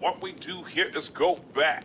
What we do here is go back.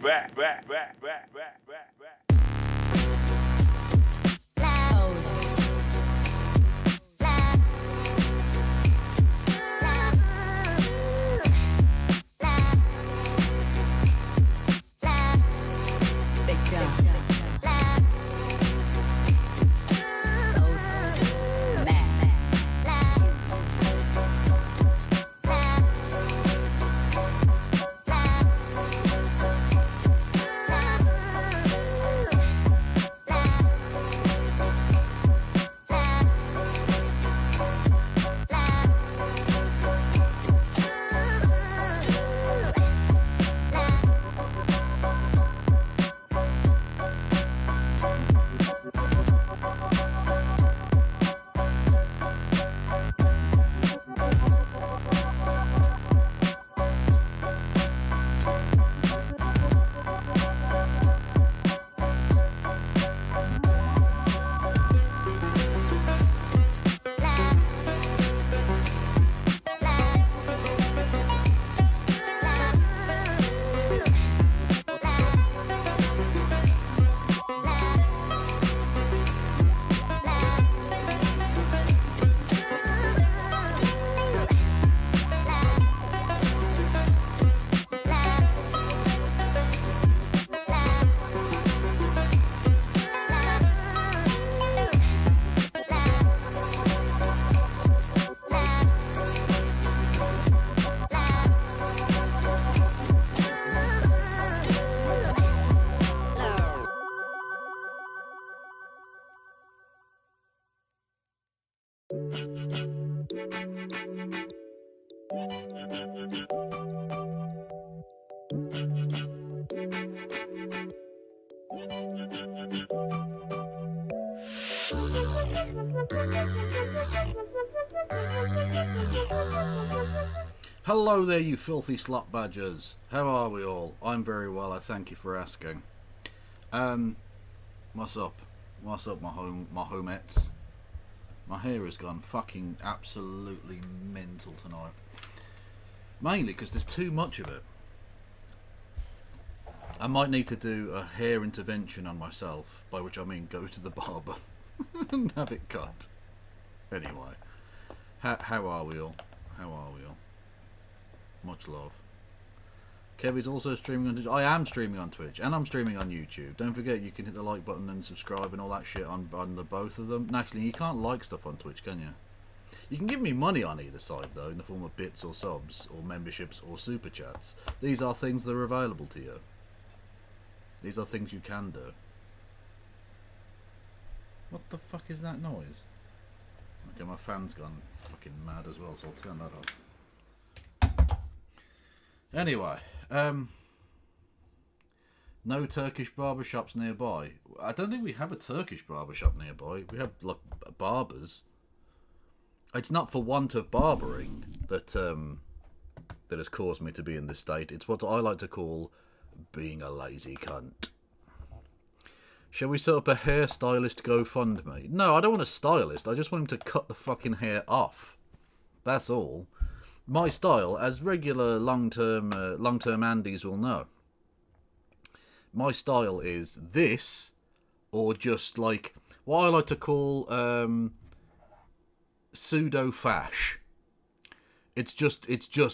Hello there, you filthy slut badgers. How are we all? I'm very well, I thank you for asking. What's up? What's up, my homettes? My hair has gone fucking absolutely mental tonight. Mainly because there's too much of it. I might need to do a hair intervention on myself, by which I mean go to the barber and have it cut. Anyway, how are we all? How are we all? Much love. Kevin's also streaming on Twitch. I am streaming on Twitch and I'm streaming on YouTube. Don't forget you can hit the like button and subscribe and all that shit on the both of them. And actually, you can't like stuff on Twitch, can you? You can give me money on either side though, in the form of bits or subs or memberships or super chats. These are things that are available to you. These are things you can do. What the fuck is that noise? Okay, my fan's gone fucking mad as well, so I'll turn that off. Anyway, no Turkish barbershops nearby. I don't think we have a Turkish barbershop nearby. We have like barbers. It's not for want of barbering that that has caused me to be in this state. It's what I like to call being a lazy cunt. Shall we set up a hairstylist GoFundMe? No, I don't want a stylist. I just want him to cut the fucking hair off. That's all. My style, as regular long-term Andys will know, my style is this, or just like what I like to call pseudo-fash. It's just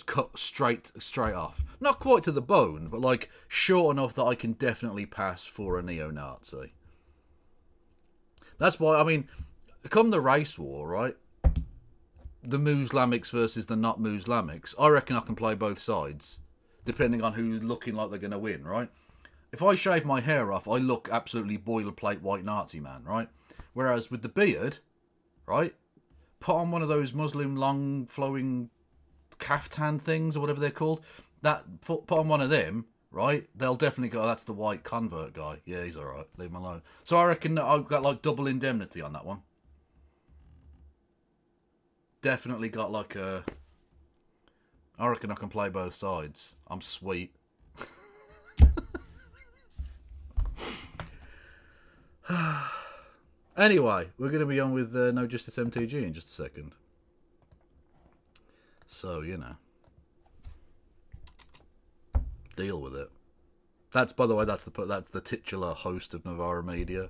cut straight off. Not quite to the bone, but like short enough that I can definitely pass for a neo-Nazi. That's why, I mean, come the race war, right? The Muslimics versus the not Muslimics, I reckon I can play both sides, depending on who's looking like they're going to win, right? If I shave my hair off, I look absolutely boilerplate white Nazi man, right? Whereas with the beard, right, put on one of those Muslim long flowing kaftan things or whatever they're called, put on one of them, right, they'll definitely go, oh, that's the white convert guy. Yeah, he's alright, leave him alone. So I reckon that I've got like double indemnity on that one. Definitely got like a... I reckon I can play both sides. I'm sweet. Anyway, we're going to be on with No Justice MTG in just a second. So, you know. Deal with it. That's, by the way, that's the titular host of Novara Media.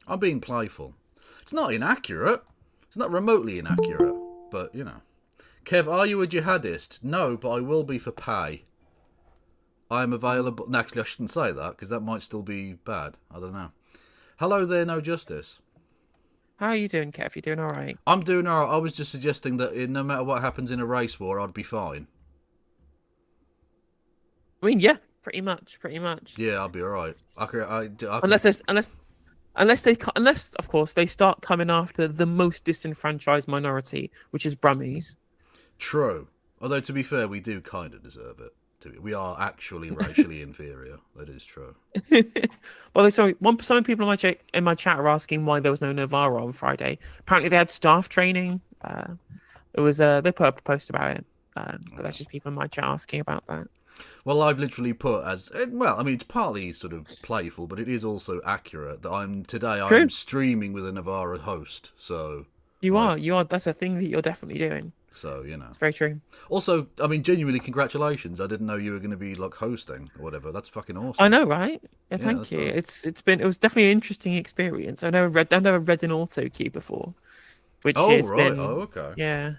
I'm being playful. It's not inaccurate. It's not remotely inaccurate. But, you know. Kev, are you a jihadist? No, but I will be for pay. I am available... No, actually, I shouldn't say that, because that might still be bad. I don't know. Hello there, No Justice. How are you doing, Kev? You doing all right? I'm doing all right. I was just suggesting that no matter what happens in a race war, I'd be fine. I mean, yeah, pretty much. Yeah, I'll be all right. Unless of course they start coming after the most disenfranchised minority, which is Brummies. True. Although to be fair, we do kind of deserve it. We are actually racially inferior. That is true. Well, sorry. Some people in my chat are asking why there was no Novara on Friday. Apparently, they had staff training. They put up a post about it. But that's just people in my chat asking about that. Well, I've literally put it's partly sort of playful, but it is also accurate that I'm streaming with a Novara host. So you are. That's a thing that you're definitely doing. So, you know. It's very true. Also, I mean, genuinely, congratulations. I didn't know you were going to be, like, hosting or whatever. That's fucking awesome. I know, right? Yeah, thank you. It was definitely an interesting experience. I've never read an auto cue before. Okay. Yeah.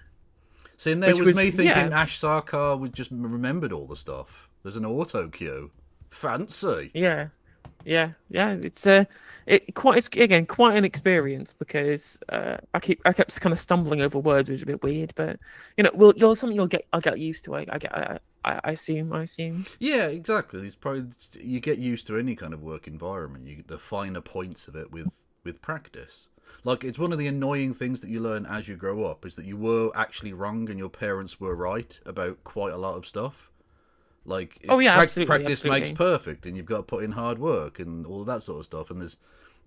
See, and there was me thinking Ash Sarkar would just remembered all the stuff. There's an auto cue. Fancy. Yeah. It's quite an experience because I kept kind of stumbling over words, which is a bit weird, but you know, I'll get used to. I assume. Yeah, exactly. It's probably you get used to any kind of work environment. You get the finer points of it with practice. Like, it's one of the annoying things that you learn as you grow up is that you were actually wrong and your parents were right about quite a lot of stuff. Like, practice makes perfect, and you've got to put in hard work and all of that sort of stuff. And there's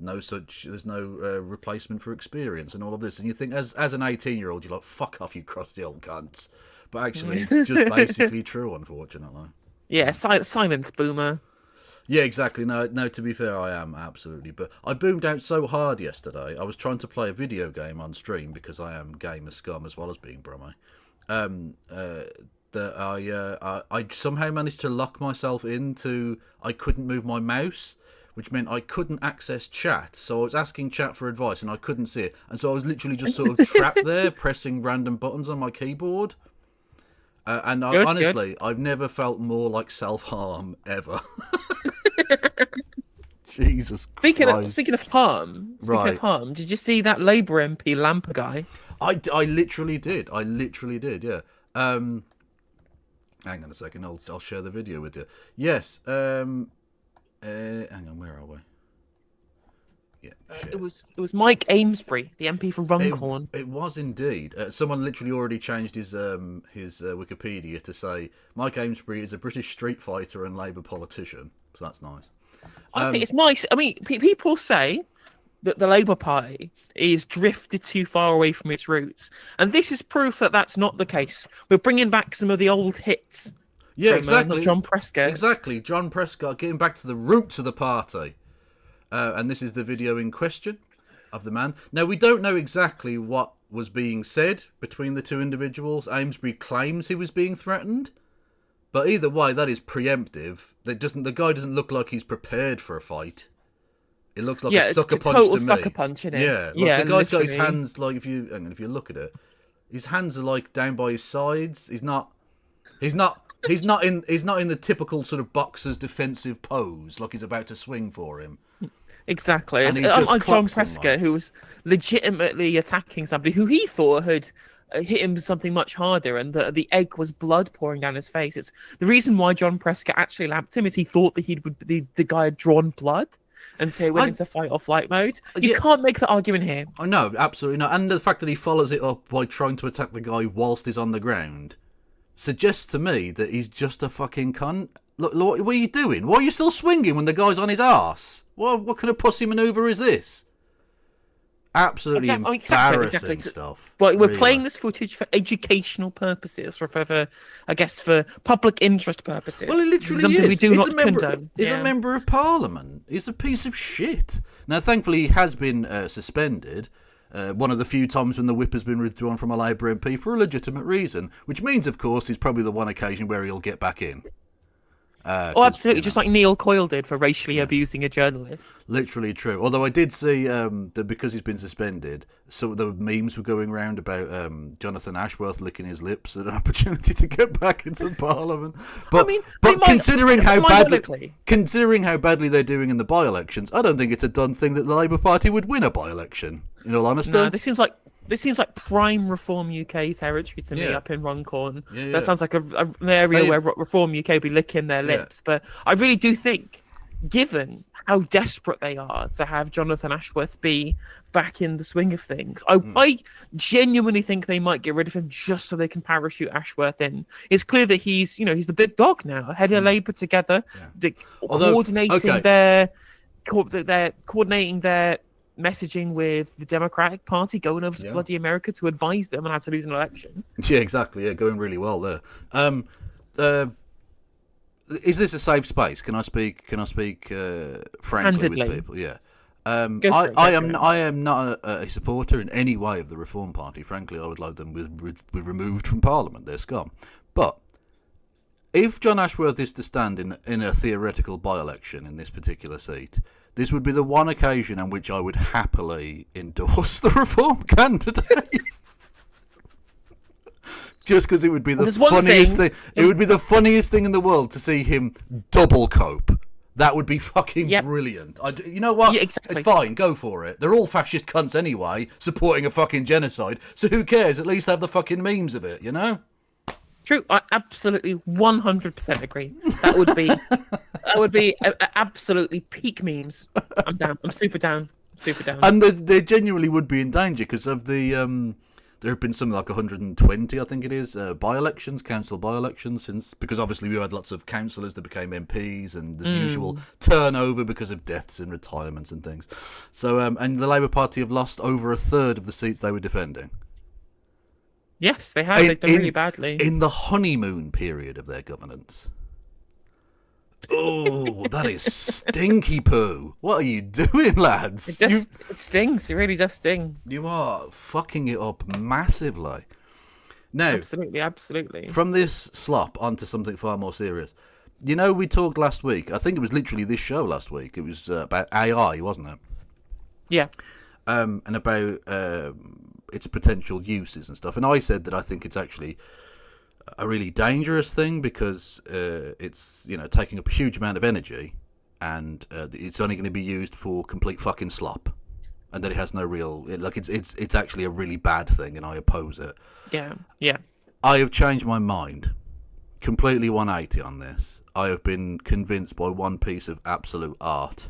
no replacement for experience and all of this. And you think, as an 18-year-old, you're like, fuck off, you crusty old cunts. But actually, it's just basically true, unfortunately. Yeah, silence, boomer. Yeah, exactly. No. To be fair, I am absolutely. But I boomed out so hard yesterday. I was trying to play a video game on stream because I am gamer scum as well as being Brummie. That I somehow managed to lock myself into I couldn't move my mouse, which meant I couldn't access chat. So I was asking chat for advice and I couldn't see it, and so I was literally just sort of trapped there pressing random buttons on my keyboard. Honestly, I've never felt more like self-harm ever. Jesus Christ. Speaking of harm, did you see that Labour MP Lamper guy? I literally did. Yeah. Hang on a second. I'll share the video with you. Yes. Hang on. Where are we? Yeah. It was Mike Amesbury, the MP from Runcorn. It was indeed. Someone literally already changed his Wikipedia to say Mike Amesbury is a British street fighter and Labour politician. So that's nice. I think it's nice. I mean, people say that the Labour Party is drifted too far away from its roots, and this is proof that that's not the case. We're bringing back some of the old hits. Yeah, exactly. John Prescott. Exactly, John Prescott getting back to the roots of the party. And this is the video in question of the man. Now, we don't know exactly what was being said between the two individuals. Amesbury claims he was being threatened. But either way, that is preemptive. The guy doesn't look like he's prepared for a fight. It looks like a sucker punch to me. Total sucker punch, innit? Yeah, the guy's got his hands like if you look at it, his hands are like down by his sides. He's not in the typical sort of boxer's defensive pose, like he's about to swing for him. Exactly. I'm John Prescott, who was legitimately attacking somebody who he thought had hit him with something much harder, and the egg was blood pouring down his face. It's the reason why John Prescott actually lapped him is he thought that the guy had drawn blood, and so he went into fight or flight mode. You can't make that argument here. Oh, no, absolutely not. And the fact that he follows it up by trying to attack the guy whilst he's on the ground suggests to me that he's just a fucking cunt. Look, what are you doing? Why are you still swinging when the guy's on his arse? What kind of pussy manoeuvre is this? Absolutely embarrassing stuff. But we're playing this footage for educational purposes, for public interest purposes. Well, it literally is. We do not condone. He's a member of parliament. He's a piece of shit. Now, thankfully, he has been suspended. One of the few times when the whip has been withdrawn from a Labour MP for a legitimate reason, which means, of course, is probably the one occasion where he'll get back in. Oh, absolutely, just like Neil Coyle did for racially abusing a journalist. Literally true. Although I did see that because he's been suspended, some of the memes were going around about Jonathan Ashworth licking his lips at an opportunity to get back into Parliament. But, I mean, but considering how considering how badly they're doing in the by-elections, I don't think it's a done thing that the Labour Party would win a by-election. In all honesty, no, this seems like prime Reform UK territory to me up in Runcorn. That sounds like an area where Reform UK would be licking their lips. But I really do think, given how desperate they are to have Jonathan Ashworth be back in the swing of things, I genuinely think they might get rid of him just so they can parachute Ashworth in. It's clear that he's the big dog now, head of Labour together, coordinating their messaging with the Democratic Party, going over to bloody America to advise them on how to lose an election. Yeah, exactly. Yeah, going really well there. Is this a safe space? Can I speak frankly with people? Yeah. I am not a supporter in any way of the Reform Party. Frankly, I would like them removed from Parliament. They're scum. But if John Ashworth is to stand in a theoretical by-election in this particular seat, this would be the one occasion on which I would happily endorse the Reform candidate. Just because it would be the funniest thing. It would be the funniest thing in the world to see him double cope. That would be fucking brilliant. You know what? Yeah, exactly. Fine, go for it. They're all fascist cunts anyway, supporting a fucking genocide. So who cares? At least have the fucking memes of it, you know? True, I absolutely 100% agree. That would be absolutely peak memes. I'm down. I'm super down. And they genuinely would be in danger because of the there have been something like 120, I think it is, by-elections, council by-elections since, because obviously we had lots of councillors that became MPs and there's usual turnover because of deaths and retirements and things. So and the Labour Party have lost over a third of the seats they were defending. Yes, they have. They've done really badly. In the honeymoon period of their governance. Oh, that is stinky poo. What are you doing, lads? It stings. It really does sting. You are fucking it up massively. Now, absolutely. From this slop onto something far more serious. You know, we talked last week. I think it was literally this show last week. It was about AI, wasn't it? Yeah. And about its potential uses and stuff. And I said that I think it's actually a really dangerous thing because it's taking up a huge amount of energy, and it's only going to be used for complete fucking slop, and that it has no real it's actually a really bad thing, and I oppose it. Yeah. I have changed my mind completely 180 on this. I have been convinced by one piece of absolute art.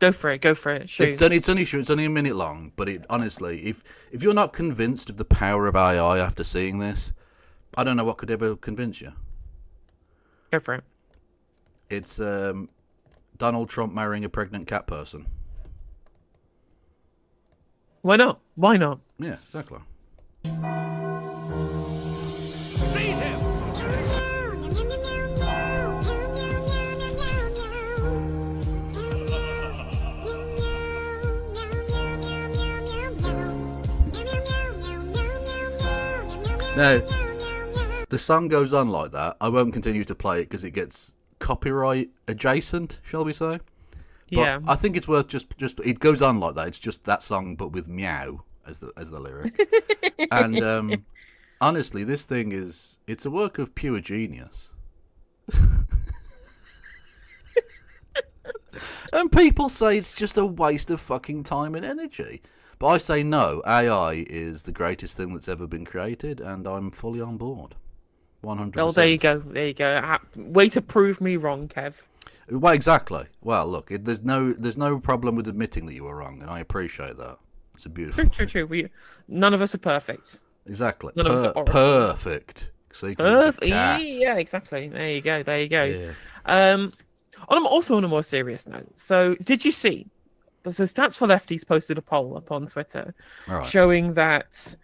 Go for it. Shoot. It's only a minute long, but honestly, if you're not convinced of the power of AI after seeing this, I don't know what could ever convince you. Go for it. It's Donald Trump marrying a pregnant cat person. Why not? Yeah, exactly. Seize him! Now, the song goes on like that. I won't continue to play it because it gets copyright adjacent, shall we say? But yeah. I think it's worth just it goes on like that. It's just that song, but with meow as the lyric. And honestly, this thing it's a work of pure genius. And people say it's just a waste of fucking time and energy. But I say no, AI is the greatest thing that's ever been created, and I'm fully on board. 100%. Well, there you go. Way to prove me wrong, Kev. Well, exactly. Well, look, there's no problem with admitting that you were wrong, and I appreciate that. It's a beautiful True. None of us are perfect. Exactly. None of us are perfect. Perfect. Yeah, exactly. There you go. Yeah. Also on a more serious note. So, did you see? So, Stats for Lefties posted a poll up on Twitter showing that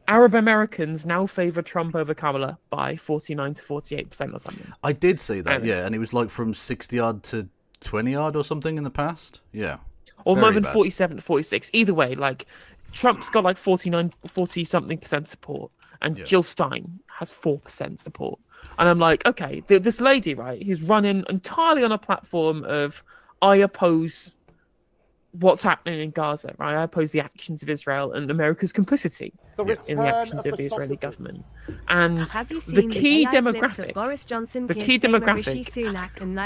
Arab Americans now favour Trump over Kamala by 49 to 48% or something. I did see that, and it was like from 60-odd to 20-odd or something in the past. Yeah. Or might have been 47 to 46. Either way, like, Trump's got like 40-something% support, and Jill Stein has 4% support. And I'm like, okay, this lady, right, who's running entirely on a platform of I oppose what's happening in Gaza, right? I oppose the actions of Israel and America's complicity in the actions of the Israeli government. And the key demographic,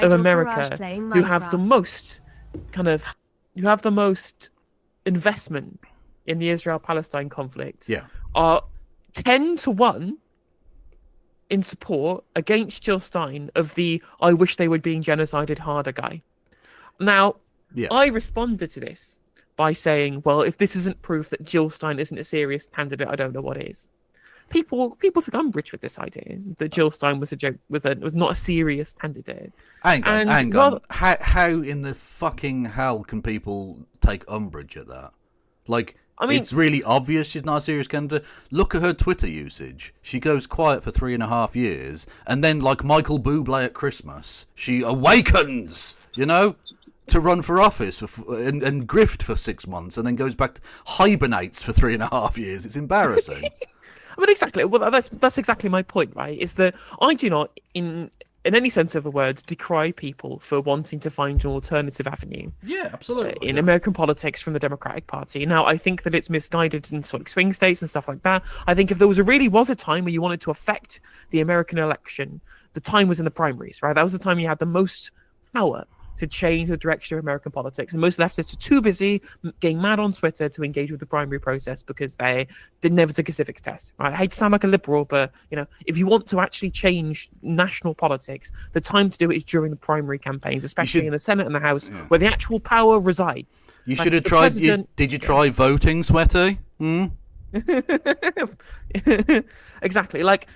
of America who have the most investment in the Israel-Palestine conflict are 10-1 in support against Jill Stein of the I wish they were being genocided harder guy. Now, I responded to this by saying, well, if this isn't proof that Jill Stein isn't a serious candidate, I don't know what is. People took umbrage with this idea that Jill Stein was not a serious candidate. Hang on. How in the fucking hell can people take umbrage at that? Like, I mean, it's really obvious she's not a serious candidate. Look at her Twitter usage. She goes quiet for 3.5 years, and then, like Michael Bublé at Christmas, she awakens, to run for office and grift for 6 months, and then goes back to hibernates for 3.5 years. It's embarrassing. I mean, exactly. Well, that's exactly my point, right? Is that I do not, in any sense of the word, decry people for wanting to find an alternative avenue. Yeah, absolutely. In American politics from the Democratic Party. Now, I think that it's misguided in sort of swing states and stuff like that. I think if there really was a time where you wanted to affect the American election, the time was in the primaries, right? That was the time you had the most power to change the direction of American politics. And most leftists are too busy getting mad on Twitter to engage with the primary process because they never took a civics test. Right? I hate to sound like a liberal, but if you want to actually change national politics, the time to do it is during the primary campaigns, especially in the Senate and the House, where the actual power resides. You should have tried. Did you try voting, Sweaty? Exactly. Like,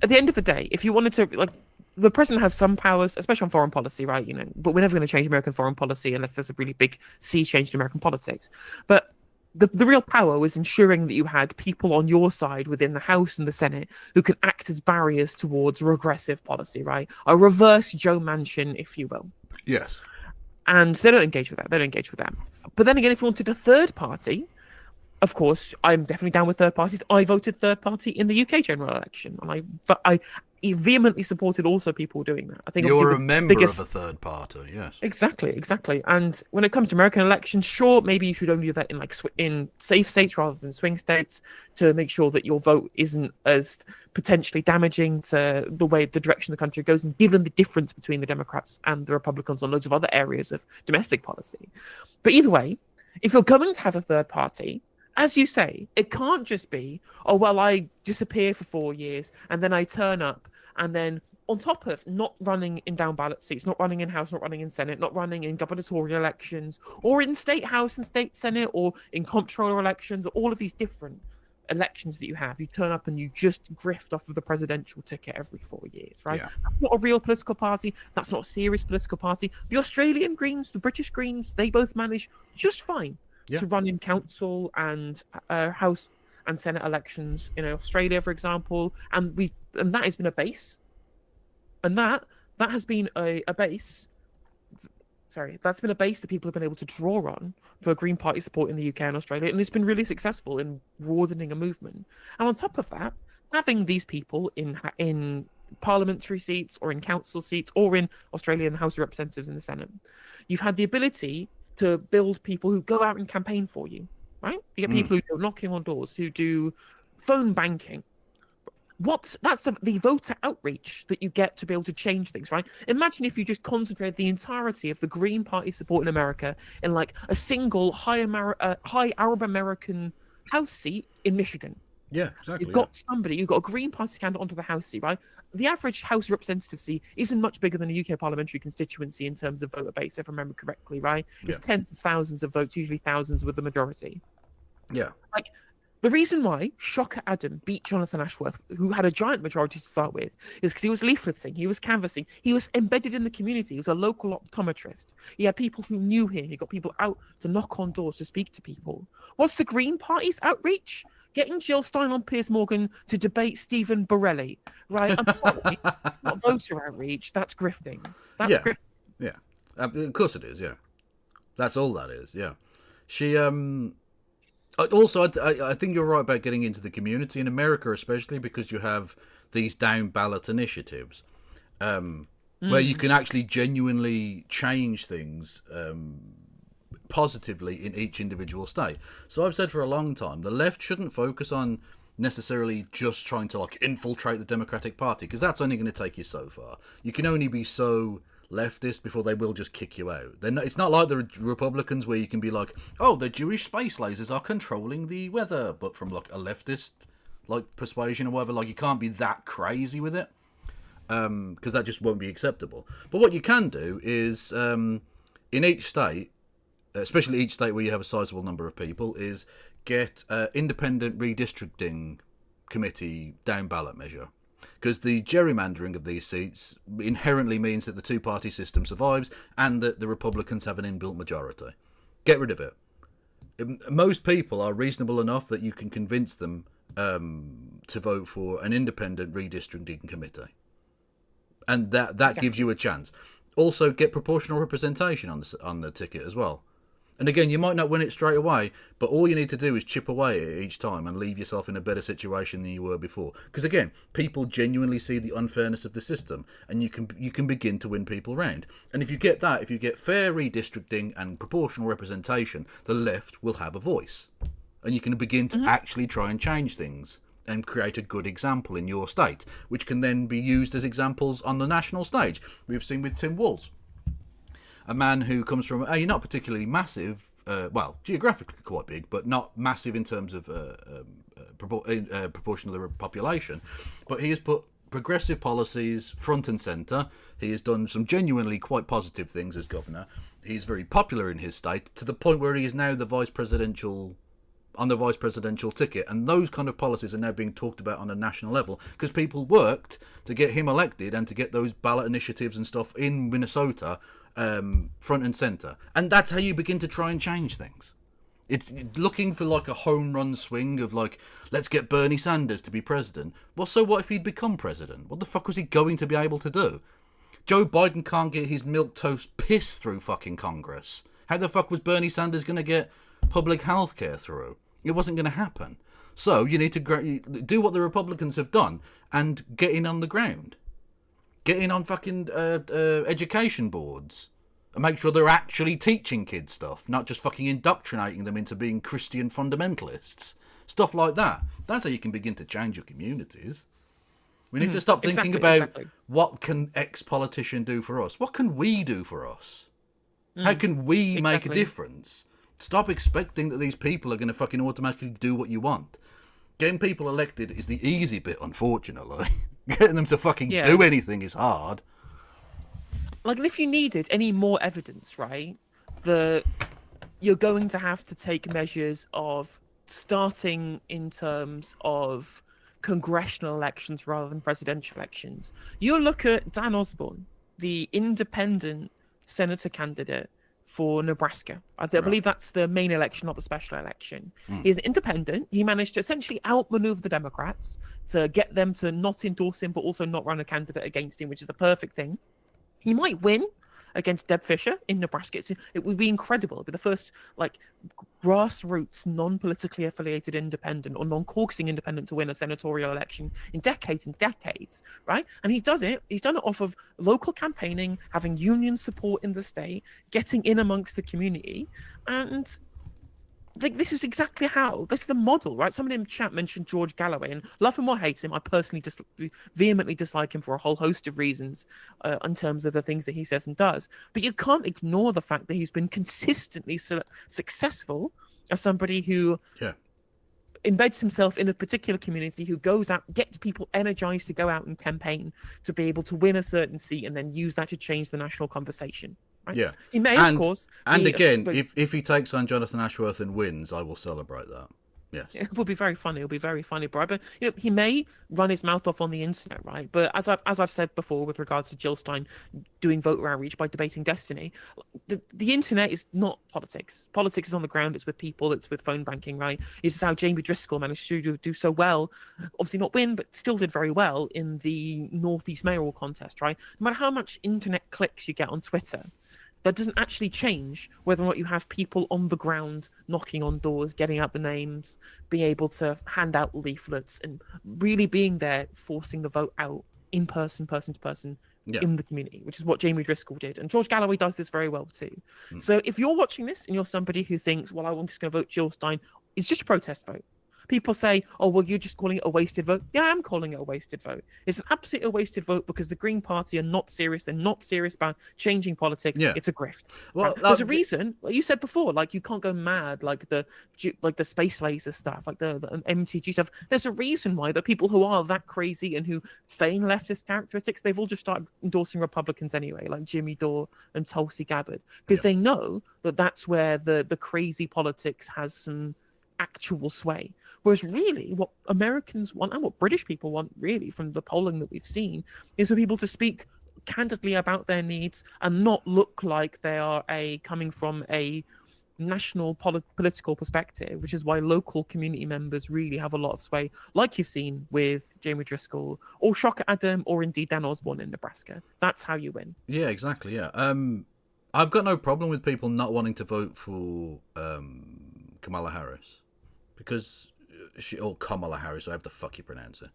at the end of the day, if you wanted to, the president has some powers, especially on foreign policy, right? But we're never going to change American foreign policy unless there's a really big sea change in American politics. But the real power was ensuring that you had people on your side within the House and the Senate who can act as barriers towards regressive policy, right? A reverse Joe Manchin, if you will. Yes. And they don't engage with that. But then again, if you wanted a third party, of course, I'm definitely down with third parties. I voted third party in the UK general election, but I vehemently supported also people doing that. I think you're a member of a third party, yes. Exactly. And when it comes to American elections, sure, maybe you should only do that in safe states rather than swing states to make sure that your vote isn't as potentially damaging to the direction the country goes, and given the difference between the Democrats and the Republicans on loads of other areas of domestic policy. But either way, if you're going to have a third party, as you say, it can't just be, oh, well, I disappear for 4 years and then I turn up, and then on top of not running in down ballot seats, not running in House, not running in Senate, not running in gubernatorial elections, or in state House and state Senate, or in comptroller elections, or all of these different elections that you have, you turn up and you just grift off of the presidential ticket every 4 years, right? Yeah. That's not a real political party. That's not a serious political party. The Australian Greens, the British Greens, they both manage just fine to run in council and House and Senate elections in Australia, for example, and that has been a base, and that has been a base. Sorry, that's been a base that people have been able to draw on for Green Party support in the UK and Australia, and it's been really successful in broadening a movement. And on top of that, having these people in parliamentary seats or in council seats or in Australia in the House of Representatives and the Senate, you've had the ability to build people who go out and campaign for you, right? You get people who go knocking on doors, who do phone banking. That's the voter outreach that you get to be able to change things, right? Imagine if you just concentrated the entirety of the Green Party support in America in like a single high Arab American House seat in Michigan. Yeah, exactly. You've got a Green Party candidate onto the House seat, right? The average House Representative seat isn't much bigger than a UK parliamentary constituency in terms of voter base, if I remember correctly, right? It's tens of thousands of votes, usually thousands with the majority. Yeah. Like, the reason why Shocker Adam beat Jonathan Ashworth, who had a giant majority to start with, is because he was leafleting, he was canvassing, he was embedded in the community, he was a local optometrist. He had people who knew him, he got people out to knock on doors, to speak to people. What's the Green Party's outreach? Getting Jill Stein on Piers Morgan to debate Stephen Borelli, right? I'm sorry, it's not voter outreach. That's grifting. Grifting. Yeah, of course it is. Yeah, that's all that is. Yeah, she. Also, I think you're right about getting into the community in America, especially because you have these down ballot initiatives, where you can actually genuinely change things positively in each individual state. So I've said for a long time, the left shouldn't focus on necessarily just trying to like infiltrate the Democratic Party, because that's only going to take you so far. You can only be so leftist before they will just kick you out. It's not like the Republicans where you can be like, oh, the Jewish space lasers are controlling the weather, but from like a leftist like persuasion or whatever. Like, you can't be that crazy with it, because that just won't be acceptable. But what you can do is in each state, especially each state where you have a sizable number of people, is get independent redistricting committee down ballot measure. Because the gerrymandering of these seats inherently means that the two-party system survives and that the Republicans have an inbuilt majority. Get rid of it. Most people are reasonable enough that you can convince them to vote for an independent redistricting committee. And that exactly gives you a chance. Also, get proportional representation on the ticket as well. And again, you might not win it straight away, but all you need to do is chip away at it each time and leave yourself in a better situation than you were before. Because again, people genuinely see the unfairness of the system, and you can begin to win people round. And if you get that, if you get fair redistricting and proportional representation, the left will have a voice. And you can begin to actually try and change things and create a good example in your state, which can then be used as examples on the national stage. We've seen with Tim Walz, a man who comes from a not particularly massive, well, geographically quite big, but not massive in terms of proportion of the population. But he has put progressive policies front and centre. He has done some genuinely quite positive things as governor. He's very popular in his state, to the point where he is now on the vice presidential ticket, and those kind of policies are now being talked about on a national level because people worked to get him elected and to get those ballot initiatives and stuff in Minnesota front and center. And that's how you begin to try and change things. It's looking for like a home run swing of like, let's get Bernie Sanders to be president. Well, so what if he'd become president? What the fuck was he going to be able to do? Joe Biden can't get his milquetoast piss through fucking Congress. How the fuck was Bernie Sanders going to get public health care through? It wasn't going to happen. So you need to do what the Republicans have done and get in on the ground. Get in on fucking education boards and make sure they're actually teaching kids stuff, not just fucking indoctrinating them into being Christian fundamentalists. Stuff like that. That's how you can begin to change your communities. We need to stop thinking about what can X-politician do for us? What can we do for us? How can we make a difference? Stop expecting that these people are going to fucking automatically do what you want. Getting people elected is the easy bit, unfortunately. Getting them to fucking do anything is hard. Like, if you needed any more evidence, right, that you're going to have to take measures of starting in terms of congressional elections rather than presidential elections. You look at Dan Osborne, the independent senator candidate for Nebraska. I believe that's the main election, not the special election. He's an independent. He managed to essentially outmaneuver the Democrats to get them to not endorse him, but also not run a candidate against him, which is the perfect thing. He might win against Deb Fisher in Nebraska. It would be incredible. It'd be the first like grassroots, non-politically affiliated independent or non-caucusing independent to win a senatorial election in decades and decades, right? And he does it. He's done it off of local campaigning, having union support in the state, getting in amongst the community, and this is exactly how. This is the model, right? Somebody in the chat mentioned George Galloway, and love him or hate him, I personally vehemently dislike him for a whole host of reasons in terms of the things that he says and does. But you can't ignore the fact that he's been consistently successful as somebody who embeds himself in a particular community, who goes out, gets people energized to go out and campaign to be able to win a certain seat and then use that to change the national conversation. Right? Yeah, he may, of course. And again, if he takes on Jonathan Ashworth and wins, I will celebrate that. Yes, it will be very funny. It'll be very funny, Brian. But he may run his mouth off on the internet, right? But as I've said before, with regards to Jill Stein doing voter outreach by debating Destiny, the internet is not politics. Politics is on the ground. It's with people. It's with phone banking, right? This is how Jamie Driscoll managed to do so well. Obviously not win, but still did very well in the Northeast mayoral contest, right? No matter how much internet clicks you get on Twitter, that doesn't actually change whether or not you have people on the ground knocking on doors, getting out the names, being able to hand out leaflets, and really being there, forcing the vote out in person, person to person, in the community, which is what Jamie Driscoll did. And George Galloway does this very well too. So if you're watching this and you're somebody who thinks, well, I'm just going to vote Jill Stein, it's just a protest vote. People say, oh, well, you're just calling it a wasted vote. Yeah, I am calling it a wasted vote. It's an absolutely wasted vote because the Green Party are not serious. They're not serious about changing politics. Yeah. It's a grift. Well, there's a reason, like you said before, like you can't go mad like the space laser stuff, like the MTG stuff. There's a reason why the people who are that crazy and who feign leftist characteristics, they've all just started endorsing Republicans anyway, like Jimmy Dore and Tulsi Gabbard, because they know that that's where the crazy politics has some actual sway. Whereas really what Americans want and what British people want really from the polling that we've seen is for people to speak candidly about their needs and not look like they are coming from a national political perspective, which is why local community members really have a lot of sway, like you've seen with Jamie Driscoll or Shocker Adam or indeed Dan Osborne in Nebraska. That's how you win. Yeah, exactly. Yeah. I've got no problem with people not wanting to vote for Kamala Harris. Because Kamala Harris, however the fuck you pronounce it.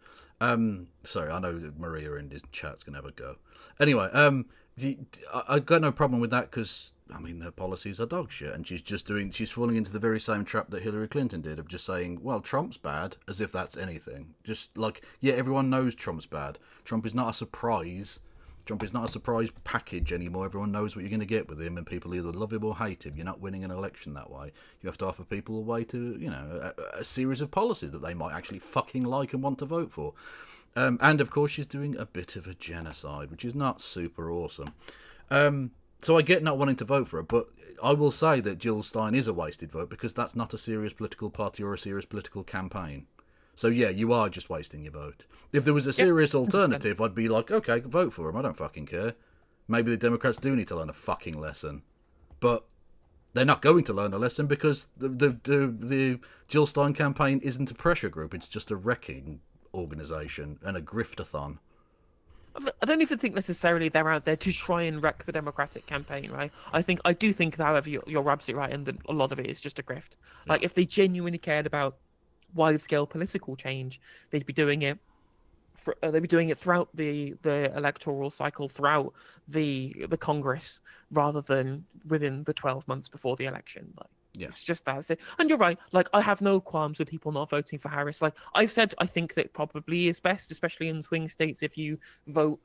Sorry, I know that Maria in his chat's gonna have a go. Anyway, I've got no problem with that because I mean their policies are dog shit, and she's falling into the very same trap that Hillary Clinton did of just saying, well, Trump's bad, as if that's anything. Just like, yeah, everyone knows Trump's bad. Trump is not a surprise. Trump is not a surprise package anymore. Everyone knows what you're going to get with him, and people either love him or hate him. You're not winning an election that way. You have to offer people a way to, a series of policies that they might actually fucking like and want to vote for. And, of course, she's doing a bit of a genocide, which is not super awesome. So I get not wanting to vote for her, but I will say that Jill Stein is a wasted vote because that's not a serious political party or a serious political campaign. So, yeah, you are just wasting your vote. If there was a serious alternative, I'd be like, okay, vote for him. I don't fucking care. Maybe the Democrats do need to learn a fucking lesson. But they're not going to learn a lesson because the Jill Stein campaign isn't a pressure group. It's just a wrecking organisation and a griftathon. I don't even think necessarily they're out there to try and wreck the Democratic campaign, right? I do think, however, you're absolutely right, and that a lot of it is just a grift. Like, if they genuinely cared about wide-scale political change, they'd be doing it. They'd be doing it throughout the electoral cycle, throughout the Congress, rather than within the 12 months before the election. Like, it's just that. And you're right. Like, I have no qualms with people not voting for Harris. Like I've said, I think that probably is best, especially in swing states, if you vote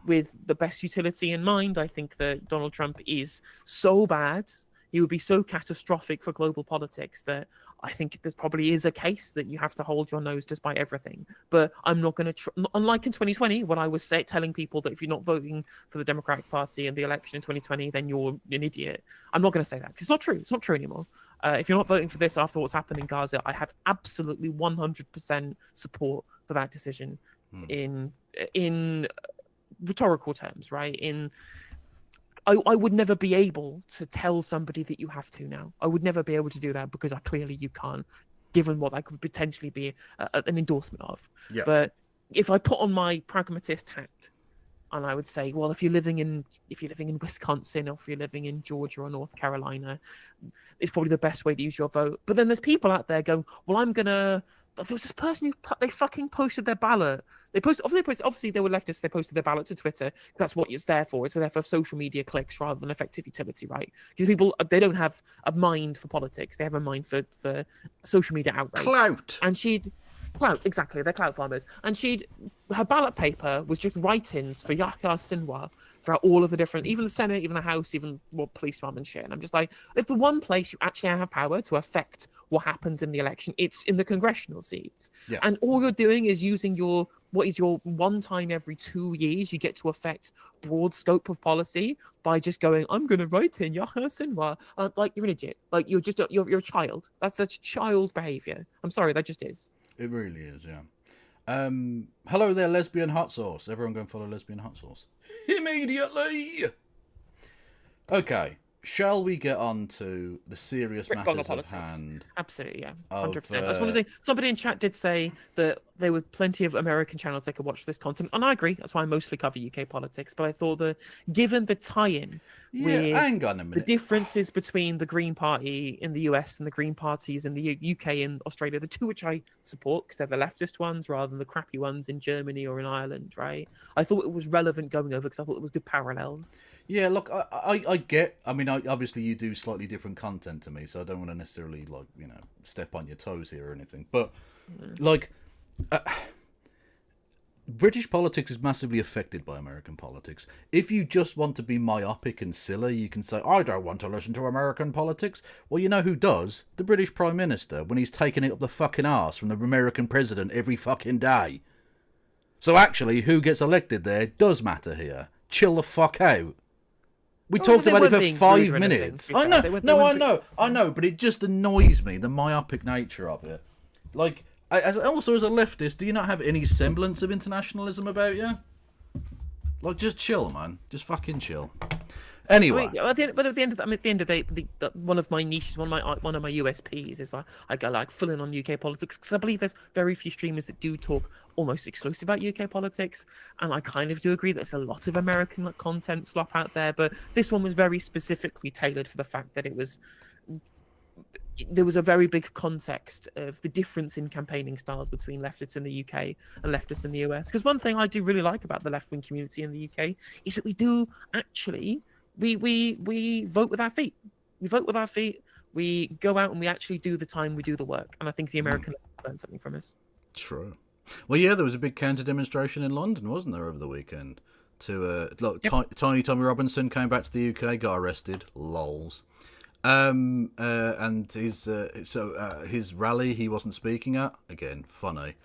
with the best utility in mind. I think that Donald Trump is so bad. He would be so catastrophic for global politics that I think there probably is a case that you have to hold your nose despite everything. But I'm not going to, unlike in 2020, when I was telling people that if you're not voting for the Democratic Party in the election in 2020, then you're an idiot. I'm not going to say that because it's not true. It's not true anymore. If you're not voting for this after what's happened in Gaza, I have absolutely 100% support for that decision in rhetorical terms, right? I would never be able to tell somebody that you have to now. I would never be able to do that because clearly you can't, given what that could potentially be an endorsement of. Yeah. But if I put on my pragmatist hat and I would say, well, if you're living in Wisconsin or if you're living in Georgia or North Carolina, it's probably the best way to use your vote. But then there's people out there going, well, there was this person they fucking posted their ballot. Obviously they were leftists. They posted their ballot to Twitter. That's what it's there for. It's there for social media clicks rather than effective utility, right? Because people, they don't have a mind for politics. They have a mind for social media outrage. Clout. And clout, exactly. They're clout farmers. And her ballot paper was just write-ins for Yahya Sinwar throughout all of the different, even the Senate, even the House, even police department shit. And I'm just like, if the one place you actually have power to affect what happens in the election, it's in the congressional seats. Yeah. And all you're doing is using your one time every 2 years, you get to affect broad scope of policy by just going, I'm going to write in Yahya Sinwar. Like, you're an idiot. Like, you're a child. That's child behavior. I'm sorry, that just is. It really is, yeah. Hello there, lesbian hot sauce. Everyone go and follow lesbian hot sauce immediately. Okay, shall we get on to the serious matters at hand? Absolutely, yeah, 100%. I just want to say, somebody in chat did say that there were plenty of American channels that could watch this content, and I agree. That's why I mostly cover UK politics. But I thought that, given the tie-in with hang on a the minute. differences between the Green Party in the US and the Green parties in the UK and Australia, the two which I support because they're the leftist ones rather than the crappy ones in Germany or in Ireland, right? I thought it was relevant going over because I thought it was good parallels. Yeah, look, I get. I mean, obviously you do slightly different content to me, so I don't want to necessarily step on your toes here or anything. But British politics is massively affected by American politics. If you just want to be myopic and silly, you can say, I don't want to listen to American politics. Well, you know who does? The British Prime Minister, when he's taking it up the fucking arse from the American president every fucking day. So actually, who gets elected there does matter here. Chill the fuck out. We talked about it for 5 minutes. I know, but it just annoys me, the myopic nature of it. Like, also as a leftist, do you not have any semblance of internationalism about you? Like, just chill, man. Just fucking chill. Anyway, at the end of the day, one of my niches, one of my USPs is I go full in on UK politics because I believe there's very few streamers that do talk almost exclusively about UK politics, and I kind of do agree there's a lot of American content slop out there, but this one was very specifically tailored for the fact that there was a very big context of the difference in campaigning styles between leftists in the UK and leftists in the US. Because one thing I do really like about the left-wing community in the UK is that we do actually. We vote with our feet. We vote with our feet. We go out and we actually do the time. We do the work. And I think the American learned something from us. True. Well, yeah, there was a big counter demonstration in London, wasn't there, over the weekend? Tiny Tommy Robinson came back to the UK, got arrested. Lols. And his rally he wasn't speaking at, again, funny.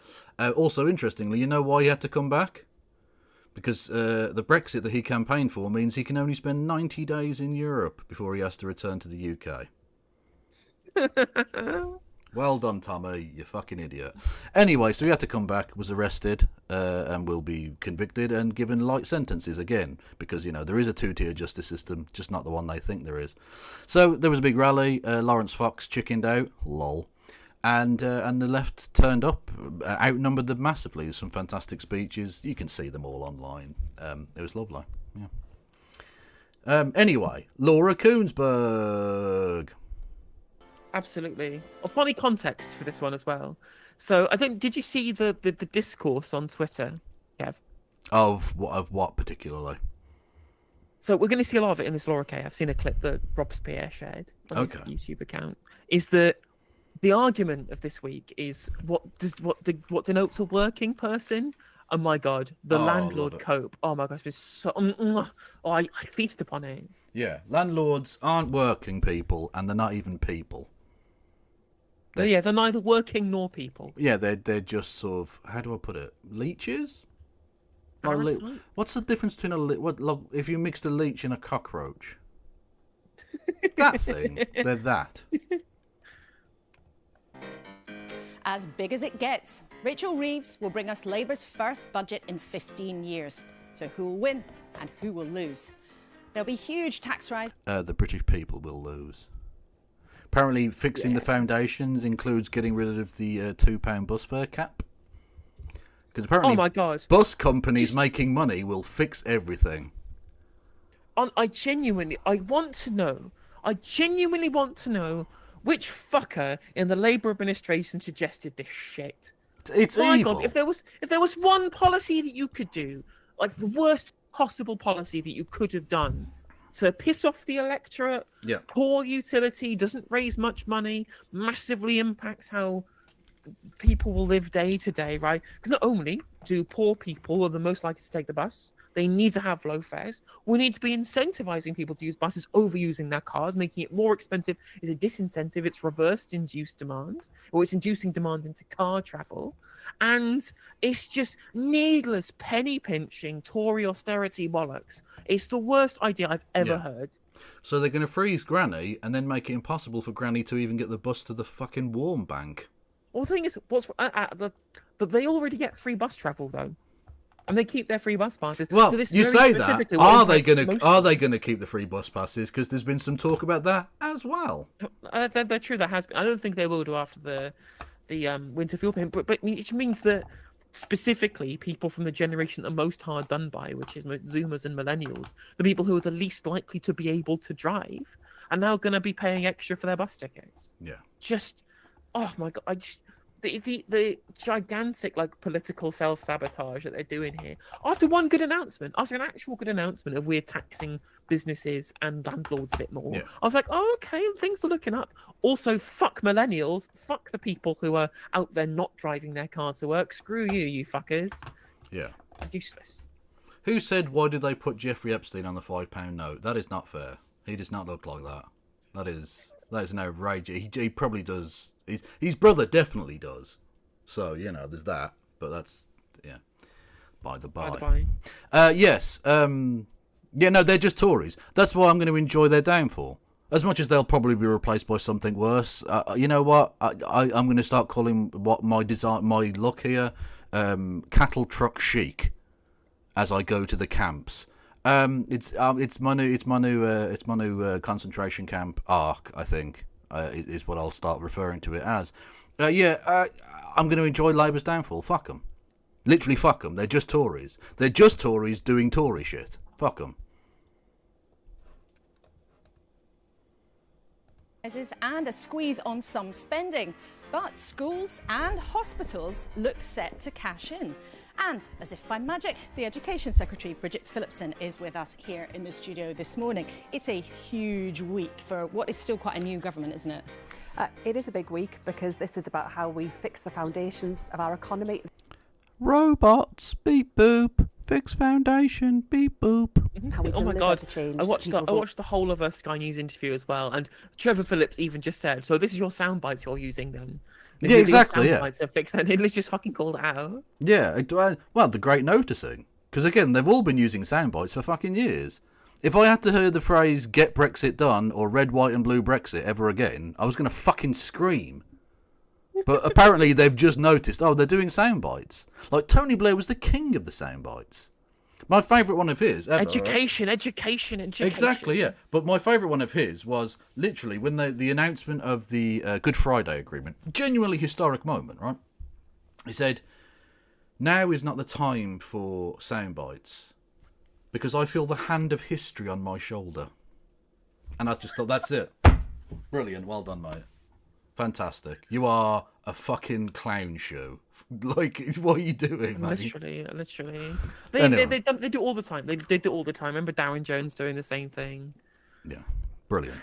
Also, interestingly, you know why he had to come back? Because the Brexit that he campaigned for means he can only spend 90 days in Europe before he has to return to the UK. Well done, Tommy, you fucking idiot. Anyway, so he had to come back, was arrested, and will be convicted and given light sentences again. Because, there is a two-tier justice system, just not the one they think there is. So there was a big rally. Lawrence Fox chickened out. Lol. And the left turned up, outnumbered them massively. Some fantastic speeches. You can see them all online. It was lovely. Yeah. Anyway, Laura Koonsberg. Absolutely. A funny context for this one as well. So did you see the discourse on Twitter, Kev? Of what particularly? So we're going to see a lot of it in this Laura K. I've seen a clip that Robespierre shared on his YouTube account. Is that the argument of this week is what denotes a working person? Oh my god, the landlord cope. Oh my gosh, it's so. I feast upon it. Yeah, landlords aren't working people, and they're not even people. They're neither working nor people. Yeah, they're just sort of, how do I put it? Leeches. What's the difference between if you mixed a leech and a cockroach? That thing. They're that. As big as it gets, Rachel Reeves will bring us Labour's first budget in 15 years. So who will win and who will lose? There'll be huge tax rise. The British people will lose. Apparently, fixing the foundations includes getting rid of the £2 bus fare cap. Because apparently, oh my god, bus companies making money will fix everything. I genuinely want to know which fucker in the Labour administration suggested this shit. It's evil. God, if there was one policy that you could do, like the worst possible policy that you could have done to piss off the electorate, poor utility, doesn't raise much money, massively impacts how people will live day to day, right? Not only do poor people are the most likely to take the bus, they need to have low fares. We need to be incentivizing people to use buses over using their cars. Making it more expensive is a disincentive. It's reversed induced demand, or it's inducing demand into car travel. And it's just needless penny pinching, Tory austerity bollocks. It's the worst idea I've ever heard. So they're going to freeze Granny and then make it impossible for Granny to even get the bus to the fucking warm bank. Well, the thing is, they already get free bus travel though. And they keep their free bus passes. Well, so this you say that. Are they going to keep the free bus passes? Because there's been some talk about that as well. They're true. That has been. I don't think they will do after winter fuel payment, but it means that specifically people from the generation that are most hard done by, which is Zoomers and Millennials, the people who are the least likely to be able to drive, are now going to be paying extra for their bus tickets. Yeah. Just, oh my God, the gigantic political self-sabotage that they're doing here after one good announcement, after an actual good announcement of we're taxing businesses and landlords a bit more. Yeah. I was like, oh, okay, things are looking up. Also, fuck millennials, fuck the people who are out there not driving their car to work. Screw you, you fuckers. Yeah. Useless. Who said, why did they put Jeffrey Epstein on the £5 note? That is not fair. He does not look like that. That is an outrage. He probably does. His brother definitely does. So, there's that. But that's, by the by. Yes. No, they're just Tories. That's why I'm going to enjoy their downfall. As much as they'll probably be replaced by something worse. You know what? I'm going to start calling what my look here, cattle truck chic, as I go to the camps. It's my new concentration camp arc, I think. Is what I'll start referring to it as. I'm going to enjoy Labour's downfall. Fuck them. Literally fuck them. They're just Tories. They're just Tories doing Tory shit. Fuck them. And a squeeze on some spending. But schools and hospitals look set to cash in. And, as if by magic, the Education Secretary, Bridget Phillipson, is with us here in the studio this morning. It's a huge week for what is still quite a new government, isn't it? It is a big week because this is about how we fix the foundations of our economy. Robots, beep boop, fix foundation, beep boop. How we oh my deliver God! the change I watched the whole of a Sky News interview as well, and Trevor Phillips even just said, "So this is your sound bites you're using then." Yeah, exactly. Yeah. Bites have fixed that. Let's just fucking call it out. Yeah. Well, the great noticing, because again, they've all been using sound bites for fucking years. If I had to hear the phrase "get Brexit done" or "red, white, and blue Brexit" ever again, I was going to fucking scream. But apparently they've just noticed, they're doing sound bites. Like, Tony Blair was the king of the sound bites. My favourite one of his ever. Education. Exactly, yeah. But my favourite one of his was literally when the announcement of the Good Friday Agreement. Genuinely historic moment, right? He said, now is not the time for sound bites because I feel the hand of history on my shoulder. And I just thought, that's it. Brilliant. Well done, mate. Fantastic. You are a fucking clown show. Like, what are you doing, mate? Literally. Anyway. They do it all the time. They do it all the time. Remember Darren Jones doing the same thing? Yeah. Brilliant.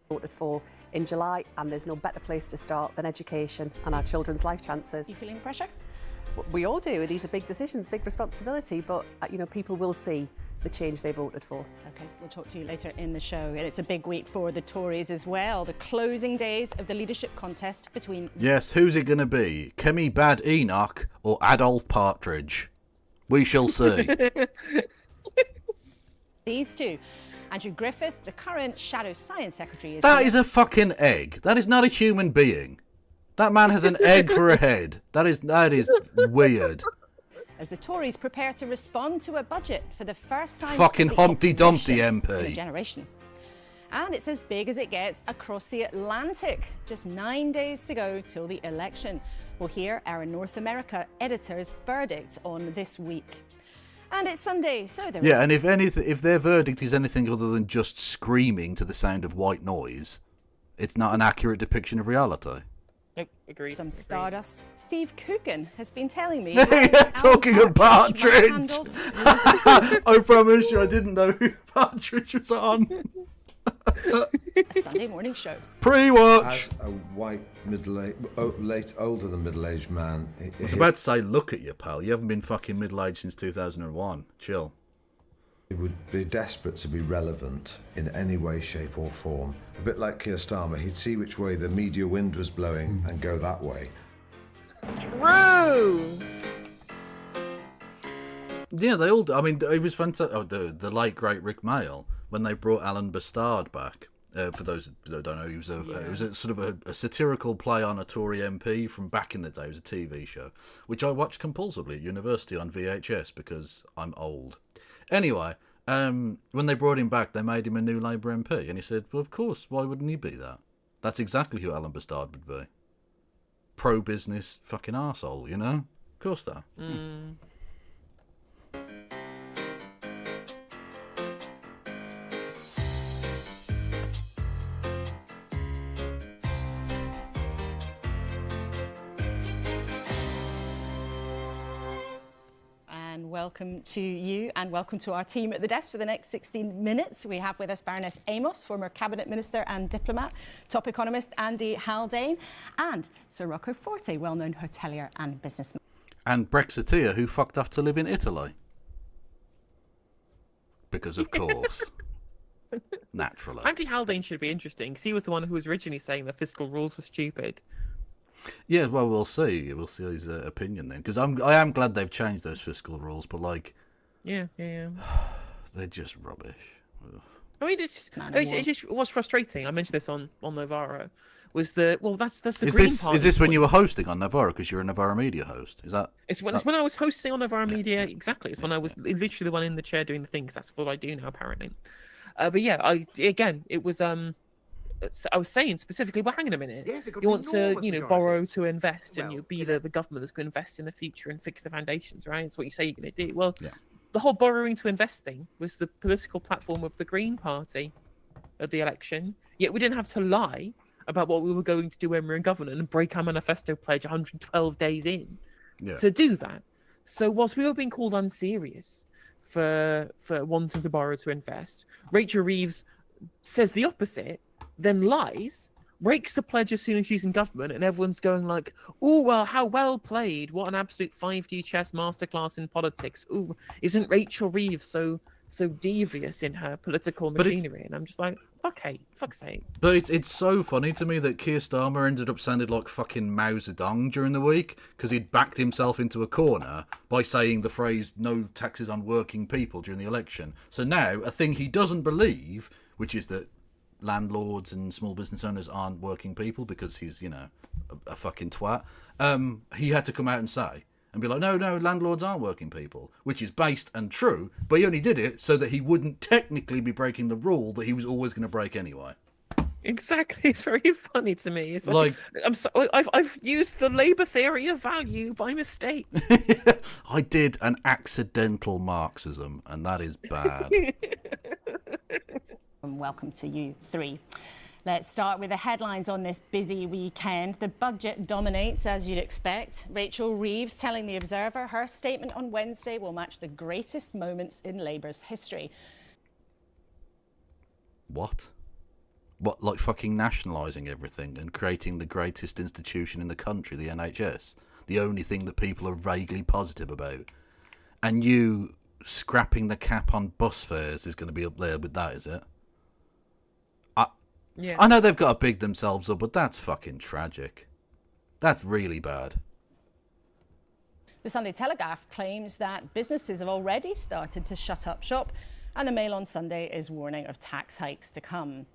Voted for in July, and there's no better place to start than education and our children's life chances. You feeling pressure? We all do. These are big decisions, big responsibility, but people will see the change they voted for. OK, we'll talk to you later in the show. And it's a big week for the Tories as well. The closing days of the leadership contest between... Yes, who's it going to be? Kemi Bad Enoch or Adolf Partridge? We shall see. These two. Andrew Griffith, the current Shadow Science Secretary... That is a fucking egg. That is not a human being. That man has an egg for a head. That is weird. As the Tories prepare to respond to a budget for the first time... Fucking Humpty Dumpty MP. In a generation. And it's as big as it gets across the Atlantic. Just 9 days to go till the election. We'll hear our North America editor's verdict on this week. And it's Sunday, so there is... Yeah, and if their verdict is anything other than just screaming to the sound of white noise, it's not an accurate depiction of reality. Agreed. Some stardust. Steve Coogan has been telling me... Talking of Partridge! I promise you I didn't know who Partridge was on. A Sunday morning show. Pre-watch! As a white, older than middle-aged man... I was about to say, look at you, pal. You haven't been fucking middle-aged since 2001. Chill. He would be desperate to be relevant in any way, shape or form. A bit like Keir Starmer, he'd see which way the media wind was blowing and go that way. True! Yeah, they all... I mean, it was fantastic. Oh, the late, great Rick Mail, when they brought Alan Bastard back. For those that don't know, it was a sort of a satirical play on a Tory MP from back in the day. It was a TV show, which I watched compulsively at university on VHS because I'm old. Anyway, when they brought him back, they made him a new Labour MP. And he said, well, of course, why wouldn't he be that? That's exactly who Alan Bastard would be. pro-business fucking arsehole, you know? Of course they are. Welcome to you and welcome to our team at the desk for the next 16 minutes. We have with us Baroness Amos, former Cabinet Minister and diplomat, top economist Andy Haldane, and Sir Rocco Forte, well-known hotelier and businessman. And Brexiteer who fucked off to live in Italy. Because of course. Naturally. Andy Haldane should be interesting because he was the one who was originally saying the fiscal rules were stupid. Yeah, well, we'll see. We'll see his opinion then, because I am glad they've changed those fiscal rules, but like, yeah, they're just rubbish. I mean, it just was frustrating. I mentioned this on Novara. Was that's the Green Party. Is this when you were hosting on Novara because you're a Novara media host? Is that? It's when I was hosting on Novara Media. Exactly. It's when I was literally the one in the chair doing the thing. Cause that's what I do now, apparently. But yeah, it was I was saying specifically, well, hang on a minute. Yes, it could you be want to, enormous borrow to invest, and Well, you'll be the government that's going to invest in the future and fix the foundations, right? That's what you say you're going to do. Well, yeah. The whole borrowing to invest thing was the political platform of the Green Party at the election. Yet we didn't have to lie about what we were going to do when we were in government and break our manifesto pledge 112 days in to do that. So whilst we were being called unserious for wanting to borrow to invest, Rachel Reeves says the opposite, then lies, breaks the pledge as soon as she's in government, and everyone's going like, oh, well, how well played. What an absolute 5D chess masterclass in politics. Ooh, isn't Rachel Reeves so devious in her political machinery? And I'm just like, fuck's sake. But it's so funny to me that Keir Starmer ended up sounding like fucking Mao Zedong during the week because he'd backed himself into a corner by saying the phrase "no taxes on working people" during the election. So now a thing he doesn't believe, which is that landlords and small business owners aren't working people because he's, a fucking twat. He had to come out and say and be like, no, landlords aren't working people, which is based and true, but he only did it so that he wouldn't technically be breaking the rule that he was always going to break anyway. Exactly, it's very funny to me. It's like I'm sorry, I've used the Labour theory of value by mistake. I did an accidental Marxism, and that is bad. And welcome to you three. Let's start with the headlines on this busy weekend. The budget dominates, as you'd expect. Rachel Reeves telling The Observer her statement on Wednesday will match the greatest moments in Labour's history. What? What, like fucking nationalising everything and creating the greatest institution in the country, the NHS? The only thing that people are vaguely positive about. And you scrapping the cap on bus fares is going to be up there with that, is it? Yeah. I know they've got to big themselves up, but that's fucking tragic. That's really bad. The Sunday Telegraph claims that businesses have already started to shut up shop, and the Mail on Sunday is warning of tax hikes to come.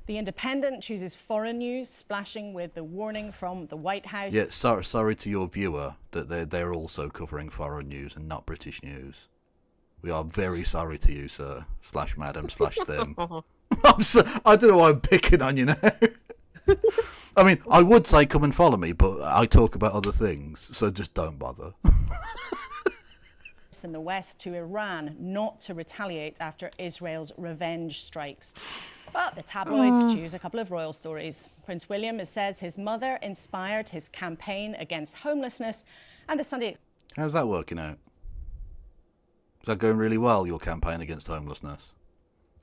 The Independent chooses foreign news, splashing with the warning from the White House. Yeah, sorry to your viewer that they're also covering foreign news and not British news. We are very sorry to you, sir, /madam/them. I don't know why I'm picking on you now. I mean, I would say come and follow me, but I talk about other things, so just don't bother. In the West to Iran not to retaliate after Israel's revenge strikes. But the tabloids choose a couple of royal stories. Prince William says his mother inspired his campaign against homelessness, and the Sunday... How's that working out? Is that going really well, your campaign against homelessness?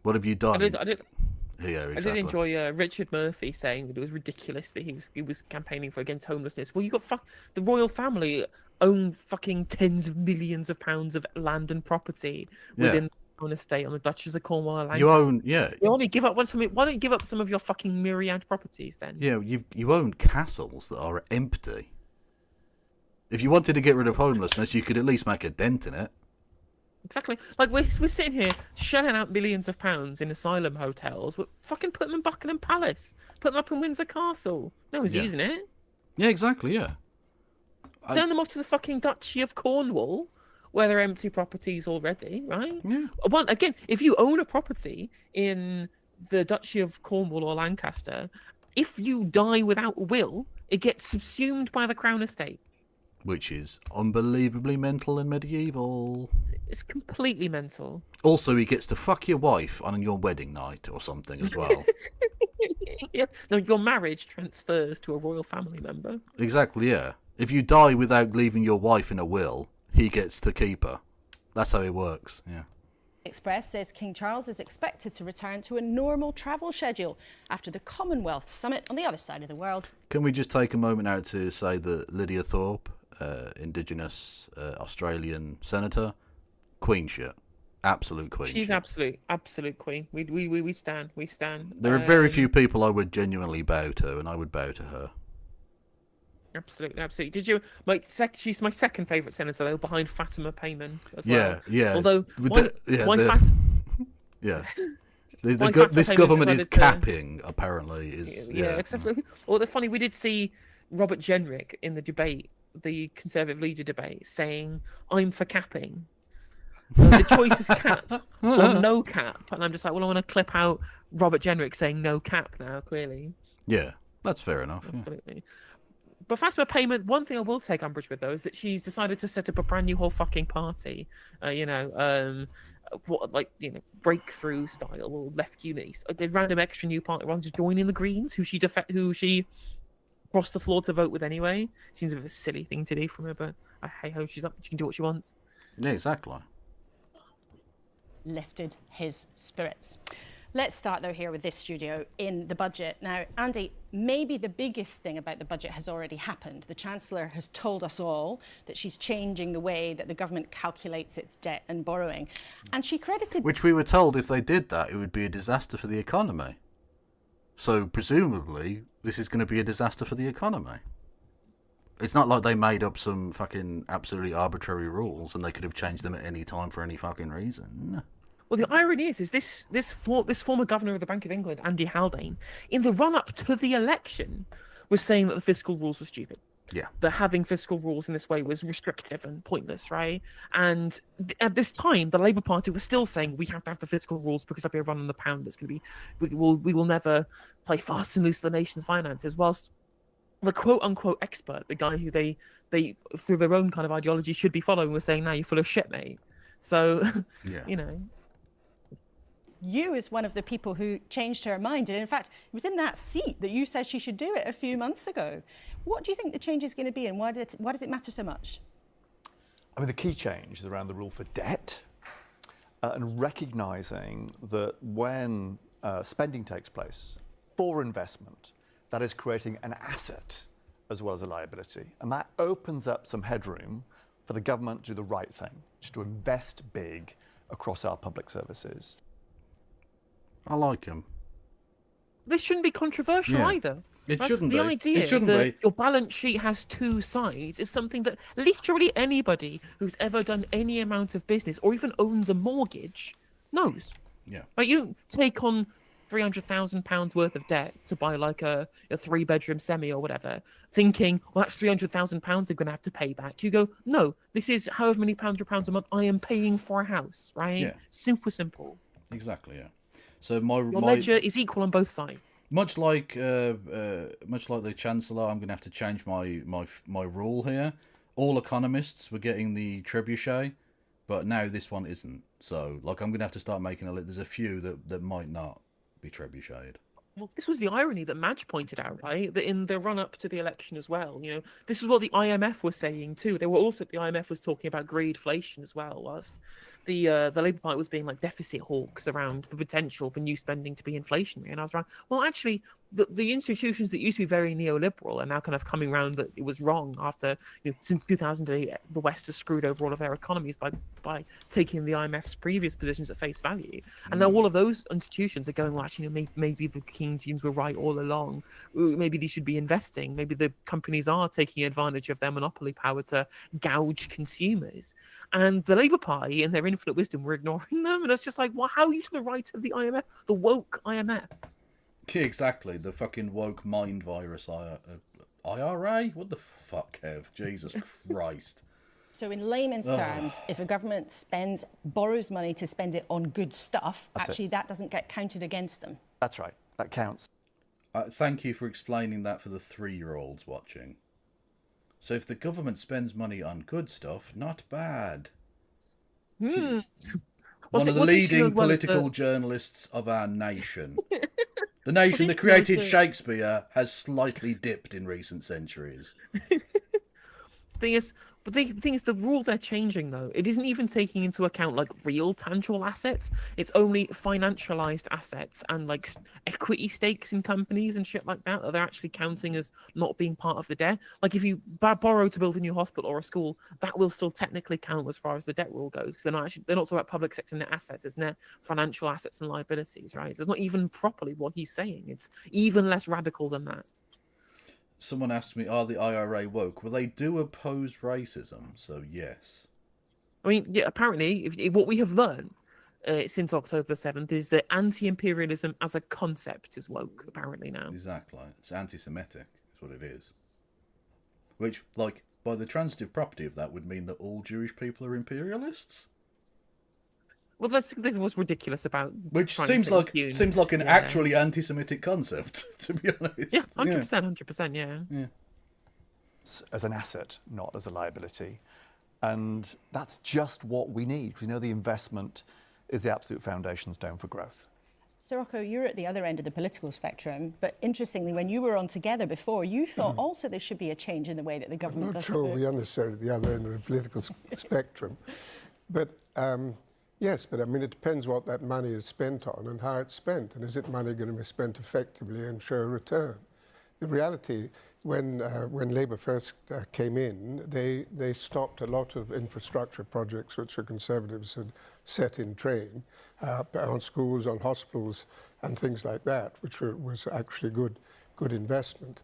What have you done? I Yeah, exactly. I did enjoy Richard Murphy saying that it was ridiculous that he was campaigning against homelessness. Well, you got the royal family own fucking tens of millions of pounds of land and property within the estate on the Duchess of Cornwall and Lancaster. You own, You only give up why don't you give up some of your fucking myriad properties then? Yeah, you own castles that are empty. If you wanted to get rid of homelessness, you could at least make a dent in it. Exactly. Like we're sitting here shelling out millions of pounds in asylum hotels. But fucking put them in Buckingham Palace. Put them up in Windsor Castle. No one's using it. Yeah, exactly. Yeah. Send them off to the fucking Duchy of Cornwall, where they're empty properties already, right? Yeah. Again, if you own a property in the Duchy of Cornwall or Lancaster, if you die without a will, it gets subsumed by the Crown estate. Which is unbelievably mental and medieval. It's completely mental. Also, he gets to fuck your wife on your wedding night or something as well. Yeah. No, your marriage transfers to a royal family member. Exactly, yeah. If you die without leaving your wife in a will, he gets to keep her. That's how it works, yeah. Express says King Charles is expected to return to a normal travel schedule after the Commonwealth Summit on the other side of the world. Can we just take a moment out to say that Lydia Thorpe, Indigenous Australian senator, queen shit. Absolute queen She's shit. absolute queen. We stand. There are very few people I would genuinely bow to, and I would bow to her. Absolutely. Did you? She's my second favourite senator, though, behind Fatima Payman as well. Yeah. Although, This government is capping, apparently. Exactly. Well, the funny, we did see Robert Jenrick in the debate, the Conservative leader debate, saying, "I'm for capping." The choice is cap or no cap, and I'm just like, well, I want to clip out Robert Jenrick saying no cap now. Clearly. Yeah, that's fair enough. Absolutely. Yeah. But Fatima Payment, one thing I will take umbrage with, though, is that she's decided to set up a brand new whole fucking party. Breakthrough style or left unis. A random extra new party rather than just joining the Greens, who she crossed the floor to vote with anyway. Seems a bit of a silly thing to do from her, but hey ho, she's up. She can do what she wants. Yeah, exactly. Lifted his spirits. Let's start, though, here with this studio in the budget. Now, Andy, maybe the biggest thing about the budget has already happened. The Chancellor has told us all that she's changing the way that the government calculates its debt and borrowing. And she credited... Which we were told if they did that, it would be a disaster for the economy. So, presumably, this is going to be a disaster for the economy. It's not like they made up some fucking absolutely arbitrary rules and they could have changed them at any time for any fucking reason. Well, the irony is this former governor of the Bank of England, Andy Haldane, in the run-up to the election, was saying that the fiscal rules were stupid. Yeah. That having fiscal rules in this way was restrictive and pointless, right? And at this time, the Labour Party was still saying we have to have the fiscal rules because there'll be a run on the pound. It's going to be we will never play fast and loose with the nation's finances. Whilst the quote-unquote expert, the guy who they through their own kind of ideology should be following, was saying, "Now you're full of shit, mate." So, yeah. You, as one of the people who changed her mind, and in fact, it was in that seat that you said she should do it a few months ago. What do you think the change is going to be, and why does it matter so much? I mean, the key change is around the rule for debt and recognising that when spending takes place for investment, that is creating an asset as well as a liability. And that opens up some headroom for the government to do the right thing, which is to invest big across our public services. I like him. This shouldn't be controversial either. It shouldn't be. The idea that be. Your balance sheet has two sides is something that literally anybody who's ever done any amount of business or even owns a mortgage knows. Yeah. Like, you don't take on £300,000 worth of debt to buy like a 3-bedroom semi or whatever, thinking, well, that's £300,000 I'm going to have to pay back. You go, no, this is however many pounds a month I am paying for a house, right? Yeah. Super simple. Exactly, yeah. So your ledger is equal on both sides. Much like the Chancellor, I'm going to have to change my rule here. All economists were getting the trebuchet, but now this one isn't. So, I'm going to have to start making there's a few that might not be trebucheted. Well, this was the irony that Madge pointed out, right? That in the run-up to the election as well, this is what the IMF was saying too. The IMF was talking about greedflation as well, whilst the Labour Party was being like deficit hawks around the potential for new spending to be inflationary. And I was like, well, actually, the institutions that used to be very neoliberal are now kind of coming around that it was wrong after, since 2008, the West has screwed over all of their economies by taking the IMF's previous positions at face value. And now all of those institutions are going, well, actually, maybe the Keynesians were right all along. Maybe they should be investing. Maybe the companies are taking advantage of their monopoly power to gouge consumers. And the Labour Party, in their infinite wisdom, were ignoring them. And it's just like, well, how are you to the right of the IMF? The woke IMF. Yeah, exactly. The fucking woke mind virus IRA? What the fuck, Kev? Jesus Christ. So in layman's terms, if a government borrows money to spend it on good stuff, that doesn't get counted against them. That's right. That counts. Thank you for explaining that for the 3-year-olds watching. So if the government spends money on good stuff, not bad. One of the leading political journalists of our nation. The nation that created Shakespeare has slightly dipped in recent centuries. The thing is, the rule they're changing, though, it isn't even taking into account like real tangible assets. It's only financialized assets and like equity stakes in companies and shit like that they're actually counting as not being part of the debt. Like if you borrow to build a new hospital or a school, that will still technically count as far as the debt rule goes. Because they're not talking about public sector net assets. It's net financial assets and liabilities, right? So it's not even properly what he's saying. It's even less radical than that. Someone asked me, are the IRA woke? Well, they do oppose racism, so yes. I mean, yeah, apparently, what we have learned since October the 7th is that anti-imperialism as a concept is woke, apparently, now. Exactly. It's anti-Semitic, is what it is. Which, like, by the transitive property of that would mean that all Jewish people are imperialists? Well, this was ridiculous about. Which seems like an actually anti-Semitic concept, to be honest. Yeah, 100%, yeah. As an asset, not as a liability, and that's just what we need. Because the investment is the absolute foundation stone for growth. Sirocco, you're at the other end of the political spectrum, but interestingly, when you were on Together before, you thought also there should be a change in the way that the government does. I'm not sure we are necessarily at the other end of the political spectrum, but. Yes, but I mean, it depends what that money is spent on and how it's spent. And is it money going to be spent effectively and show a return? The reality, when Labour first came in, they stopped a lot of infrastructure projects which the Conservatives had set in train on schools, on hospitals and things like that, which was actually good investment.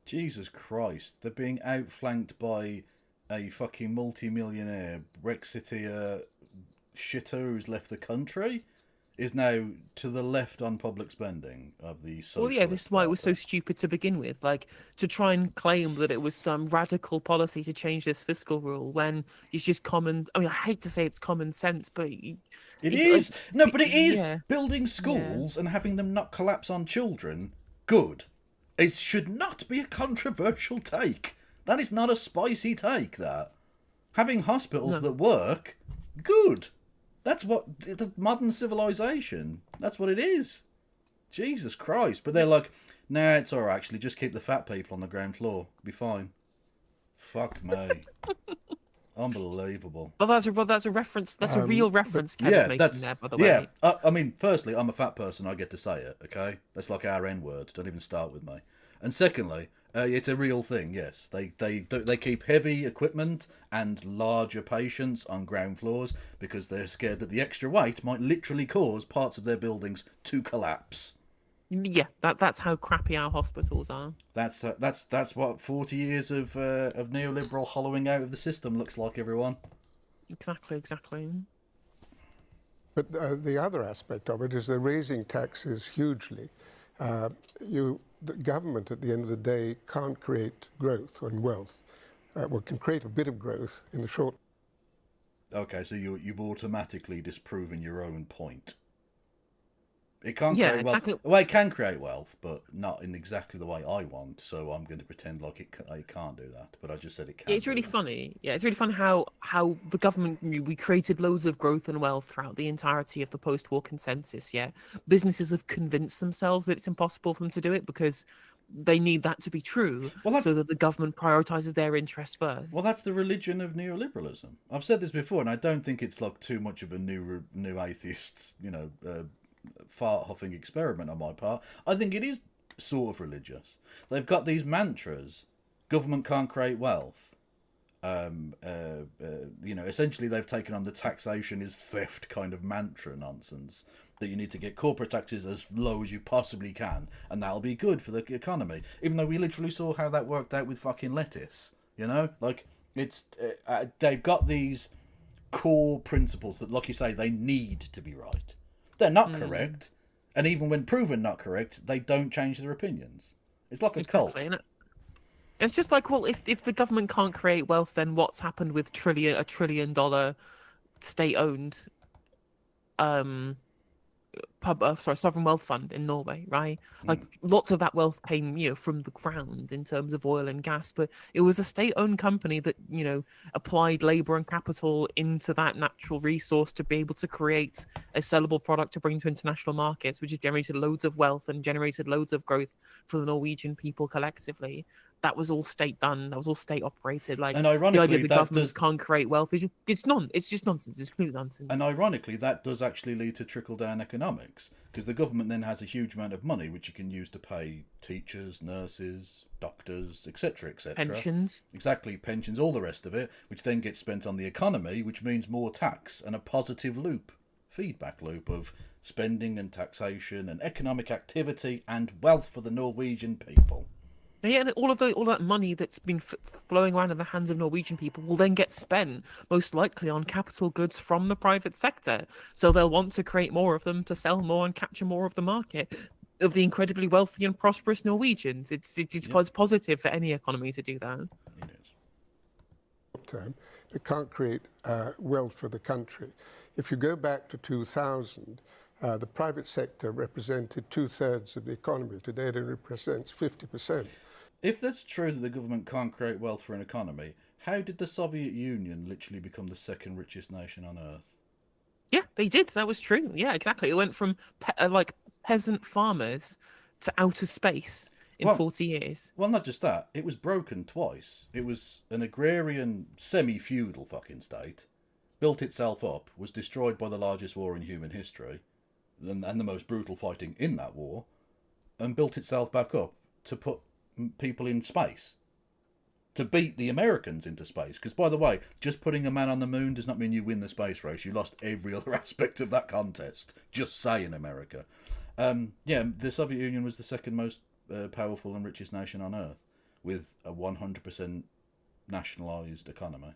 Jesus Christ, they're being outflanked by a fucking multi-millionaire Brexiteer shitter who's left the country is now to the left on public spending of the socialist. Well, yeah, this is why it was so stupid to begin with. Like, to try and claim that it was some radical policy to change this fiscal rule when it's just common. I mean, I hate to say it's common sense, but it is. No, but it is. Yeah. Building schools and having them not collapse on children, good. It should not be a controversial take. That is not a spicy take, that. Having hospitals that work, good. That's modern civilization. That's what it is. Jesus Christ. But they're like, nah, it's all right, actually. Just keep the fat people on the ground floor. Be fine. Fuck me. Unbelievable. But that's a reference. That's a real reference. Yeah, that's there, by the way. Yeah. I mean, firstly, I'm a fat person. I get to say it. Okay, that's like our N-word. Don't even start with me. And secondly, it's a real thing. Yes, they keep heavy equipment and larger patients on ground floors because they're scared that the extra weight might literally cause parts of their buildings to collapse. Yeah, that's how crappy our hospitals are. That's what 40 years of neoliberal hollowing out of the system looks like, everyone. Exactly. But the other aspect of it is they're raising taxes hugely. The government, at the end of the day, can't create growth and wealth. Well, can create a bit of growth in the short. Okay, so you've automatically disproven your own point. It can't create wealth. Exactly. Well, it can create wealth, but not in exactly the way I want. So I'm going to pretend like it can't do that. But I just said it can. It's really funny. Yeah, it's really funny how the government, we created loads of growth and wealth throughout the entirety of the post-war consensus. Yeah, businesses have convinced themselves that it's impossible for them to do it because they need that to be true, so that the government prioritizes their interest first. Well, that's the religion of neoliberalism. I've said this before, and I don't think it's like too much of a new atheists, fart-huffing experiment on my part. I think it is sort of religious. They've got these mantras. Government can't create wealth. Essentially they've taken on the taxation is theft kind of mantra nonsense. That you need to get corporate taxes as low as you possibly can, and that'll be good for the economy. Even though we literally saw how that worked out with fucking lettuce. Like, it's they've got these core principles that, like you say, they need to be right. They're not correct, and even when proven not correct, they don't change their opinions. It's like a cult. It's just like, well, if the government can't create wealth, then what's happened with $1 trillion state-owned sovereign wealth fund in Norway, right? Like lots of that wealth came, from the ground in terms of oil and gas, but it was a state-owned company that, applied labor and capital into that natural resource to be able to create a sellable product to bring to international markets, which has generated loads of wealth and generated loads of growth for the Norwegian people collectively. That was all state done. That was all state operated. Like, and the ironically, idea that governments can't create wealth it's just nonsense. It's complete nonsense. And ironically, that does actually lead to trickle-down economics, because the government then has a huge amount of money which you can use to pay teachers, nurses, doctors, etc., etc. Pensions. Exactly, pensions, all the rest of it, which then gets spent on the economy, which means more tax and a positive loop, feedback loop of spending and taxation and economic activity and wealth for the Norwegian people. Yeah, and all that money that's been flowing around in the hands of Norwegian people will then get spent, most likely, on capital goods from the private sector. So they'll want to create more of them to sell more and capture more of the market of the incredibly wealthy and prosperous Norwegians. It's positive for any economy to do that. It is. Term, it can't create wealth for the country. If you go back to 2000, the private sector represented 2/3 of the economy. Today it represents 50%. If that's true that the government can't create wealth for an economy, how did the Soviet Union literally become the second richest nation on Earth? Yeah, they did. That was true. Yeah, exactly. It went from peasant farmers to outer space in 40 years. Well, not just that. It was broken twice. It was an agrarian, semi-feudal fucking state, built itself up, was destroyed by the largest war in human history, and the most brutal fighting in that war, and built itself back up to put people in space, to beat the Americans into space. Because, by the way, just putting a man on the moon does not mean you win the space race. You lost every other aspect of that contest. Just saying, America. The Soviet Union was the second most powerful and richest nation on Earth, with a 100% nationalised economy.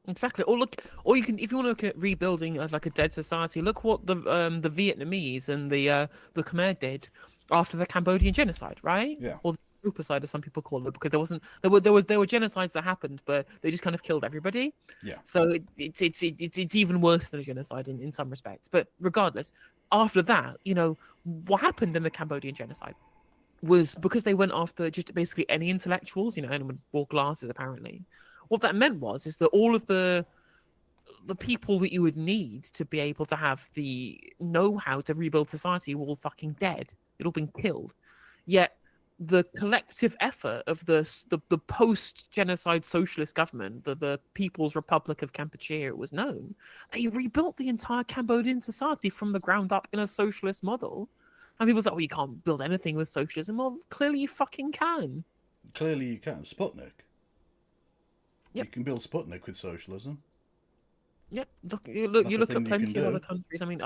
Exactly. Or you can, if you want to look at rebuilding like a dead society, look what the Vietnamese and the Khmer did after the Cambodian genocide, right? Yeah. Or the genocide, as some people call it, because there were genocides that happened, but they just kind of killed everybody. Yeah. So it's even worse than a genocide in some respects. But regardless, after that, what happened in the Cambodian genocide was because they went after just basically any intellectuals, anyone with wore glasses apparently. What that meant is that all of the people that you would need to be able to have the know-how to rebuild society were all fucking dead. They'd all been killed. Yet the collective effort of the post-genocide socialist government, the People's Republic of Kampuchea, it was known, they rebuilt the entire Cambodian society from the ground up in a socialist model. And people say, you can't build anything with socialism. Well, clearly you fucking can. Clearly you can. Sputnik. Yep. You can build Sputnik with socialism. Yep. You look at plenty of other countries. I mean,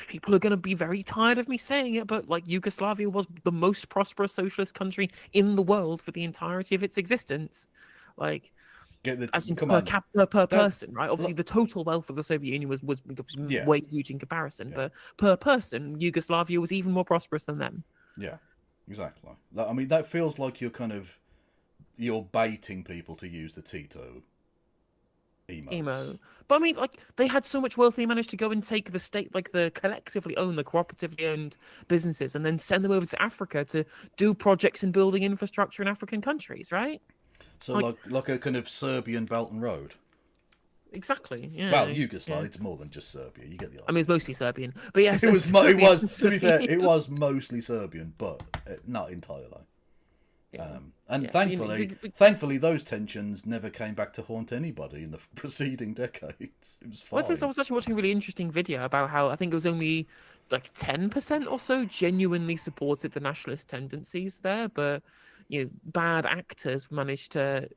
people are gonna be very tired of me saying it, but like Yugoslavia was the most prosperous socialist country in the world for the entirety of its existence. Like, as in per person, right? Obviously, the total wealth of the Soviet Union was way huge in comparison, but per person, Yugoslavia was even more prosperous than them. Yeah, exactly. I mean, that feels like you're baiting people to use the Tito emo. But I mean, they had so much wealth, they managed to go and take the state, the collectively owned, the cooperatively owned businesses, and then send them over to Africa to do projects in building infrastructure in African countries, right? So like a kind of Serbian Belt and Road. Exactly. Yeah. Well, Yugoslavia, it's more than just Serbia. You get the idea. I mean, it's mostly Serbian, but yeah, it was. To be fair, it was mostly Serbian, but not entirely. Yeah. Thankfully, those tensions never came back to haunt anybody in the preceding decades. It was fine. I was actually watching a really interesting video about how I think it was only 10% or so genuinely supported the nationalist tendencies there, but bad actors managed to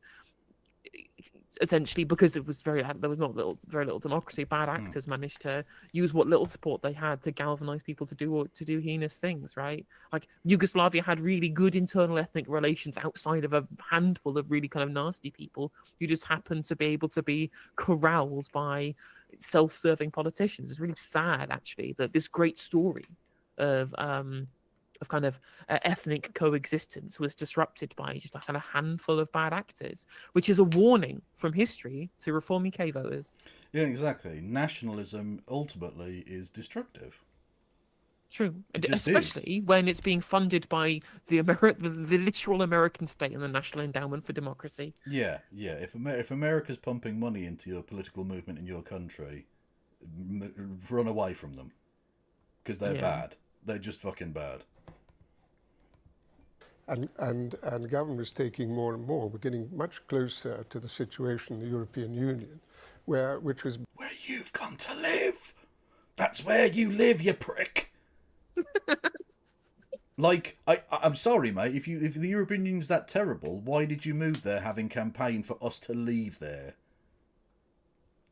essentially, because there was very little democracy, bad actors managed to use what little support they had to galvanize people to do heinous things, right? Like Yugoslavia had really good internal ethnic relations outside of a handful of really kind of nasty people who just happened to be able to be corralled by self-serving politicians. It's really sad, actually, that this great story of kind of ethnic coexistence was disrupted by just a kind of handful of bad actors, which is a warning from history to Reform UK voters. Yeah, exactly. Nationalism ultimately is destructive. True, It just especially is. when it's being funded by the literal American state and the National Endowment for Democracy. Yeah, yeah. If America's pumping money into your political movement in your country, run away from them, because they're bad. They're just fucking bad. And government is taking more and more. We're getting much closer to the situation in the European Union, which was where you've gone to live. That's where you live, you prick. Like, I'm sorry, mate. If the European Union's that terrible, why did you move there, having campaigned for us to leave there?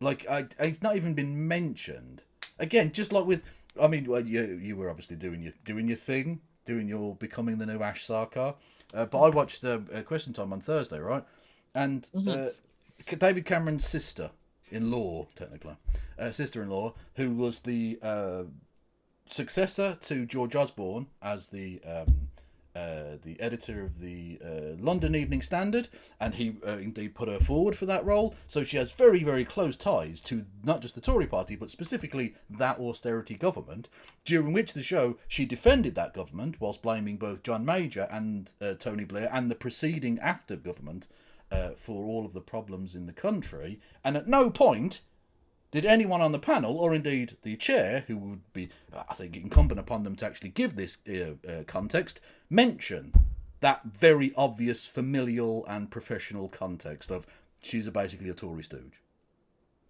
Like, it's not even been mentioned. Again, just like with, I mean, well, you were obviously doing your thing, becoming the new Ash Sarkar. But I watched Question Time on Thursday, right? And David Cameron's sister-in-law, technically, who was the successor to George Osborne as the editor of the London Evening Standard, and he indeed put her forward for that role. So she has very, very close ties to not just the Tory party, but specifically that austerity government, during which the show she defended that government whilst blaming both John Major and Tony Blair and the preceding after government for all of the problems in the country. And at no point did anyone on the panel, or indeed the chair, who would be, I think, incumbent upon them to actually give this context, mention that very obvious familial and professional context of she's basically a Tory stooge.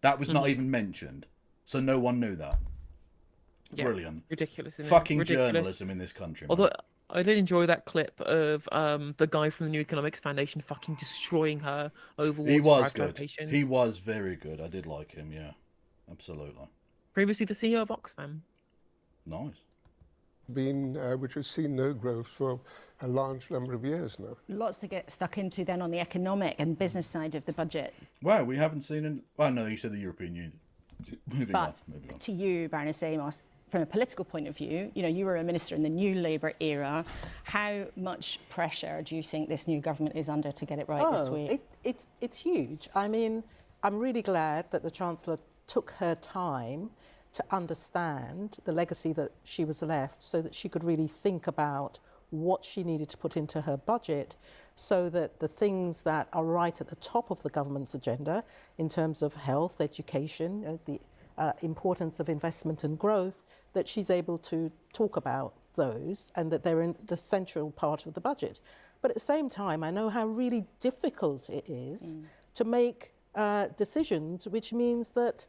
That was not even mentioned, so no one knew that. Yeah, brilliant. Ridiculous. Fucking ridiculous journalism in this country. Although man. I did enjoy that clip of the guy from the New Economics Foundation fucking destroying her over water. He was good. He was very good. I did like him, yeah. Absolutely. Previously the CEO of Oxfam. Nice. Which has seen no growth for a large number of years now. Lots to get stuck into then on the economic and business side of the budget. Wow, we haven't seen... Well, no, you said the European Union. Moving on. To you, Baroness Amos, from a political point of view, you were a minister in the New Labour era. How much pressure do you think this new government is under to get it right this week? It's huge. I mean, I'm really glad that the Chancellor took her time to understand the legacy that she was left so that she could really think about what she needed to put into her budget so that the things that are right at the top of the government's agenda in terms of health, education, the importance of investment and growth, that she's able to talk about those and that they're in the central part of the budget. But at the same time, I know how really difficult it is to make decisions, which means that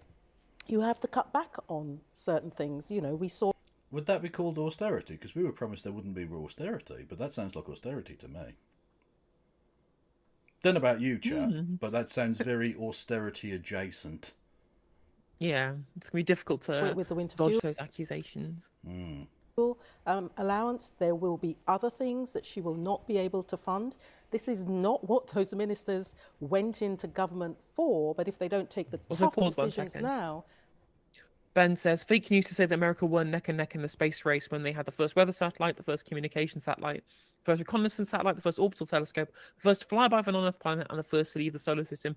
you have to cut back on certain things. We saw... Would that be called austerity? Because we were promised there wouldn't be austerity, but that sounds like austerity to me. Don't know about you, chap, but that sounds very austerity adjacent. Yeah, it's going to be difficult to with the winter dodge fuel. those accusations. Allowance, there will be other things that she will not be able to fund. This is not what those ministers went into government for, but if they don't take the tough decisions now... Ben says, fake news to say that America won neck and neck in the space race when they had the first weather satellite, the first communication satellite, the first reconnaissance satellite, the first orbital telescope, the first flyby of an on-Earth planet, and the first to leave the solar system.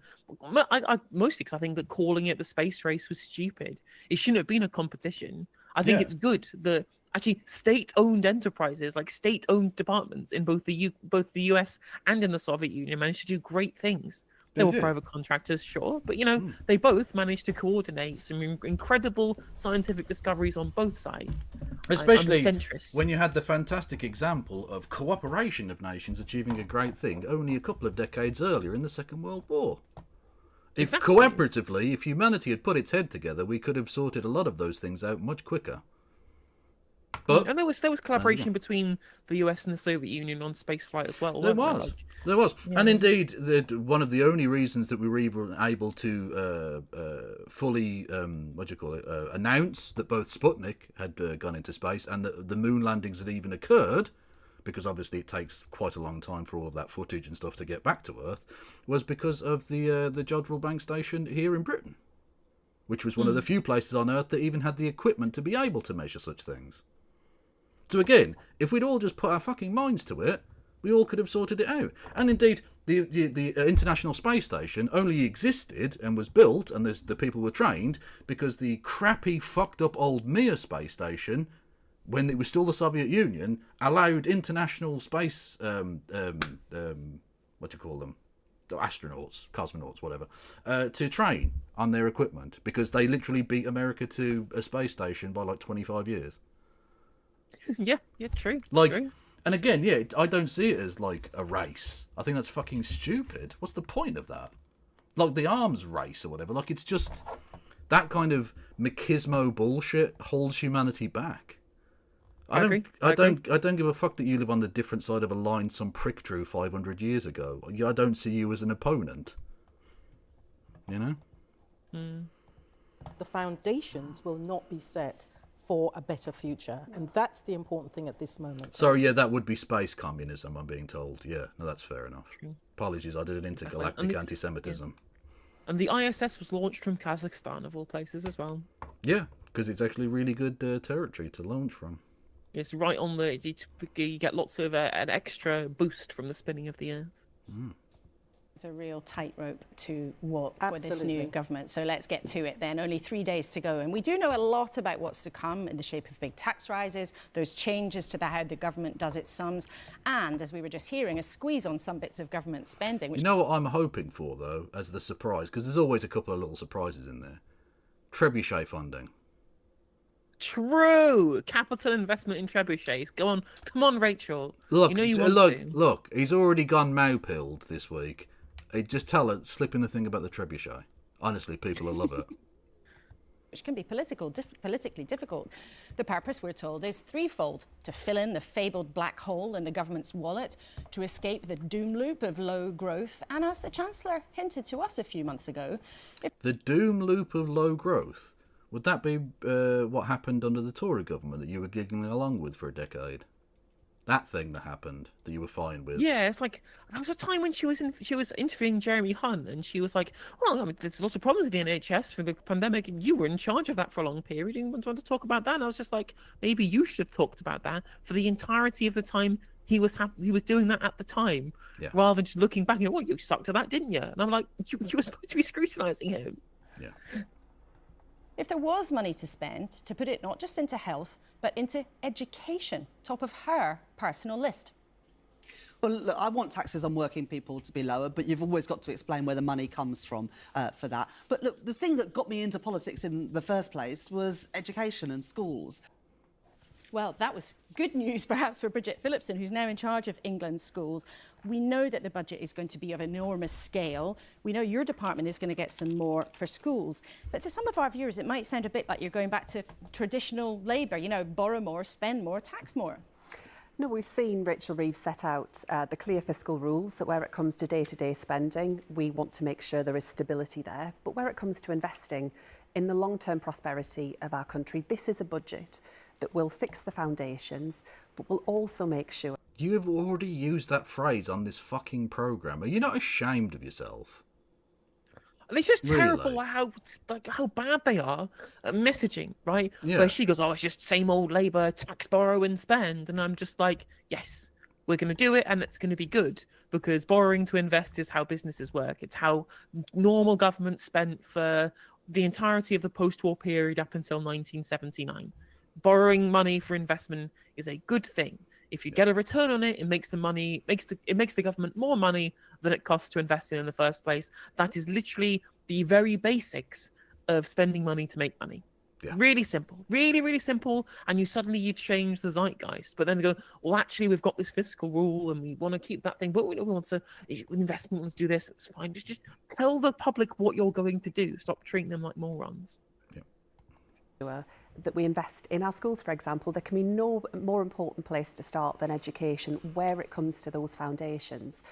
Mostly because I think that calling it the space race was stupid. It shouldn't have been a competition. I think it's good that actually state-owned enterprises, like state-owned departments in both the US and in the Soviet Union, managed to do great things. They were private contractors, sure, but they both managed to coordinate some incredible scientific discoveries on both sides. Especially when you had the fantastic example of cooperation of nations achieving a great thing only a couple of decades earlier in the Second World War. If cooperatively, if humanity had put its head together, we could have sorted a lot of those things out much quicker. But and there was collaboration between the US and the Soviet Union on spaceflight as well. There was, and indeed, one of the only reasons that we were even able to fully, announce that both Sputnik had gone into space and that the moon landings had even occurred, because obviously it takes quite a long time for all of that footage and stuff to get back to Earth, was because of the Jodrell Bank Station here in Britain, which was one of the few places on Earth that even had the equipment to be able to measure such things. So again, if we'd all just put our fucking minds to it, we all could have sorted it out. And indeed, the International Space Station only existed and was built, and the people were trained, because the crappy, fucked up old Mir space station, when it was still the Soviet Union, allowed international space, what do you call them? Astronauts, cosmonauts, whatever, to train on their equipment, because they literally beat America to a space station by like 25 years. Yeah, true. Like, true. And again, yeah, I don't see it as like a race. I think that's fucking stupid. What's the point of that? Like the arms race or whatever. Like, it's just that kind of machismo bullshit holds humanity back. I don't give a fuck that you live on the different side of a line some prick drew 500 years ago. I don't see you as an opponent. You know? The foundations will not be set for a better future, and that's the important thing at this moment. Sorry, yeah, that would be space communism, I'm being told. Yeah, no, that's fair enough. Apologies, I did an intergalactic anti-Semitism. Yeah. And the ISS was launched from Kazakhstan, of all places, as well. Yeah, because it's actually really good territory to launch from. It's right on the... You get lots of an extra boost from the spinning of the Earth. It's a real tightrope to walk for this Absolutely. new government. So let's get to it then. Only 3 days to go. And we do know a lot about what's to come in the shape of big tax rises, those changes to how the government does its sums, and, as we were just hearing, a squeeze on some bits of government spending. Which... You know what I'm hoping for, though, as the surprise? Because there's always a couple of little surprises in there. Trebuchet funding. True! Capital investment in trebuchets. Go on. Come on, Rachel. Look, you know you want to. Look, he's already gone mow-pilled this week. Just tell her, slip in the thing about the trebuchet. Honestly, people will love it. Which can be politically difficult. The purpose, we're told, is threefold: to fill in the fabled black hole in the government's wallet, to escape the doom loop of low growth, and as the Chancellor hinted to us a few months ago... The doom loop of low growth? Would that be what happened under the Tory government that you were giggling along with for a decade? That thing that happened that you were fine with. Yeah, it's like there was a time when she was interviewing Jeremy Hunt, and she was like, "Well, I mean, there's lots of problems with the NHS for the pandemic, and you were in charge of that for a long period. You want to talk about that?" And I was just like, maybe you should have talked about that for the entirety of the time he was doing that at the time, rather than just looking back and well, you sucked at that, didn't you? And I'm like, you were supposed to be scrutinising him. Yeah. If there was money to spend, to put it not just into health, but into education, top of her personal list. Well, look, I want taxes on working people to be lower, but you've always got to explain where the money comes from for that. But look, the thing that got me into politics in the first place was education and schools. Well, that was good news, perhaps, for Bridget Phillipson, who's now in charge of England's schools. We know that the budget is going to be of enormous scale. We know your department is going to get some more for schools. But to some of our viewers, it might sound a bit like you're going back to traditional Labour, you know, borrow more, spend more, tax more. No, we've seen Rachel Reeves set out the clear fiscal rules that where it comes to day-to-day spending, we want to make sure there is stability there. But where it comes to investing in the long-term prosperity of our country, this is a budget that will fix the foundations, but will also make sure... You have already used that phrase on this fucking programme. Are you not ashamed of yourself? It's just terrible how bad they are at messaging, right? Yeah. Where she goes, oh, it's just same old Labour, tax, borrow and spend. And I'm just like, yes, we're going to do it and it's going to be good, because borrowing to invest is how businesses work. It's how normal government spent for the entirety of the post-war period up until 1979. Borrowing money for investment is a good thing. If you get a return on it, it makes the government more money than it costs to invest in the first place. That is literally the very basics of spending money to make money. Yeah. Really simple, really, really simple. And you change the zeitgeist. But then they go, well, actually, we've got this fiscal rule and we want to keep that thing, but we want to investment, let's do this. It's fine. Just tell the public what you're going to do. Stop treating them like morons. That we invest in our schools, for example. There can be no more important place to start than education, where it comes to those foundations.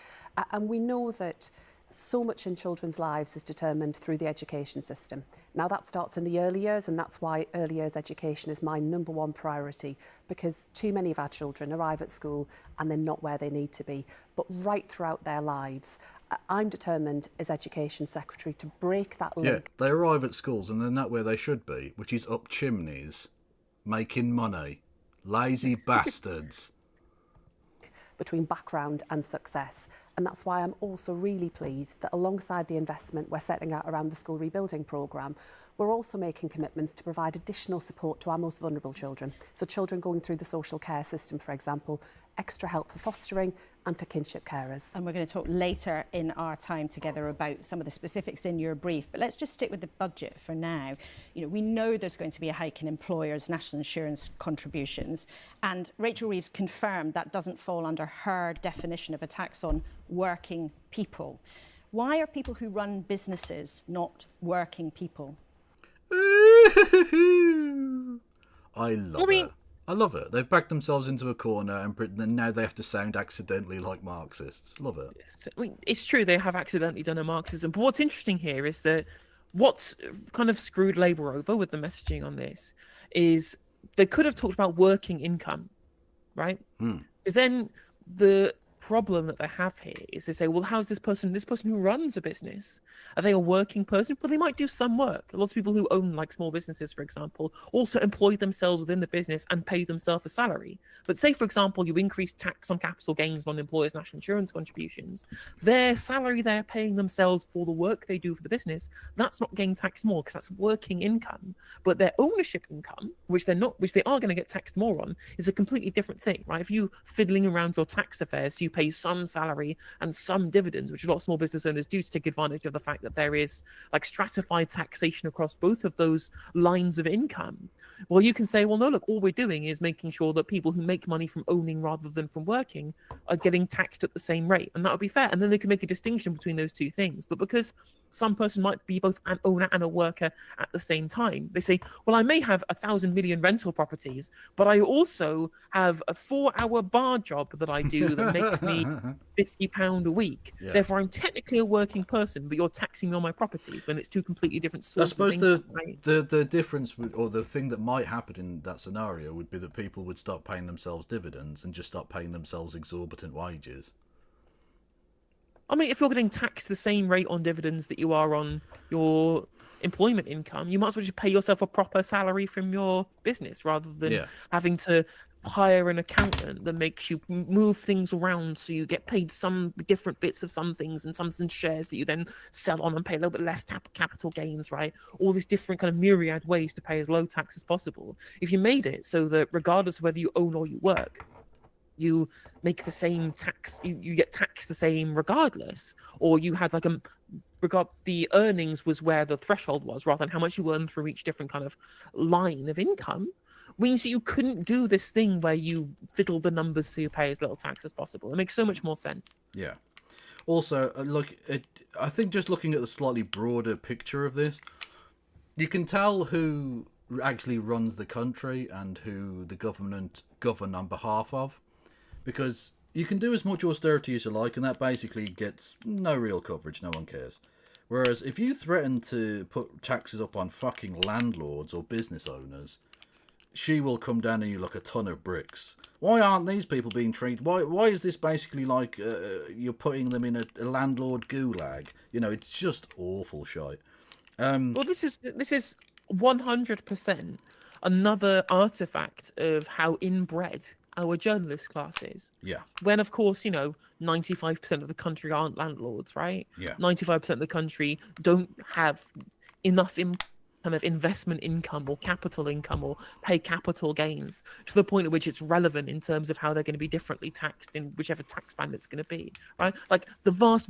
And we know that so much in children's lives is determined through the education system. Now that starts in the early years, and that's why early years education is my #1 priority, because too many of our children arrive at school and they're not where they need to be. But right throughout their lives, I'm determined as Education Secretary to break that link. Yeah, they arrive at schools and they're not where they should be, which is up chimneys, making money, Lazy bastards. Between background and success. And that's why I'm also really pleased that alongside the investment we're setting out around the school rebuilding programme, we're also making commitments to provide additional support to our most vulnerable children. So children going through the social care system, for example, extra help for fostering and for kinship carers. And we're going to talk later in our time together about some of the specifics in your brief, but let's just stick with the budget for now. You know, we know there's going to be a hike in employers' national insurance contributions, and Rachel Reeves confirmed that doesn't fall under her definition of a tax on working people. Why are people who run businesses not working people? I love it. I love it. They've backed themselves into a corner and now they have to sound accidentally like Marxists. Love it. I mean, it's true they have accidentally done a Marxism, but what's interesting here is that what's kind of screwed Labour over with the messaging on this is they could have talked about working income, right? Because then the problem that they have here is they say, well, how's this person who runs a business, are they a working person? Well, they might do some work. Lots of people who own like small businesses, for example, also employ themselves within the business and pay themselves a salary. But say, for example, you increase tax on capital gains on employers' national insurance contributions, their salary they're paying themselves for the work they do for the business, that's not getting taxed more because that's working income. But their ownership income, which they are going to get taxed more on, is a completely different thing, right? If you fiddling around your tax affairs, you pay some salary and some dividends, which a lot of small business owners do to take advantage of the fact that there is like stratified taxation across both of those lines of income. Well, you can say, well, no, look, all we're doing is making sure that people who make money from owning rather than from working are getting taxed at the same rate. And that would be fair. And then they can make a distinction between those two things. But because some person might be both an owner and a worker at the same time, they say, well, I may have 1,000 million rental properties, but I also have a 4-hour bar job that I do that makes me £50 a week. Yeah. Therefore, I'm technically a working person, but you're taxing me on my properties when it's two completely different sources. I suppose the difference or the thing that might happen in that scenario would be that people would start paying themselves dividends and just start paying themselves exorbitant wages. I mean, if you're getting taxed the same rate on dividends that you are on your employment income, you might as well just pay yourself a proper salary from your business rather than having to hire an accountant that makes you move things around so you get paid some different bits of some things and some shares that you then sell on and pay a little bit less capital gains, right? All these different kind of myriad ways to pay as low tax as possible. If you made it so that regardless of whether you own or you work, you make the same tax, you get taxed the same regardless, or you had like the earnings was where the threshold was rather than how much you earn through each different kind of line of income, means that you couldn't do this thing where you fiddle the numbers so you pay as little tax as possible. It makes so much more sense. Yeah. Also, I think just looking at the slightly broader picture of this, you can tell who actually runs the country and who the government govern on behalf of, because you can do as much austerity as you like, and that basically gets no real coverage. No one cares. Whereas if you threaten to put taxes up on fucking landlords or business owners, she will come down on you like a ton of bricks. Why aren't these people being treated? Why is this basically like you're putting them in a landlord gulag? You know, it's just awful shite. Well, this is 100% another artifact of how inbred our journalist class is. Yeah. When, of course, 95% of the country aren't landlords, right? Yeah. 95% of the country don't have enough kind of investment income or capital income or pay capital gains to the point at which it's relevant in terms of how they're going to be differently taxed in whichever tax band it's going to be, right? Like the vast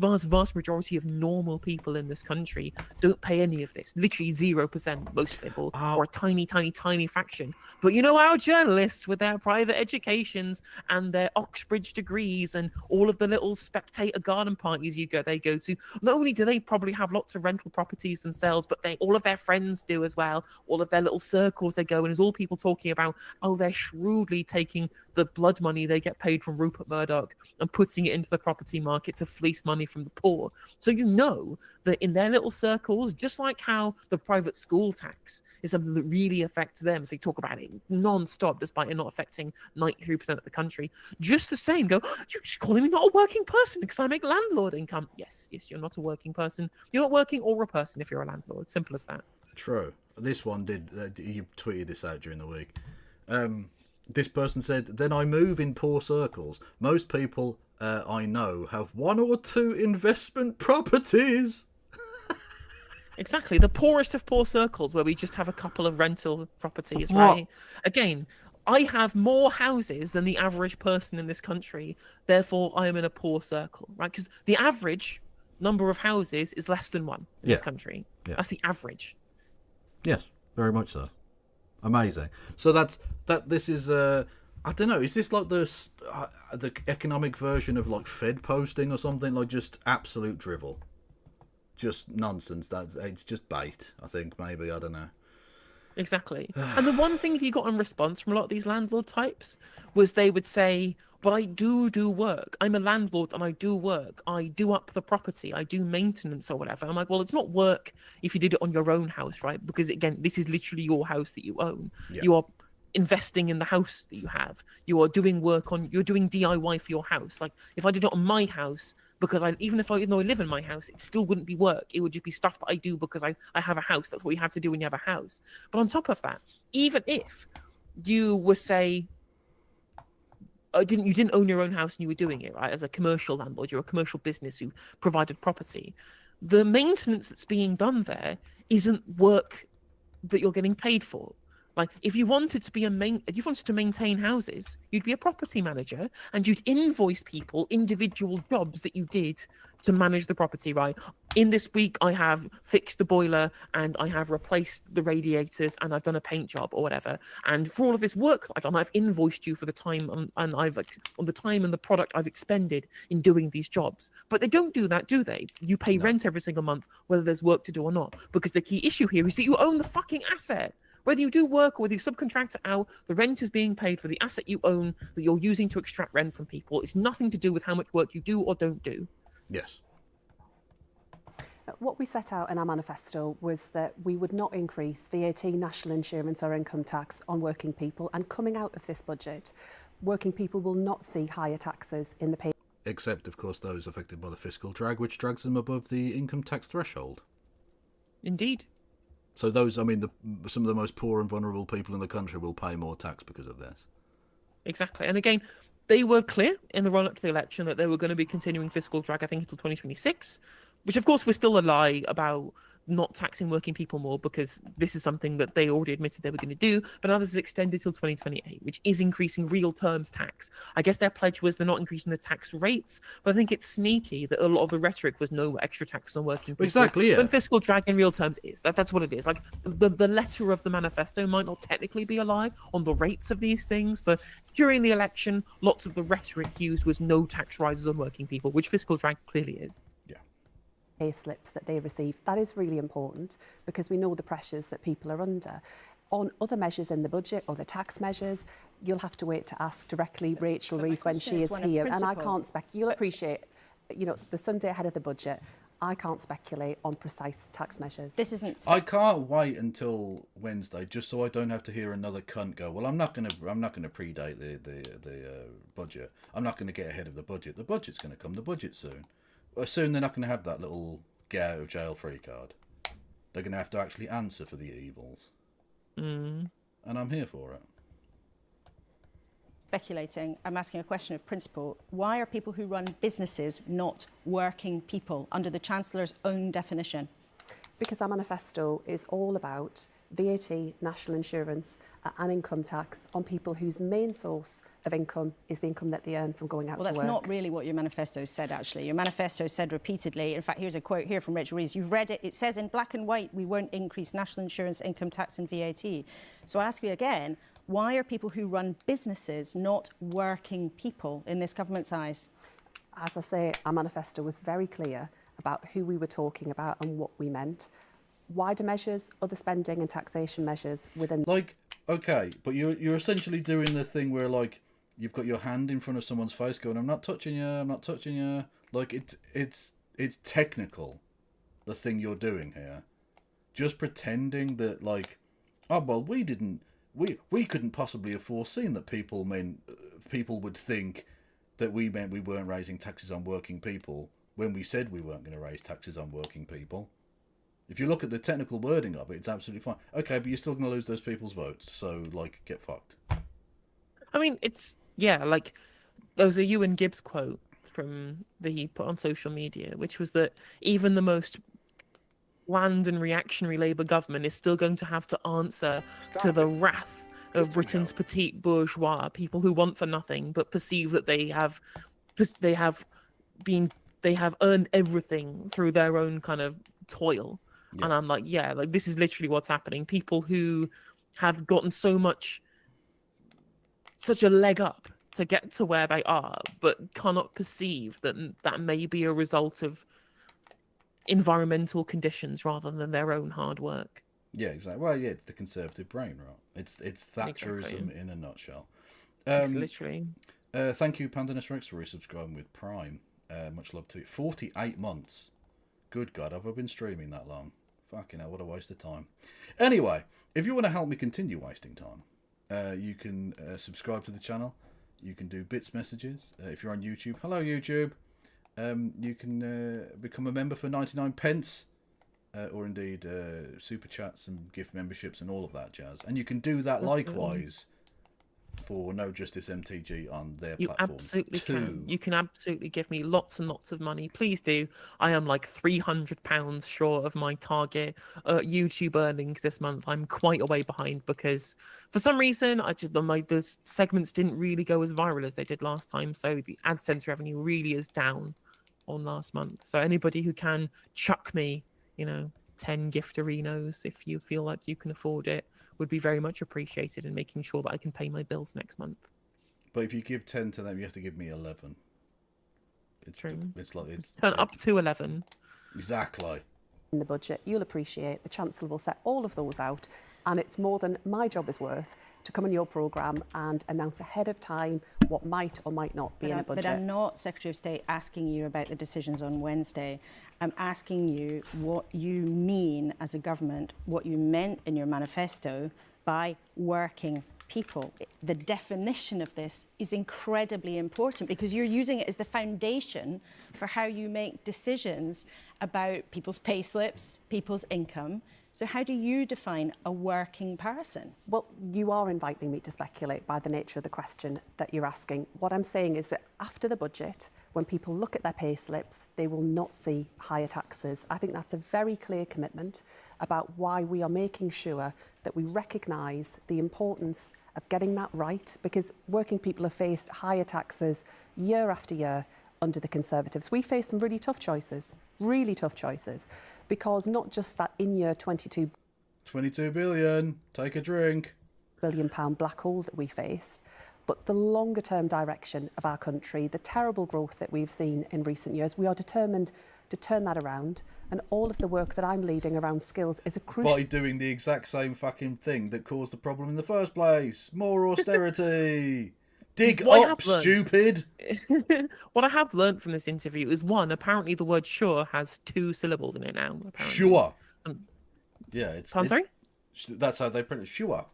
majority of normal people in this country don't pay any of this, literally 0%, most of it, or a tiny fraction. But our journalists with their private educations and their Oxbridge degrees and all of the little spectator garden parties they go to, not only do they probably have lots of rental properties themselves, but all of their friends do as well. All of their little circles they go in is all people talking about, they're shrewdly taking the blood money they get paid from Rupert Murdoch and putting it into the property market to fleece money from the poor. So that in their little circles, just like how the private school tax is something that really affects them, so they talk about it non-stop despite it not affecting 93% of the country, just the same you're just calling me not a working person because I make landlord income. Yes, you're not a working person. You're not working or a person if you're a landlord. Simple as that. True. This one did. You tweeted this out during the week. This person said, then I move in poor circles. Most people I know have 1 or 2 investment properties. Exactly, the poorest of poor circles where we just have a couple of rental properties, right? Again, I have more houses than the average person in this country, therefore I am in a poor circle, right? Because the average number of houses is less than 1 in this country. Yeah. That's the average. Yes, very much so. Amazing. So this is I don't know. Is this like the economic version of like Fed posting or something? Like just absolute drivel, just nonsense. It's just bait. I think maybe I don't know. Exactly. And the one thing you got in response from a lot of these landlord types was they would say, well, I do work. I'm a landlord and I do work. I do up the property. I do maintenance or whatever. I'm like, well, it's not work if you did it on your own house, right? Because again, this is literally your house that you own. Yeah. You are investing in the house that you have. You are doing work on, you're doing DIY for your house. Like if I did it on my house, because even though I live in my house, it still wouldn't be work. It would just be stuff that I do because I have a house. That's what you have to do when you have a house. But on top of that, even if you were, say, you didn't own your own house and you were doing it, right, as a commercial landlord, you're a commercial business who provided property, the maintenance that's being done there isn't work that you're getting paid for. Like, if you wanted to maintain houses, you'd be a property manager and you'd invoice people individual jobs that you did to manage the property, right? In this week, I have fixed the boiler and I have replaced the radiators and I've done a paint job or whatever. And for all of this work that I've done, I've invoiced you for the time and on the time and the product I've expended in doing these jobs. But they don't do that, do they? You pay rent every single month, whether there's work to do or not. Because the key issue here is that you own the fucking asset. Whether you do work or whether you subcontract it out, the rent is being paid for the asset you own that you're using to extract rent from people. It's nothing to do with how much work you do or don't do. Yes. What we set out in our manifesto was that we would not increase VAT, national insurance or income tax on working people. And coming out of this budget, working people will not see higher taxes in the pay. Except, of course, those affected by the fiscal drag, which drags them above the income tax threshold. Indeed. So those, I mean, some of the most poor and vulnerable people in the country will pay more tax because of this. Exactly. And again, they were clear in the run-up to the election that they were going to be continuing fiscal drag, I think, until 2026, which, of course, was still a lie about not taxing working people more, because this is something that they already admitted they were going to do. But now this is extended till 2028, which is increasing real terms tax. I guess their pledge was they're not increasing the tax rates, but I think it's sneaky that a lot of the rhetoric was no extra tax on working people. Exactly, yeah. When fiscal drag in real terms is. That's what it is. Like, the letter of the manifesto might not technically be a lie on the rates of these things, but during the election, lots of the rhetoric used was no tax rises on working people, which fiscal drag clearly is. Pay slips that they receive. That is really important because we know the pressures that people are under. On other measures in the budget, other tax measures, you'll have to wait to ask directly Rachel Rees when she is here. And I can't you'll appreciate, you know, the Sunday ahead of the budget, I can't speculate on precise tax measures. This isn't. I can't wait until Wednesday just so I don't have to hear another cunt go, well, I'm not going to predate the budget. I'm not going to get ahead of the budget. The budget's going to come. The budget soon. Soon they're not going to have that little get out of jail free card. They're going to have to actually answer for the evils. And I'm here for it. Speculating, I'm asking a question of principle. Why are people who run businesses not working people under the Chancellor's own definition? Because our manifesto is all about VAT, national insurance and income tax on people whose main source of income is the income that they earn from going out to work. Well, that's not really what your manifesto said, actually. Your manifesto said repeatedly, in fact, here's a quote here from Rachel Rees. You've read it. It says in black and white, we won't increase national insurance, income tax and VAT. So I'll ask you again, why are people who run businesses not working people in this government's eyes? As I say, our manifesto was very clear about who we were talking about and what we meant. Wider measures, other spending and taxation measures within... Like, okay, but you're essentially doing the thing where, like, you've got your hand in front of someone's face going, I'm not touching you, I'm not touching you. Like, it's technical, the thing you're doing here. Just pretending that, like, oh, well, we couldn't possibly have foreseen that people would think that we meant we weren't raising taxes on working people when we said we weren't going to raise taxes on working people. If you look at the technical wording of it, it's absolutely fine. Okay, but you're still going to lose those people's votes, so, like, get fucked. I mean, it's like there was a Ewan Gibbs quote from that he put on social media, which was that even the most bland and reactionary Labour government is still going to have to answer to the wrath of Britain's petite bourgeois, people who want for nothing but perceive that they have earned everything through their own kind of toil. Yeah. And I'm like, like this is literally what's happening. People who have gotten such a leg up to get to where they are, but cannot perceive that may be a result of environmental conditions rather than their own hard work. Yeah, exactly. Well, it's the Conservative brain, right? It's Thatcherism in a nutshell. It's literally. Thank you, Pandanus Rex, for resubscribing with Prime. Much love to you. 48 months. Good God, have I been streaming that long? Fucking hell, what a waste of time. Anyway, if you want to help me continue wasting time, you can subscribe to the channel. You can do bits messages. If you're on YouTube, hello YouTube. You can become a member for 99 pence. Or indeed super chats and gift memberships and all of that jazz. And you can do that likewise for No Justice MTG on their You platforms absolutely too. can. You can absolutely give me lots and lots of money. Please do. I am like £300 short of my target YouTube earnings this month. I'm quite a way behind because for some reason the segments didn't really go as viral as they did last time. So the AdSense revenue really is down on last month. So anybody who can chuck me 10 giftarinos if you feel like you can afford it would be very much appreciated in making sure that I can pay my bills next month. But if you give 10 to them, you have to give me 11. It's True. It's turn up to 11. Exactly. In the budget, you'll appreciate the Chancellor will set all of those out, and it's more than my job is worth to come on your programme and announce ahead of time what might or might not be in the budget. But I'm not, Secretary of State, asking you about the decisions on Wednesday. I'm asking you what you mean as a government, what you meant in your manifesto by working people. The definition of this is incredibly important because you're using it as the foundation for how you make decisions about people's pay slips, people's income. So how do you define a working person? Well, you are inviting me to speculate by the nature of the question that you're asking. What I'm saying is that after the budget, when people look at their pay slips, they will not see higher taxes. I think that's a very clear commitment about why we are making sure that we recognise the importance of getting that right, because working people have faced higher taxes year after year under the Conservatives. We face some really tough choices, because not just that in-year 22 billion, take a drink, £1 billion black hole that we faced, but the longer-term direction of our country, the terrible growth that we've seen in recent years, we are determined to turn that around, and all of the work that I'm leading around skills is a crucial... By doing the exact same fucking thing that caused the problem in the first place. More austerity. Dig up, stupid. What I have learned from this interview is, one, apparently the word sure has 2 syllables in it now. Apparently. Sure. Yeah, it's... I'm sorry? That's how they print it. Sure.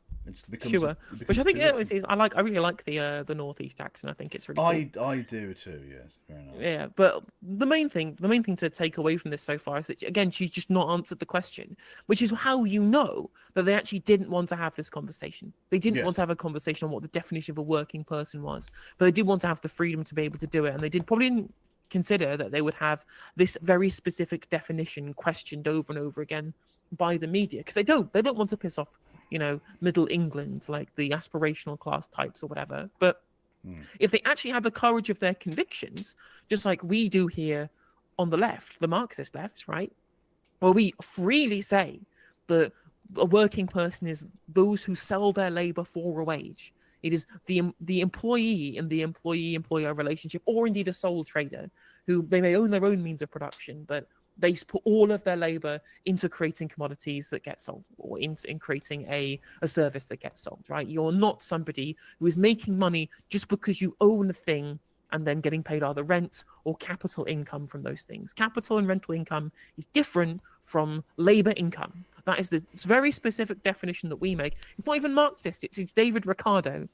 Sure. Which I think I really like the northeast accent. I think it's really cool. I do too, yes. Fair enough. Yeah, but the main thing to take away from this so far is that, again, she's just not answered the question, which is how you know that they actually didn't want to have this conversation. They didn't want to have a conversation on what the definition of a working person was, but they did want to have the freedom to be able to do it, and they probably didn't consider that they would have this very specific definition questioned over and over again by the media, because they don't want to piss off Middle England, like the aspirational class types or whatever. But if they actually had the courage of their convictions, just like we do here on the left, the Marxist left, right, where we freely say that a working person is those who sell their labor for a wage. It is the employee in the employee-employer relationship, or indeed a sole trader, who they may own their own means of production, but they put all of their labor into creating commodities that get sold, or in creating a service that gets sold, right? You're not somebody who is making money just because you own a thing and then getting paid either rent or capital income from those things. Capital and rental income is different from labor income. That is the very specific definition that we make. It's not even Marxist. It's David Ricardo.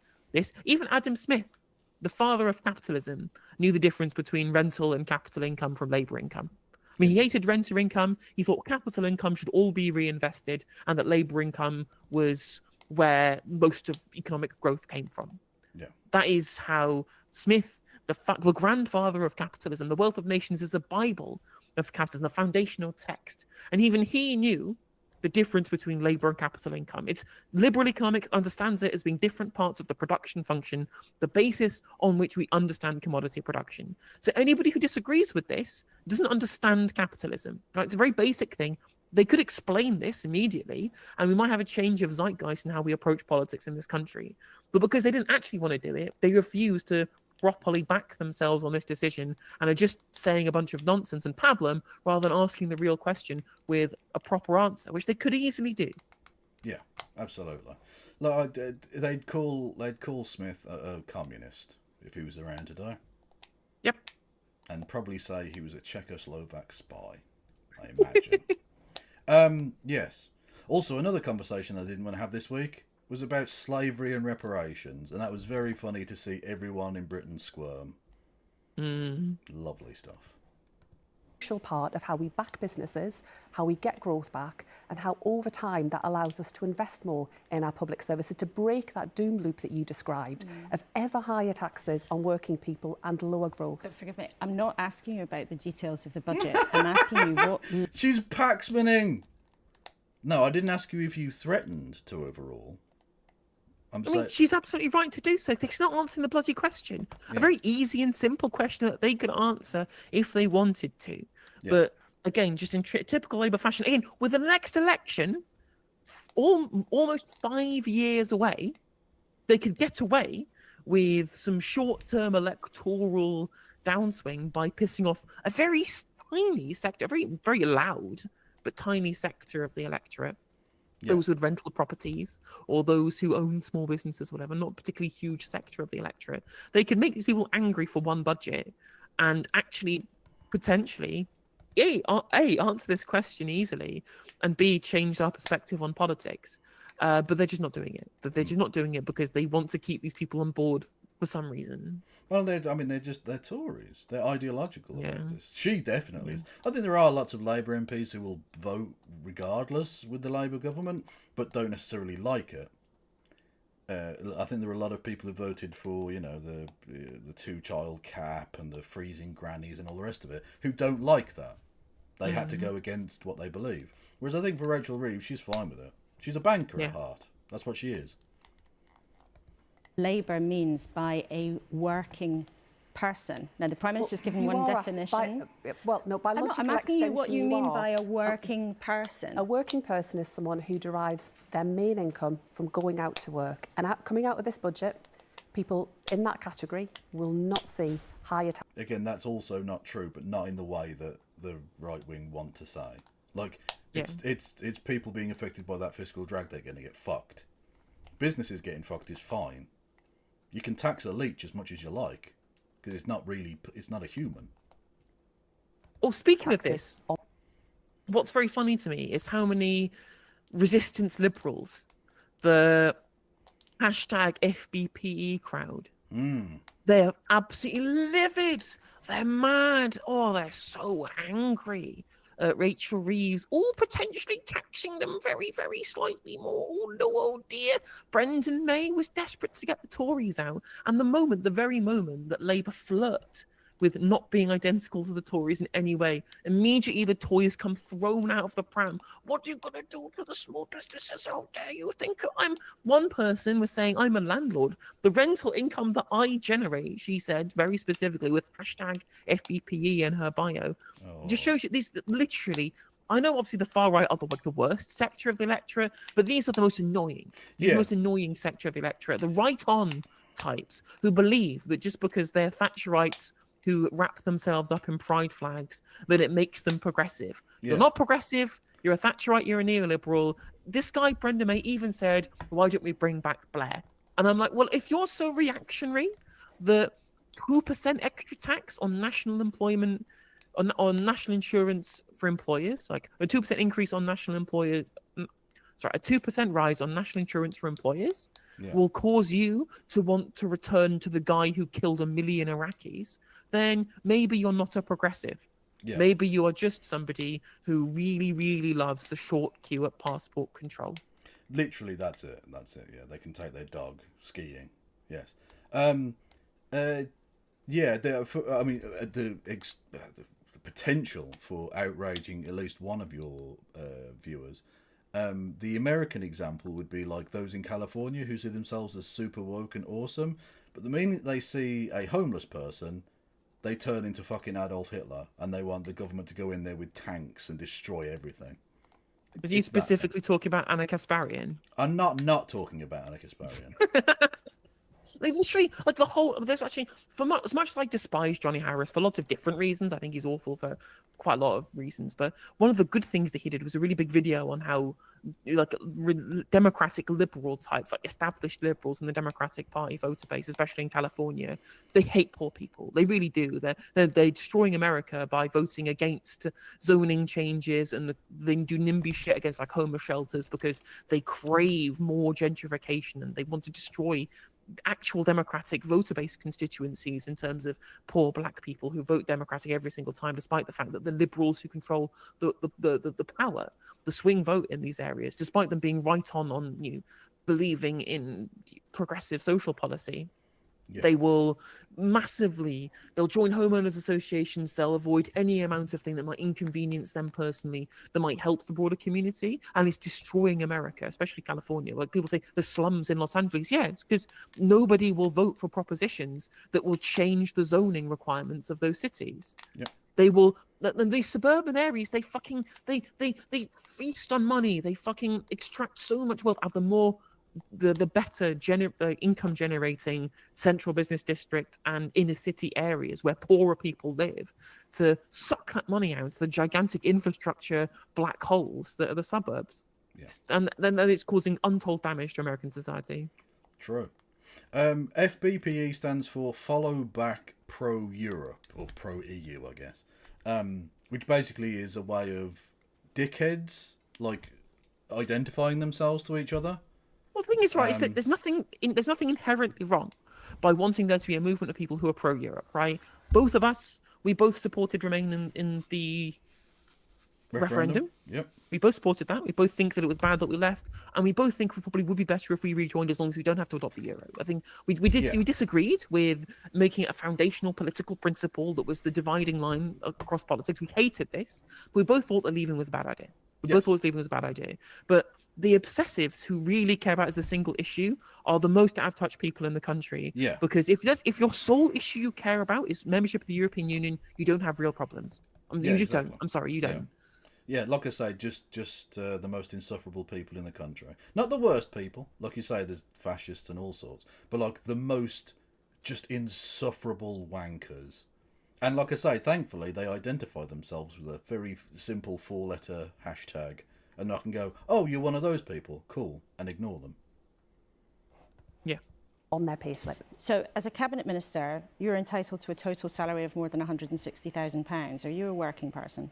Even Adam Smith, the father of capitalism, knew the difference between rental and capital income from labor income. I mean, he hated renter income. He thought capital income should all be reinvested, and that labor income was where most of economic growth came from. Yeah. That is how Smith, the grandfather of capitalism, The Wealth of Nations is a Bible of capitalism, the foundational text. And even he knew the difference between labor and capital income. It's liberal economics understands it as being different parts of the production function, the basis on which we understand commodity production. So anybody who disagrees with this doesn't understand capitalism. Right? It's a very basic thing. They could explain this immediately, and we might have a change of zeitgeist in how we approach politics in this country. But because they didn't actually want to do it, they refused to properly back themselves on this decision and are just saying a bunch of nonsense and pablum rather than asking the real question with a proper answer, which they could easily do. Yeah, absolutely. Like, they'd call Smith a communist if he was around today. Yep. And probably say he was a Czechoslovak spy, I imagine. Yes. Also, another conversation I didn't want to have this week was about slavery and reparations, and that was very funny to see everyone in Britain squirm. Lovely stuff. Crucial part of how we back businesses, how we get growth back, and how over time that allows us to invest more in our public services to break that doom loop that you described of ever higher taxes on working people and lower growth. But forgive me, I'm not asking you about the details of the budget. I'm asking you what... She's Paxmaning! No, I didn't ask you if you threatened to overrule. I mean, she's absolutely right to do so. She's not answering the bloody question. Yeah. A very easy and simple question that they could answer if they wanted to. Yeah. But again, just in typical Labour fashion, again, with the next election, almost 5 years away, they could get away with some short-term electoral downswing by pissing off a very tiny sector, very, very loud, but tiny sector of the electorate. Yeah. Those with rental properties or those who own small businesses, whatever, not a particularly huge sector of the electorate. They could make these people angry for one budget and actually potentially, A, answer this question easily, and B, change our perspective on politics. But they're just not doing it. But they're just not doing it because they want to keep these people on board for some reason. Well, they're Tories. They're ideological about this. She definitely is. I think there are lots of Labour MPs who will vote regardless with the Labour government, but don't necessarily like it. I think there are a lot of people who voted for, the 2-child cap and the freezing grannies and all the rest of it, who don't like that. They had to go against what they believe. Whereas I think for Rachel Reeves, she's fine with it. She's a banker at heart. That's what she is. Labour means by a working person. Now, the Prime Minister's given one definition. I'm asking you what you mean by a working person. A working person is someone who derives their main income from going out to work. And coming out of this budget, people in that category will not see higher tax. Again, that's also not true, but not in the way that the right wing want to say. Like, it's people being affected by that fiscal drag, they're going to get fucked. Businesses getting fucked is fine. You can tax a leech as much as you like, because it's not a human. Oh, speaking of this, what's very funny to me is how many resistance liberals, the hashtag FBPE crowd, they're absolutely livid. They're mad. Oh, they're so angry. Rachel Reeves, all potentially taxing them very, very slightly more. Oh, no, oh dear. Brendan May was desperate to get the Tories out. And the very moment that Labour flirt with not being identical to the Tories in any way, immediately the Tories come thrown out of the pram. What are you going to do to the small businesses? How dare you think one person was saying, I'm a landlord. The rental income that I generate, she said very specifically with hashtag FBPE in her bio, just shows you these literally. I know obviously the far right are the worst sector of the electorate, but these are the most annoying. These are the most annoying sector of the electorate. The right-on types who believe that just because they're Thatcherites who wrap themselves up in pride flags, that it makes them progressive. You're not progressive, you're a Thatcherite, you're a neoliberal. This guy, Brendan May, even said, why don't we bring back Blair? And I'm like, well, if you're so reactionary, the 2% extra tax on national employment, on national insurance for employers, like a 2% increase on national employer, a 2% rise on national insurance for employers will cause you to want to return to the guy who killed 1 million Iraqis, then maybe you're not a progressive. Yeah. Maybe you are just somebody who really, really loves the short queue at passport control. Literally, that's it. Yeah, they can take their dog skiing. Yes. Yeah, the potential for outraging at least one of your viewers. The American example would be like those in California who see themselves as super woke and awesome, but the minute they see a homeless person, they turn into fucking Adolf Hitler and they want the government to go in there with tanks and destroy everything. Was you specifically talking about Anna Kasparian? I'm not talking about Anna Kasparian. Like literally, like the whole. There's actually, as much as I despise Johnny Harris for lots of different reasons, I think he's awful for quite a lot of reasons. But one of the good things that he did was a really big video on how, like, democratic liberal types, like established liberals in the Democratic Party voter base, especially in California, they hate poor people. They really do. They're destroying America by voting against zoning changes, and they do NIMBY shit against like homeless shelters because they crave more gentrification and they want to destroy actual democratic voter-based constituencies in terms of poor black people who vote Democratic every single time, despite the fact that the liberals who control the power, the swing vote in these areas, despite them being right on believing in progressive social policy. Yeah. They will they'll join homeowners associations, they'll avoid any amount of thing that might inconvenience them personally, that might help the broader community, and it's destroying America, especially California. Like people say the slums in Los Angeles, yeah, it's because nobody will vote for propositions that will change the zoning requirements of those cities. Yeah. They will, these suburban areas, they feast on money, they fucking extract so much wealth out of the better income generating central business district and inner city areas where poorer people live, to suck that money out, the gigantic infrastructure black holes that are the suburbs. Yeah. And then it's causing untold damage to American society. True. FBPE stands for Follow Back Pro Europe, or Pro EU, I guess, which basically is a way of dickheads like identifying themselves to each other. Well, the thing is, right, is that there's nothing inherently wrong by wanting there to be a movement of people who are pro-Europe, right? Both of us, we both supported Remain in the referendum. Yep. We both supported that. We both think that it was bad that we left, and we both think we probably would be better if we rejoined, as long as we don't have to adopt the euro. I think we disagreed with making it a foundational political principle that was the dividing line across politics. We hated this. We both thought that leaving was a bad idea. Both thought leaving was a bad idea. But the obsessives who really care about it as a single issue are the most out-of-touch people in the country. Yeah. Because if your sole issue you care about is membership of the European Union, you don't have real problems. You just don't. I'm sorry, you don't. Yeah, like I say, just the most insufferable people in the country. Not the worst people. Like you say, there's fascists and all sorts. But like the most just insufferable wankers. And like I say, thankfully, they identify themselves with a very simple 4-letter hashtag. And I can go, oh, you're one of those people. Cool. And ignore them. Yeah. On their payslip. So as a cabinet minister, you're entitled to a total salary of more than £160,000. Are you a working person?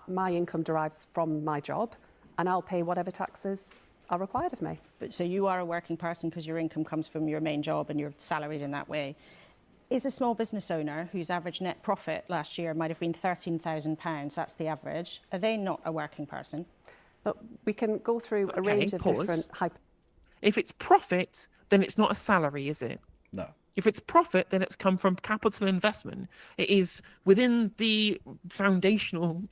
My income derives from my job, and I'll pay whatever taxes are required of me. But so you are a working person because your income comes from your main job and you're salaried in that way. Is a small business owner whose average net profit last year might have been £13,000, that's the average, are they not a working person? But we can go through a range of different... If it's profit, then it's not a salary, is it? No. If it's profit, then it's come from capital investment. It is within the foundational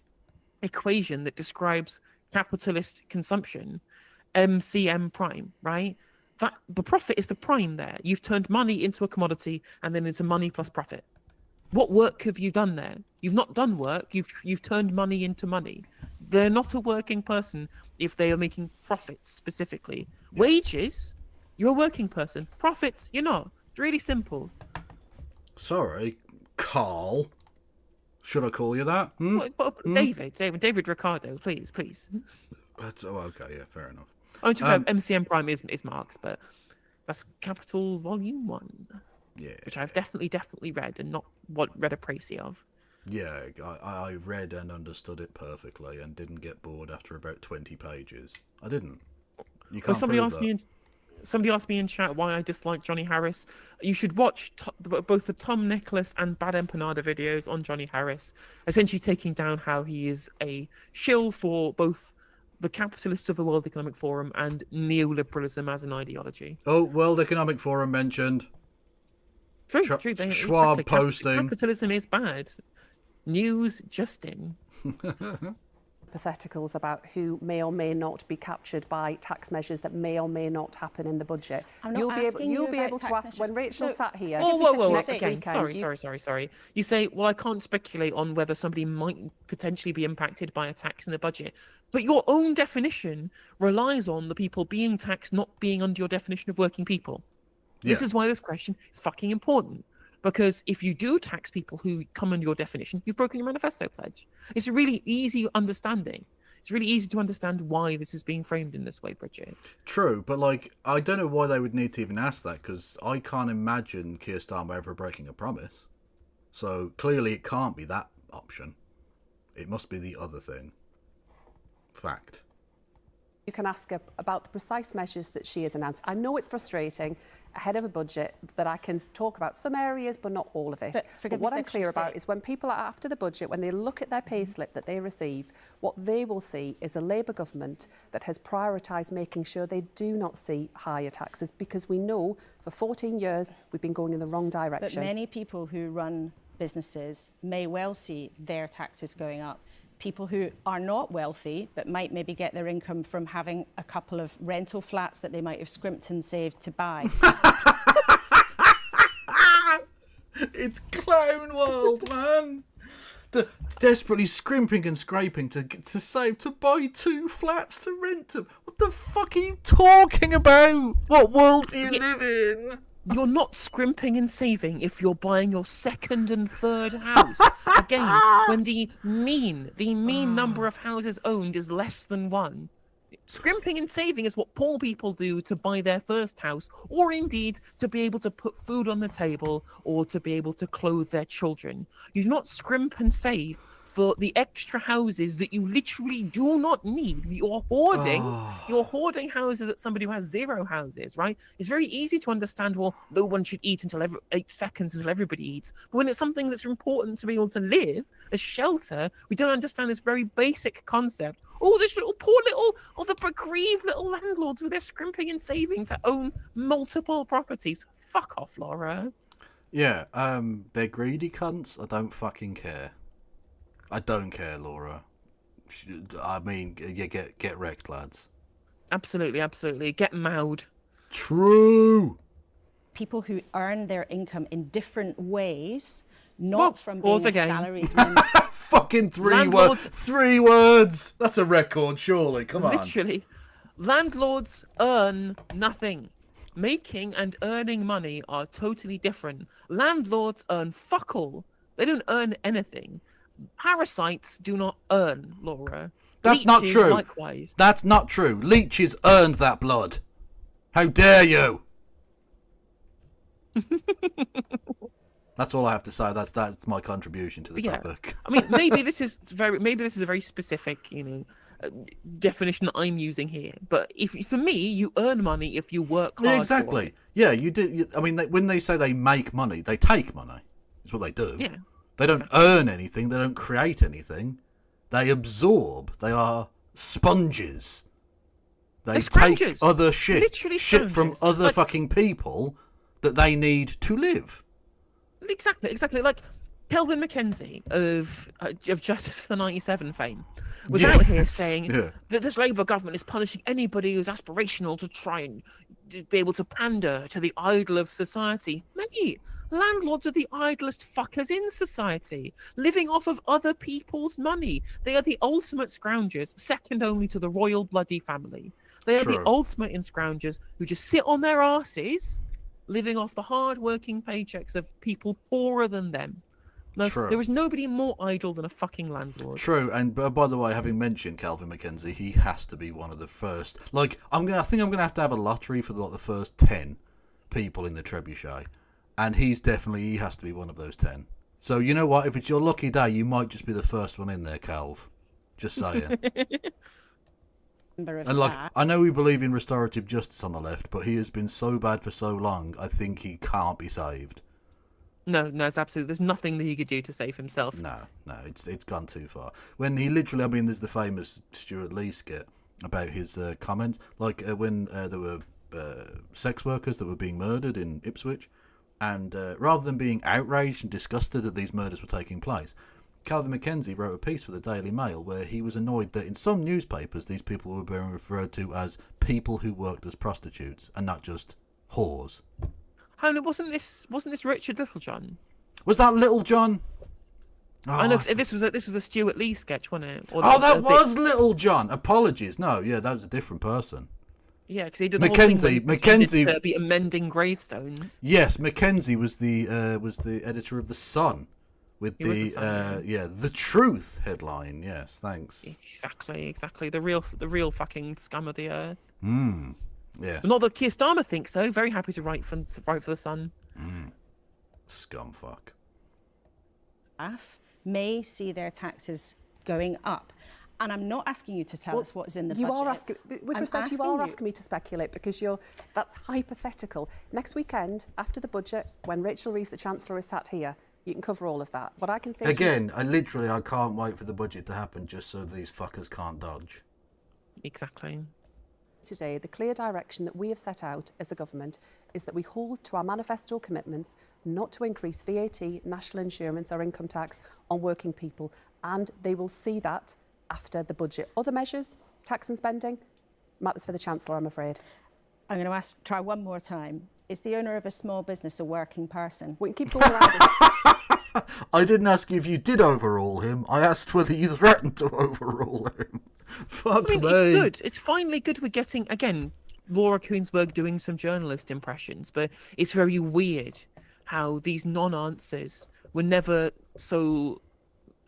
equation that describes capitalist consumption, MCM prime, right? The profit is the prime there. You've turned money into a commodity and then into money plus profit. What work have you done there? You've not done work. You've turned money into money. They're not a working person if they are making profits specifically. Yeah. Wages, you're a working person. Profits, you're not. It's really simple. Sorry, Carl. Should I call you that? David Ricardo, please. That's, okay, yeah, fair enough. MCM Prime is Marx, but that's Capital Volume 1. Yeah. Which I've definitely read and not read a précis of. Yeah, I read and understood it perfectly and didn't get bored after about 20 pages. I didn't. You can't somebody asked me in chat why I dislike Johnny Harris. You should watch both the Tom Nicholas and Bad Empanada videos on Johnny Harris, essentially taking down how he is a shill for both the capitalists of the World Economic Forum and neoliberalism as an ideology. Oh, World Economic Forum mentioned. True, true. Schwab posting. Capitalism is bad. News Justin. Hypotheticals about who may or may not be captured by tax measures that may or may not happen in the budget. You'll be able to ask when Rachel sat here. Whoa. next Again, weekend, sorry. You say, well, I can't speculate on whether somebody might potentially be impacted by a tax in the budget. But your own definition relies on the people being taxed not being under your definition of working people. Yeah. This is why this question is fucking important. Because if you do tax people who come under your definition, you've broken your manifesto pledge. It's a really easy understanding. It's really easy to understand why this is being framed in this way, Bridget. True, but like, I don't know why they would need to even ask that, because I can't imagine Keir Starmer ever breaking a promise. So clearly it can't be that option. It must be the other thing. Fact. You can ask her about the precise measures that she has announced. I know it's frustrating ahead of a budget that I can talk about some areas but not all of it. But what I'm clear about is when people are after the budget, when they look at their pay slip that they receive, what they will see is a Labour government that has prioritised making sure they do not see higher taxes, because we know for 14 years we've been going in the wrong direction. But many people who run businesses may well see their taxes going up. People who are not wealthy but might maybe get their income from having a couple of rental flats that they might have scrimped and saved to buy. It's clown world, man. Desperately scrimping and scraping to save to buy 2 flats to rent them. What the fuck are you talking about? What world do you live in? You're not scrimping and saving if you're buying your second and third house. Again, when the mean number of houses owned is less than 1. Scrimping and saving is what poor people do to buy their first house, or indeed to be able to put food on the table or to be able to clothe their children. You do not scrimp and save for the extra houses that you literally do not need. You're hoarding houses that somebody who has 0 houses, right? It's very easy to understand, well, no one should eat until 8 seconds until everybody eats. But when it's something that's important to be able to live, a shelter, we don't understand this very basic concept. Oh, this the aggrieved little landlords with their scrimping and saving to own multiple properties. Fuck off, Laura. Yeah, they're greedy cunts. I don't fucking care. I don't care, Laura. I mean, yeah, get wrecked, lads. Absolutely. Get mowed. True. People who earn their income in different ways, not from being salaried. Fucking 3 words. 3 words. That's a record, surely. Come on. Literally. Landlords earn nothing. Making and earning money are totally different. Landlords earn fuck all. They don't earn anything. Parasites do not earn, Laura. That's not true. Likewise. That's not true. Leeches earned that blood. How dare you? That's all I have to say. That's my contribution to the topic. I mean, maybe this is a very specific, definition that I'm using here. But for me, you earn money if you work hard. Yeah, exactly. For it. Yeah, you do. I mean, when they say they make money, they take money. That's what they do. Yeah. They don't earn anything. They don't create anything. They absorb. They are sponges. They take other shit from other fucking people that they need to live. Exactly. Like Kelvin Mackenzie of Justice for the 97 fame was out here saying that this Labour government is punishing anybody who's aspirational to try and be able to pander to the idol of society. Mate, landlords are the idlest fuckers in society, living off of other people's money. They are the ultimate scroungers, second only to the royal bloody family. They are the ultimate in scroungers who just sit on their asses, living off the hard-working paychecks of people poorer than them. No, there is nobody more idle than a fucking landlord. True, and by the way, having mentioned Calvin Mackenzie, he has to be one of the first. Like, I think I'm gonna have to have a lottery for the first 10 people in the trebuchet, and he has to be one of those 10. So you know what? If it's your lucky day, you might just be the first one in there, Calv. Just saying. And like, I know we believe in restorative justice on the left, but he has been so bad for so long, I think he can't be saved. No, it's absolutely. There's nothing that he could do to save himself. No, it's gone too far. When he literally, I mean, there's the famous Stuart Lee skit about his comments, like when there were sex workers that were being murdered in Ipswich, And rather than being outraged and disgusted that these murders were taking place, Calvin Mackenzie wrote a piece for the Daily Mail where he was annoyed that in some newspapers these people were being referred to as people who worked as prostitutes and not just whores. Hang on, wasn't this Richard Littlejohn? Was that Little John? Oh, I know, 'cause this was a Stuart Lee sketch, wasn't it? Or that was Little John. Apologies. No, yeah, that was a different person. Yeah, because he did the whole thing Mackenzie to be amending gravestones. Yes, Mackenzie was the editor of the Sun with The Sun, the Truth headline. Yes, thanks. Exactly. The real fucking scum of the earth. Yes. But not that Keir Starmer thinks so. Very happy to write for the Sun. Scumfuck. May see their taxes going up. And I'm not asking you to tell us what is in the budget. You are asking me to speculate because that's hypothetical. Next weekend, after the budget, when Rachel Reeves, the Chancellor, is sat here, you can cover all of that. What I can say again, I can't wait for the budget to happen just so these fuckers can't dodge. Exactly. Today, the clear direction that we have set out as a government is that we hold to our manifesto commitments not to increase VAT, national insurance or income tax on working people, and they will see that after the budget. Other measures, tax and spending, matters for the Chancellor, I'm afraid. I'm going to try one more time. Is the owner of a small business a working person? We can keep going around it. I didn't ask you if you did overrule him. I asked whether you threatened to overrule him. Fuck me. It's good. It's finally good we're getting, again, Laura Koonsberg doing some journalist impressions, but it's very weird how these non-answers were never so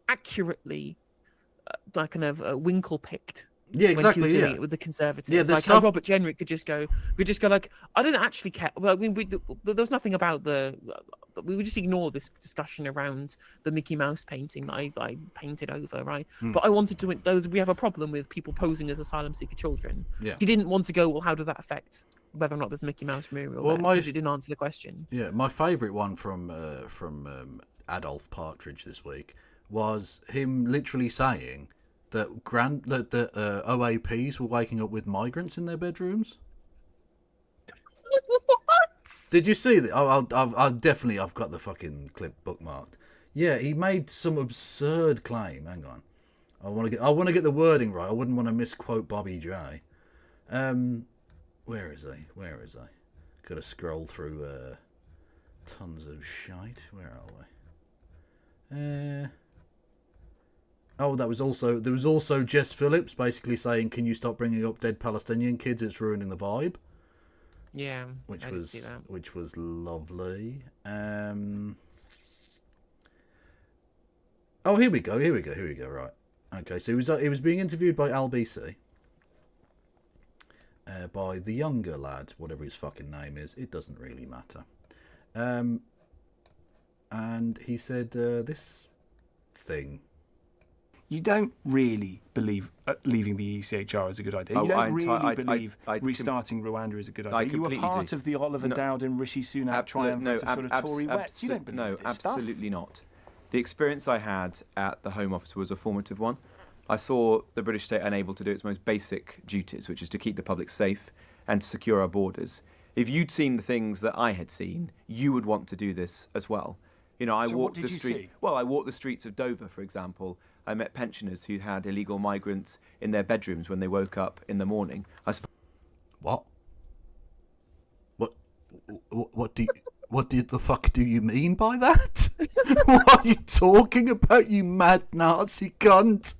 accurately winkle-picked. Yeah, exactly. When she was doing it with the Conservatives, how Robert Jenrick could just go like, I didn't actually care. Well, I mean, there was nothing about we would just ignore this discussion around the Mickey Mouse painting that I painted over, right? But I wanted to. We have a problem with people posing as asylum seeker children. Yeah. He didn't want to go. Well, how does that affect whether or not there's a Mickey Mouse mural? Well, because it didn't answer the question. Yeah, my favourite one from Adolf Partridge this week was him literally saying that OAPs were waking up with migrants in their bedrooms. What? Did you see that? I've got the fucking clip bookmarked. Yeah, he made some absurd claim. Hang on, I want to get the wording right. I wouldn't want to misquote Bobby J. Where is he? Got to scroll through tons of shite. Where are we? There was also Jess Phillips basically saying, "Can you stop bringing up dead Palestinian kids? It's ruining the vibe." Yeah, which was lovely. Oh, here we go. Right. Okay, so he was being interviewed by LBC. By the younger lad, whatever his fucking name is. It doesn't really matter. And he said this thing. You don't really believe leaving the ECHR is a good idea. You don't really believe restarting Rwanda is a good idea. You were part of the Oliver Dowd and Rishi Sunak triumvirate of sort of Tory wets. You don't believe this stuff. Absolutely not. The experience I had at the Home Office was a formative one. I saw the British state unable to do its most basic duties, which is to keep the public safe and to secure our borders. If you'd seen the things that I had seen, you would want to do this as well. You know, I walked the street. Well, I walked the streets of Dover, for example. I met pensioners who'd had illegal migrants in their bedrooms when they woke up in the morning. What the fuck do you mean by that? What are you talking about, you mad Nazi cunt?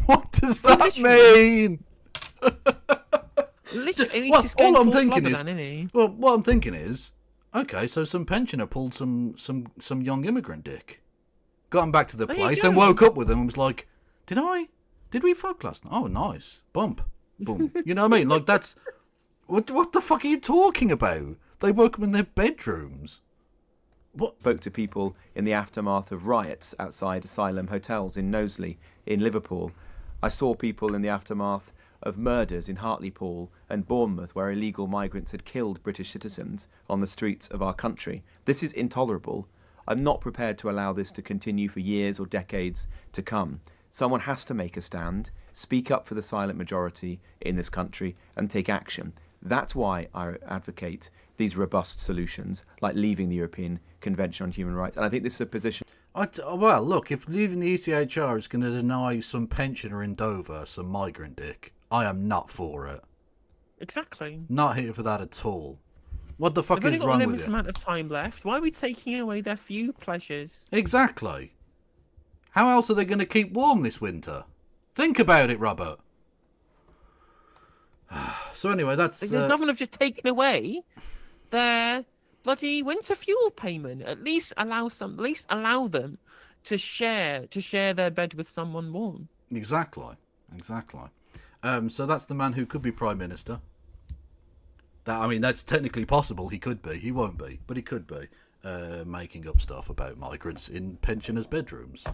What does that mean? All I'm thinking is, okay, so some pensioner pulled some young immigrant dick, got him back to the place, and woke up with him and was like, did we fuck last night? Oh, nice, bump, boom. You know what I mean? Like that's what the fuck are you talking about? They woke up in their bedrooms. What? Spoke to people in the aftermath of riots outside asylum hotels in Knowsley, in Liverpool. I saw people in the aftermath of murders in Hartlepool and Bournemouth where illegal migrants had killed British citizens on the streets of our country. This is intolerable. I'm not prepared to allow this to continue for years or decades to come. Someone has to make a stand, speak up for the silent majority in this country and take action. That's why I advocate these robust solutions, like leaving the European Convention on Human Rights. And I think this is a position... Well, look, if leaving the ECHR is going to deny some pensioner in Dover some migrant dick, I am not for it. Exactly. Not here for that at all. What the fuck They've is only got wrong a with limited you? amount of time left. Why are we taking away their few pleasures? Exactly. How else are they going to keep warm this winter? Think about it, Robert. So anyway, that's... The government have just taken away their bloody winter fuel payment. At least allow them to share their bed with someone warm. Exactly. So that's the man who could be Prime Minister. That's technically possible. He could be. He won't be, but he could be. Making up stuff about migrants in pensioners' bedrooms.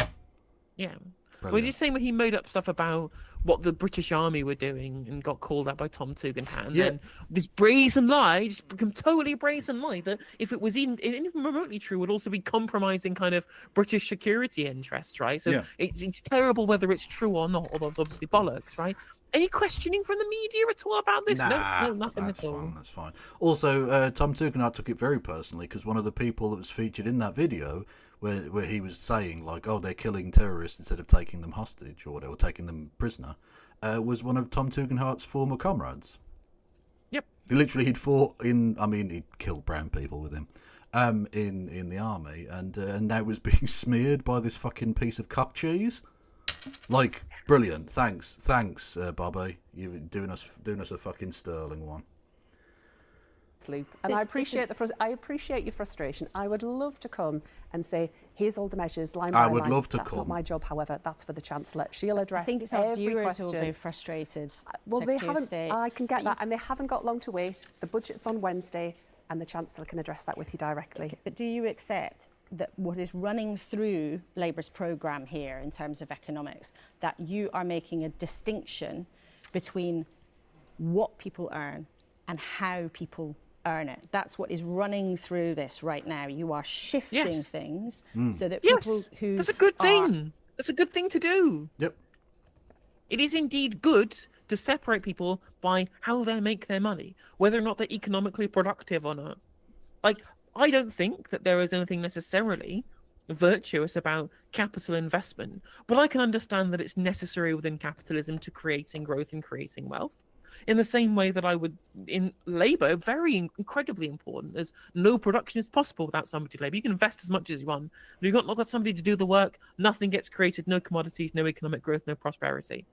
Yeah. Brilliant. Well, he's saying he made up stuff about what the British Army were doing and got called out by Tom Tugendhat. And then this brazen lie, just become totally brazen lie, that if it was even remotely true, would also be compromising kind of British security interests, right? So it's terrible whether it's true or not, although it's obviously bollocks, right? Any questioning from the media at all about this? No, nothing at all. That's fine. Also, Tom Tugendhat took it very personally because one of the people that was featured in that video where he was saying, like, oh, they're killing terrorists instead of taking them hostage or whatever, taking them prisoner, was one of Tom Tugendhat's former comrades. Yep. He'd fought he'd killed brown people with him in the army, and now was being smeared by this fucking piece of cock cheese. Like, brilliant. Thanks, Bobby. You're doing us a fucking sterling one. Loop. And I appreciate your frustration. I would love to come and say, here's all the measures, line by line. I would love to That's come. not my job, however. That's for the Chancellor. She'll address I think it's every our viewers question. who will be frustrated. Well, they Secretary of haven't. State. I can get that, and they haven't got long to wait. The budget's on Wednesday, and the Chancellor can address that with you directly. But do you accept that what is running through Labour's programme here in terms of economics, that you are making a distinction between what people earn and how people earn it? That's what is running through this right now. You are shifting things so that people who that's a good thing. That's a good thing to do. Yep. It is indeed good to separate people by how they make their money, whether or not they're economically productive or not. Like, I don't think that there is anything necessarily virtuous about capital investment, but I can understand that it's necessary within capitalism to creating growth and creating wealth. In the same way that I would, in labour, very incredibly important, as no production is possible without somebody labour. You can invest as much as you want, but you've not got somebody to do the work, nothing gets created, no commodities, no economic growth, no prosperity.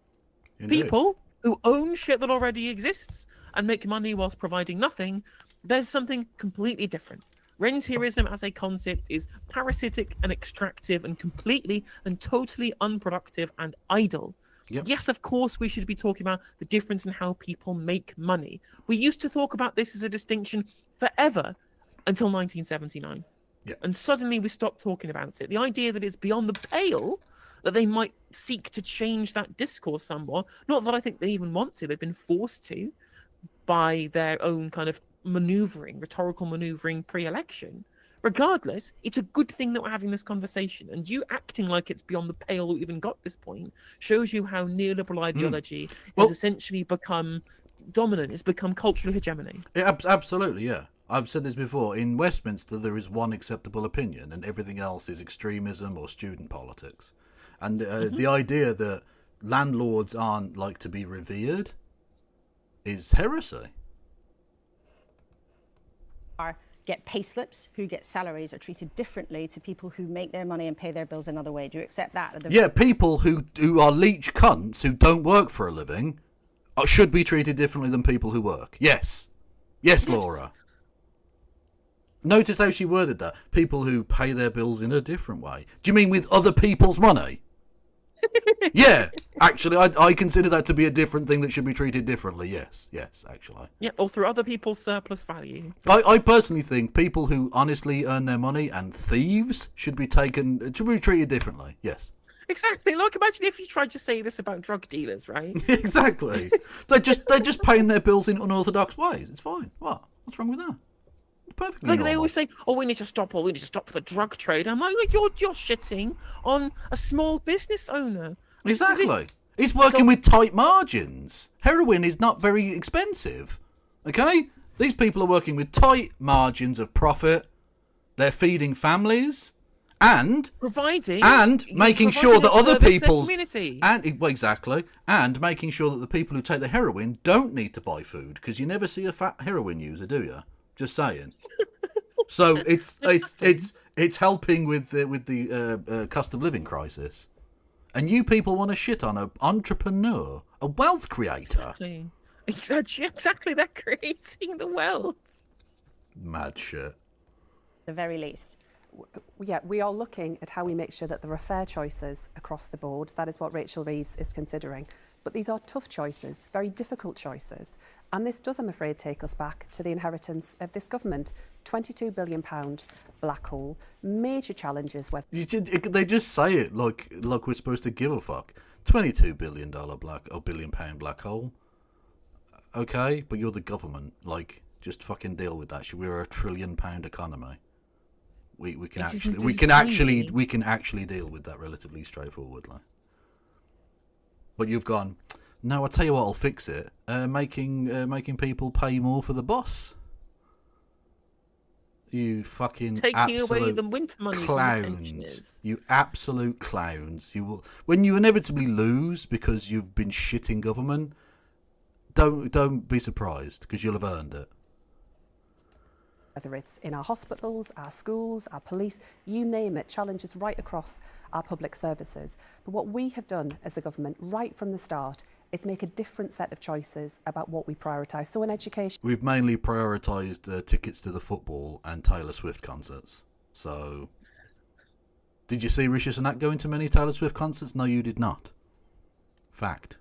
Indeed. People who own shit that already exists and make money whilst providing nothing, there's something completely different. Rentierism as a concept is parasitic and extractive and completely and totally unproductive and idle. Yep. Yes, of course, we should be talking about the difference in how people make money. We used to talk about this as a distinction forever until 1979. Yep. And suddenly we stopped talking about it. The idea that it's beyond the pale that they might seek to change that discourse somewhat. Not that I think they even want to. They've been forced to by their own kind of rhetorical maneuvering pre-election. Regardless, it's a good thing that we're having this conversation, and you acting like it's beyond the pale we even got this point shows you how neoliberal ideology has essentially become dominant. It's become cultural hegemony. Absolutely, yeah. I've said this before. In Westminster, there is one acceptable opinion, and everything else is extremism or student politics. And the idea that landlords aren't like to be revered is heresy. Get pay slips, who get salaries, are treated differently to people who make their money and pay their bills another way. Do you accept that? Yeah, people who are leech cunts who don't work for a living should be treated differently than people who work. Yes, Laura. Notice how she worded that. People who pay their bills in a different way. Do you mean with other people's money? Yeah, actually, I consider that to be a different thing that should be treated differently. Yes, actually. Yeah, or through other people's surplus value. I personally think people who honestly earn their money and thieves should be treated differently. Yes. Exactly. Like, imagine if you tried to say this about drug dealers, right? Exactly. They're just paying their bills in unorthodox ways. It's fine. What's wrong with that? Perfectly like normal. They always say, we need to stop the drug trade. I'm like you're shitting on a small business owner. Exactly. He's working with tight margins. Heroin is not very expensive. Okay? These people are working with tight margins of profit. They're feeding families and making sure that other people's and making sure that the people who take the heroin don't need to buy food, because you never see a fat heroin user, do you? Just saying. So it's helping with the cost of living crisis, and you people want to shit on an entrepreneur, a wealth creator. Exactly. They're creating the wealth. Mad shit. The very least. Yeah, we are looking at how we make sure that there are fair choices across the board. That is what Rachel Reeves is considering. But these are tough choices, very difficult choices. And this does, I'm afraid, take us back to the inheritance of this government. £22 billion black hole, major challenges. They just say it like we're supposed to give a fuck. $22 billion billion pound black hole. Okay, but you're the government. Like, just fucking deal with that. We're a £1 trillion economy. We can actually deal with that relatively straightforwardly. But you've gone, no, I'll tell you what, I'll fix it. Making people pay more for the bus. You fucking taking away the winter money clowns. From the pensioners. You absolute clowns. You will, when you inevitably lose because you've been shitting government, don't be surprised, because you'll have earned it. Whether it's in our hospitals, our schools, our police, you name it, challenges right across our public services. But what we have done as a government right from the start is make a different set of choices about what we prioritise. So in education... We've mainly prioritised tickets to the football and Taylor Swift concerts. So... Did you see Rishi Sunak going to many Taylor Swift concerts? No, you did not. Fact.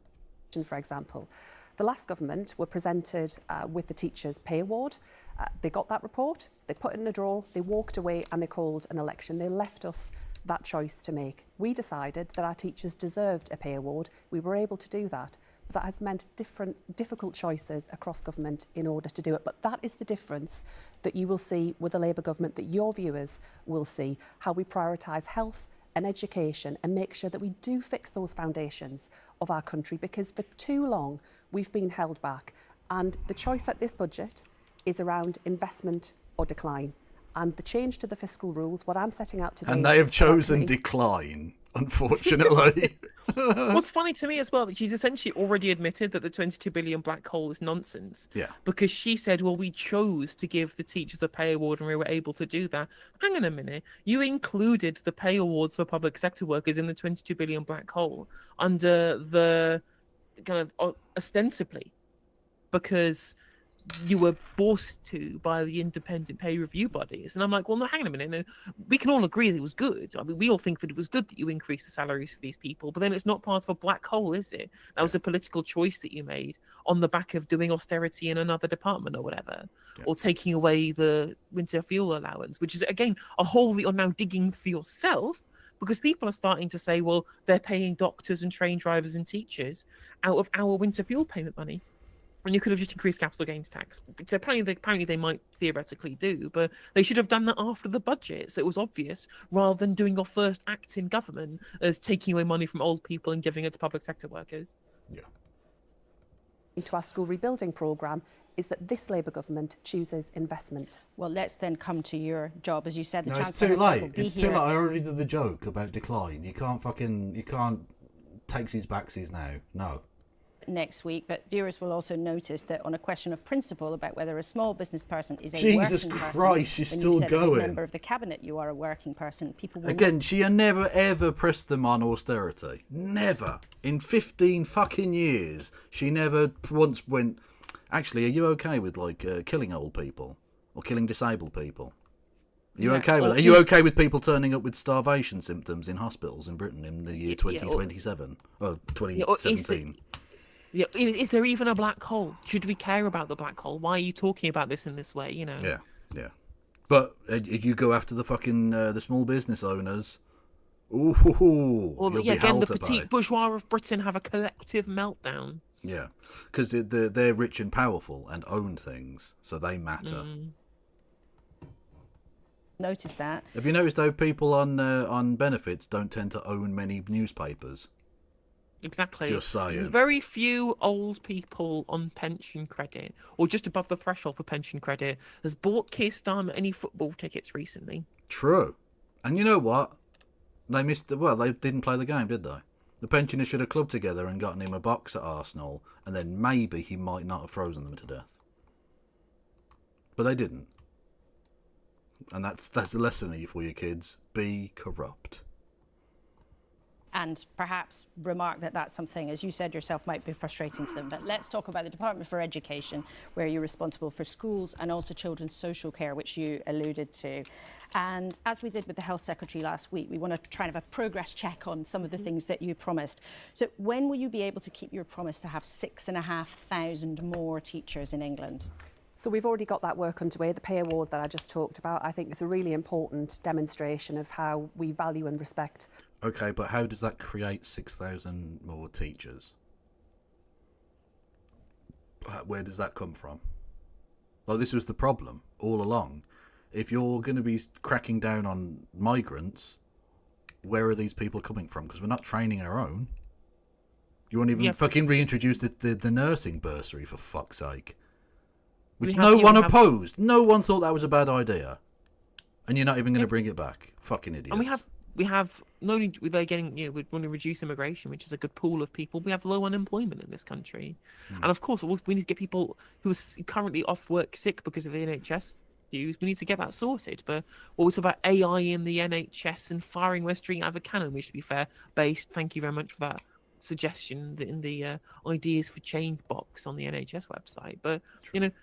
For example, the last government were presented with the Teachers' Pay Award. They got that report, they put it in a drawer, they walked away and they called an election. They left us that choice to make. We decided that our teachers deserved a pay award. We were able to do that. But that has meant difficult choices across government in order to do it. But that is the difference that you will see with the Labour government, that your viewers will see, how we prioritise health and education and make sure that we do fix those foundations of our country, because for too long we've been held back. And the choice at this budget is around investment or decline. And the change to the fiscal rules, what I'm setting out to do... And they have chosen decline, unfortunately. What's funny to me as well, that she's essentially already admitted that the 22 billion black hole is nonsense. Yeah. Because she said, well, we chose to give the teachers a pay award and we were able to do that. Hang on a minute. You included the pay awards for public sector workers in the 22 billion black hole under the kind of ostensibly, because you were forced to by the independent pay review bodies. And I'm like, well, no, hang on a minute. No, we can all agree that it was good. I mean, we all think that it was good that you increased the salaries for these people, but then it's not part of a black hole, is it? That was a political choice that you made on the back of doing austerity in another department or whatever, or taking away the winter fuel allowance, which is, again, a hole that you're now digging for yourself, because people are starting to say, well, they're paying doctors and train drivers and teachers out of our winter fuel payment money. And you could have just increased capital gains tax. Apparently they might theoretically do, but they should have done that after the budget, so it was obvious, rather than doing your first act in government as taking away money from old people and giving it to public sector workers. Yeah. To our school rebuilding programme is that this Labour government chooses investment. Well, let's then come to your job. As you said, the no, Chancellor it's too late. It's too late. I already did the joke about decline. You can't takesies backsies now. No. Next week, but viewers will also notice that on a question of principle about whether a small business person is a Jesus working Christ, person, she's when still you said going. as a member of the cabinet you are a working person, people will again, she never ever pressed them on austerity. Never. In 15 fucking years, she never once went, actually, are you okay with killing old people or killing disabled people? Are you okay with it? Are you okay with people turning up with starvation symptoms in hospitals in Britain in the year 2027 or 2017? Yeah, is there even a black hole? Should we care about the black hole? Why are you talking about this in this way? You know. Yeah. But you go after the fucking the small business owners. Ooh, well, again, the petite bourgeois of Britain have a collective meltdown. Yeah, because they're rich and powerful and own things, so they matter. Notice that. Have you noticed though, people on benefits don't tend to own many newspapers? Exactly. Just saying. Very few old people on pension credit, or just above the threshold for pension credit, has bought Keir Starmer any football tickets recently. True. And you know what? They they didn't play the game, did they? The pensioners should have clubbed together and gotten him a box at Arsenal, and then maybe he might not have frozen them to death. But they didn't. And that's the lesson for you kids. Be corrupt. And perhaps remark that that's something, as you said yourself, might be frustrating to them. But let's talk about the Department for Education, where you're responsible for schools and also children's social care, which you alluded to. And as we did with the Health Secretary last week, we want to try and have a progress check on some of the things that you promised. So when will you be able to keep your promise to have 6,500 more teachers in England? So we've already got that work underway. The pay award that I just talked about, I think, is a really important demonstration of how we value and respect. Okay, but how does that create 6,000 more teachers? Where does that come from? Well, this was the problem all along. If you're going to be cracking down on migrants, where are these people coming from? Because we're not training our own. You won't even fucking reintroduce the nursing bursary, for fuck's sake. Which no one opposed. No one thought that was a bad idea. And you're not even going to bring it back. Fucking idiots. And we have not only they're getting, we want to reduce immigration, which is a good pool of people. We have low unemployment in this country, and of course we need to get people who are currently off work sick because of the NHS views. We need to get that sorted. But what was about AI in the NHS and firing West Street out of a cannon? We should be fair based. Thank you very much for that suggestion in the ideas for change box on the NHS website. But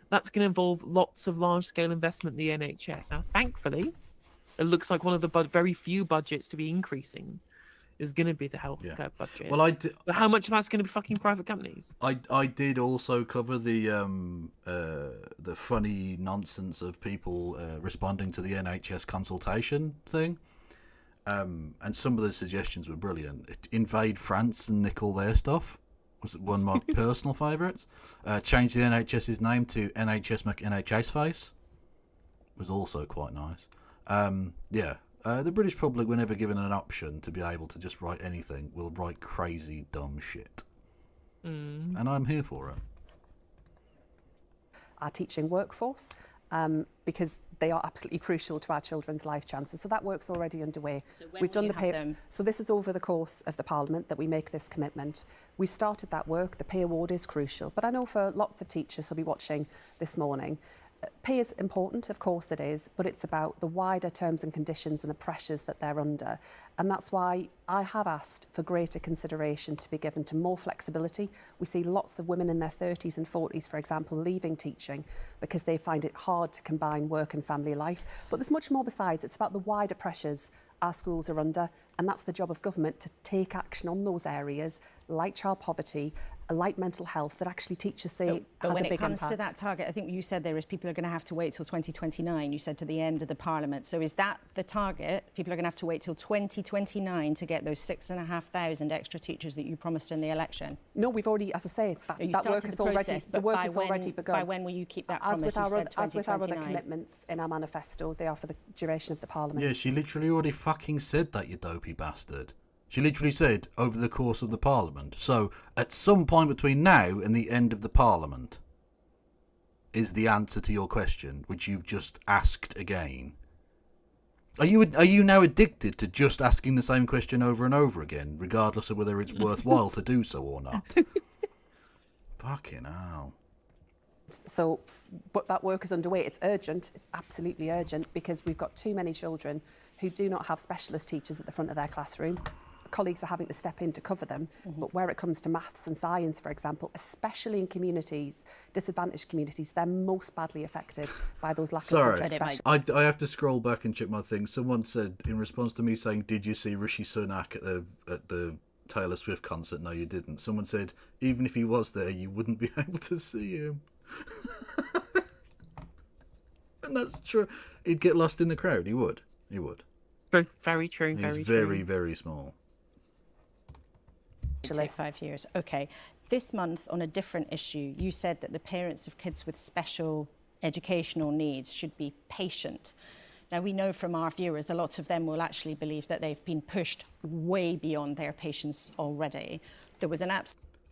that's going to involve lots of large scale investment in the NHS. Now, thankfully, it looks like one of the very few budgets to be increasing is going to be the healthcare budget. Well, but how much of that's going to be fucking private companies? I did also cover the funny nonsense of people responding to the NHS consultation thing, and some of the suggestions were brilliant. Invade France and nick all their stuff was one of my personal favourites. Change the NHS's name to NHS McNHS Face was also quite nice. The British public were never given an option to be able to just write anything. Will write crazy, dumb shit. And I'm here for it. Our teaching workforce, because they are absolutely crucial to our children's life chances. So that work's already underway. So we've done the pay. So this is over the course of the Parliament that we make this commitment. We started that work. The pay award is crucial. But I know for lots of teachers who'll be watching this morning, pay is important, of course it is, but it's about the wider terms and conditions and the pressures that they're under. And that's why I have asked for greater consideration to be given to more flexibility. We see lots of women in their 30s and 40s, for example, leaving teaching because they find it hard to combine work and family life. But there's much more besides. It's about the wider pressures our schools are under, and that's the job of government to take action on those areas like child poverty, like mental health, that actually teachers say has a big impact. But when it comes to that target, I think what you said there is people are going to have to wait till 2029. You said to the end of the Parliament. So is that the target? People are going to have to wait till 2029 to get those 6,500 extra teachers that you promised in the election? No, we've already, as I say, that work is already begun. By when will you keep that promise? As with our other commitments in our manifesto, they are for the duration of the Parliament. Yeah, she literally already fucking said that, you dopey bastard. She literally said, over the course of the Parliament. So, at some point between now and the end of the Parliament is the answer to your question, which you've just asked again. Are you now addicted to just asking the same question over and over again, regardless of whether it's worthwhile to do so or not? Fucking hell. So, but that work is underway. It's urgent. It's absolutely urgent because we've got too many children who do not have specialist teachers at the front of their classroom. Colleagues are having to step in to cover them. But where it comes to maths and science, for example, especially in communities, disadvantaged communities, they're most badly affected by those lack of subject specialists. I have to scroll back and check my thing. Someone said, in response to me saying, did you see Rishi Sunak at the Taylor Swift concert? No, you didn't. Someone said, even if he was there, you wouldn't be able to see him. And that's true. He'd get lost in the crowd. He would. Very true. He's very, very small. 5 years. Okay. This month, on a different issue, you said that the parents of kids with special educational needs should be patient. Now, we know from our viewers, a lot of them will actually believe that they've been pushed way beyond their patience already. There was an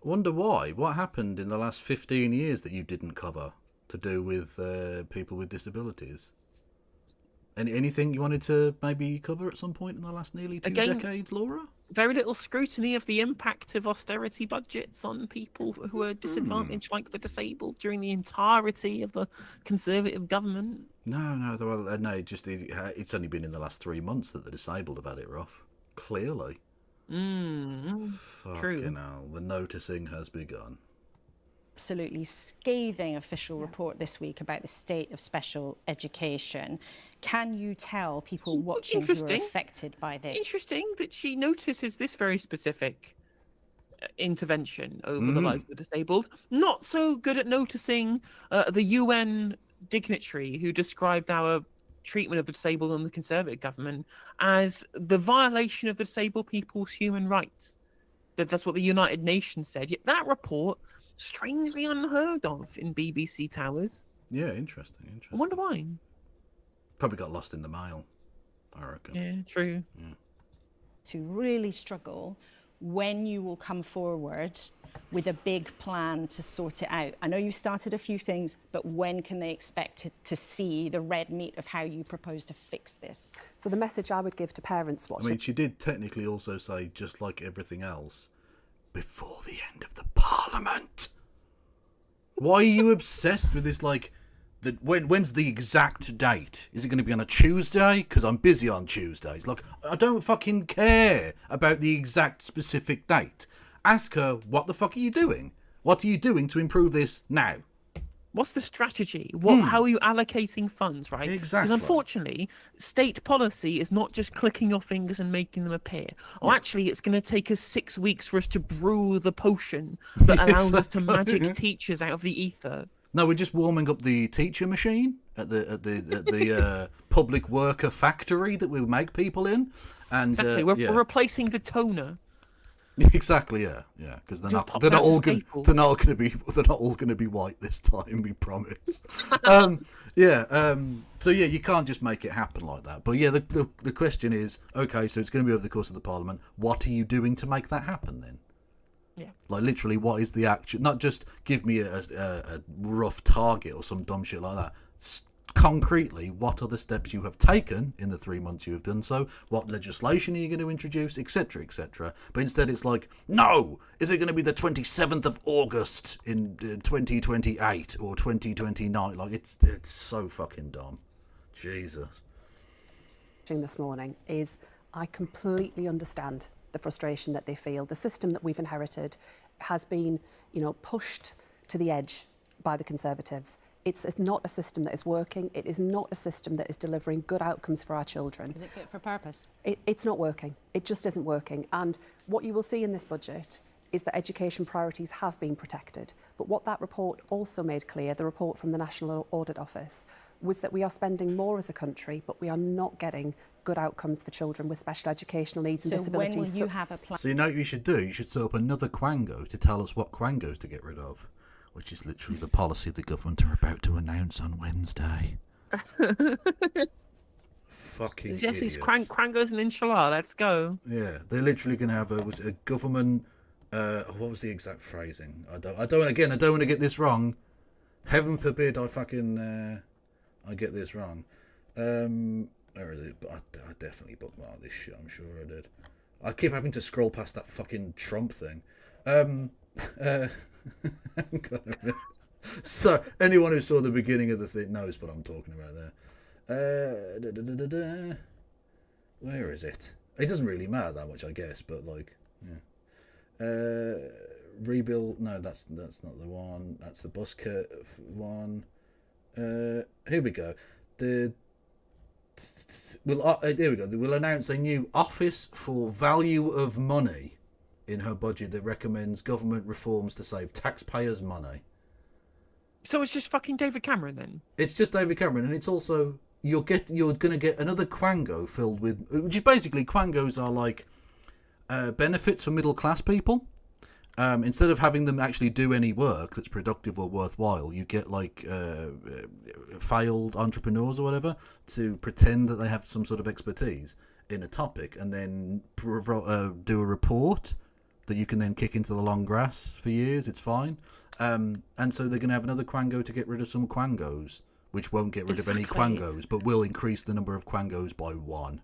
Wonder why? What happened in the last 15 years that you didn't cover to do with people with disabilities? Anything you wanted to maybe cover at some point in the last nearly two decades, Laura? Very little scrutiny of the impact of austerity budgets on people who are disadvantaged, like the disabled, during the entirety of the Conservative government. No, it's only been in the last 3 months that the disabled have had it rough. Clearly. Fucking hell, the noticing has begun. Absolutely scathing official report this week about the state of special education. Can you tell people watching who are affected by this? Interesting that she notices this very specific intervention over the lives of the disabled. Not so good at noticing the UN dignitary who described our treatment of the disabled and the Conservative government as the violation of the disabled people's human rights. That's what the United Nations said. Yet that report, strangely unheard of in BBC Towers. Yeah, interesting. I wonder why. Probably got lost in the mail, I reckon. Yeah, true. Yeah. To really struggle when you will come forward with a big plan to sort it out. I know you started a few things, but when can they expect to see the red meat of how you propose to fix this? So the message I would give to parents watching... she did technically also say, just like everything else, before the end of the Parliament. Why are you obsessed with this, when's the exact date? Is it going to be on a Tuesday? Because I'm busy on Tuesdays. I don't fucking care about the exact specific date. Ask her, what the fuck are you doing? What are you doing to improve this now? What's the strategy? How are you allocating funds, right? Exactly. Because unfortunately, state policy is not just clicking your fingers and making them appear. Actually, it's going to take us 6 weeks for us to brew the potion that allows us to magic teachers out of the ether. No, we're just warming up the teacher machine at the public worker factory that we make people in, and exactly, we're replacing the toner. Exactly, yeah, because they're not all going to be white this time, we promise. So you can't just make it happen like that. But yeah, the question is, okay, so it's going to be over the course of the Parliament. What are you doing to make that happen then? Yeah. Literally, what is the action? Not just give me a rough target or some dumb shit like that. Concretely, what are the steps you have taken in the 3 months you have done so? What legislation are you going to introduce, etc., etc.? But instead, it's no! Is it going to be the 27th of August in 2028 or 2029? It's so fucking dumb. Jesus. This morning is I completely understand the frustration that they feel. The system that we've inherited has been, pushed to the edge by the Conservatives. It's not a system that is working. It is not a system that is delivering good outcomes for our children. Is it fit for purpose? It's not working. It just isn't working. And what you will see in this budget is that education priorities have been protected. But what that report also made clear, the report from the National Audit Office, was that we are spending more as a country, but we are not getting good outcomes for children with special educational needs and disabilities. So when will you have a plan? So you know what you should do? You should set up another quango to tell us what quangos to get rid of. Which is literally the policy the government are about to announce on Wednesday. Fucking yes, it's quangos and inshallah. Let's go. Yeah, they're literally going to have a government. What was the exact phrasing? I don't want to get this wrong. Heaven forbid I get this wrong. Where is it? But I definitely bookmarked this shit. I'm sure I did. I keep having to scroll past that fucking Trump thing. So anyone who saw the beginning of the thing knows what I'm talking about there. Where is it? It doesn't really matter that much, I guess, but rebuild. No, that's not the one. That's the bus cut one. Here we go. Here we go. We'll announce a new Office for Value of Money in her budget that recommends government reforms to save taxpayers' money. So it's just fucking David Cameron then? It's just David Cameron, and it's also you're going to get another quango filled with, which is basically quangos are benefits for middle class people, Instead of having them actually do any work that's productive or worthwhile, you get like failed entrepreneurs or whatever to pretend that they have some sort of expertise in a topic, and then do a report that you can then kick into the long grass for years. It's fine. And so they're going to have another quango to get rid of some quangos, which won't get rid of any quangos, but will increase the number of quangos by 1.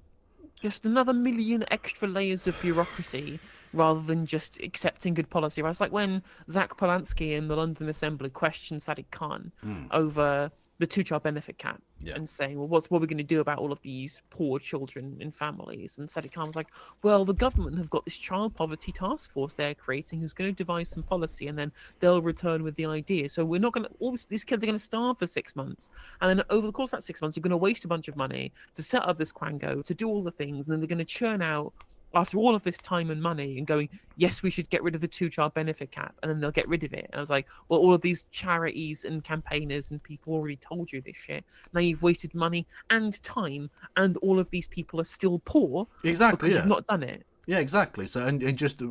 Just another million extra layers of bureaucracy rather than just accepting good policy. Right? It's like when Zach Polanski in the London Assembly questioned Sadiq Khan over the 2-child benefit cap and saying, well, what are we going to do about all of these poor children in families? And Sadiq Khan was like, well, the government have got this child poverty task force they're creating who's going to devise some policy, and then they'll return with the idea. So we're not going to, these kids are going to starve for 6 months. And then over the course of that 6 months, you're going to waste a bunch of money to set up this quango, to do all the things, and then they're going to churn out after all of this time and money and going, yes, we should get rid of the 2-child benefit cap, and then they'll get rid of it. And I was like, well, all of these charities and campaigners and people already told you this shit. Now you've wasted money and time, and all of these people are still poor. Exactly, because you've not done it. Yeah, exactly. So and just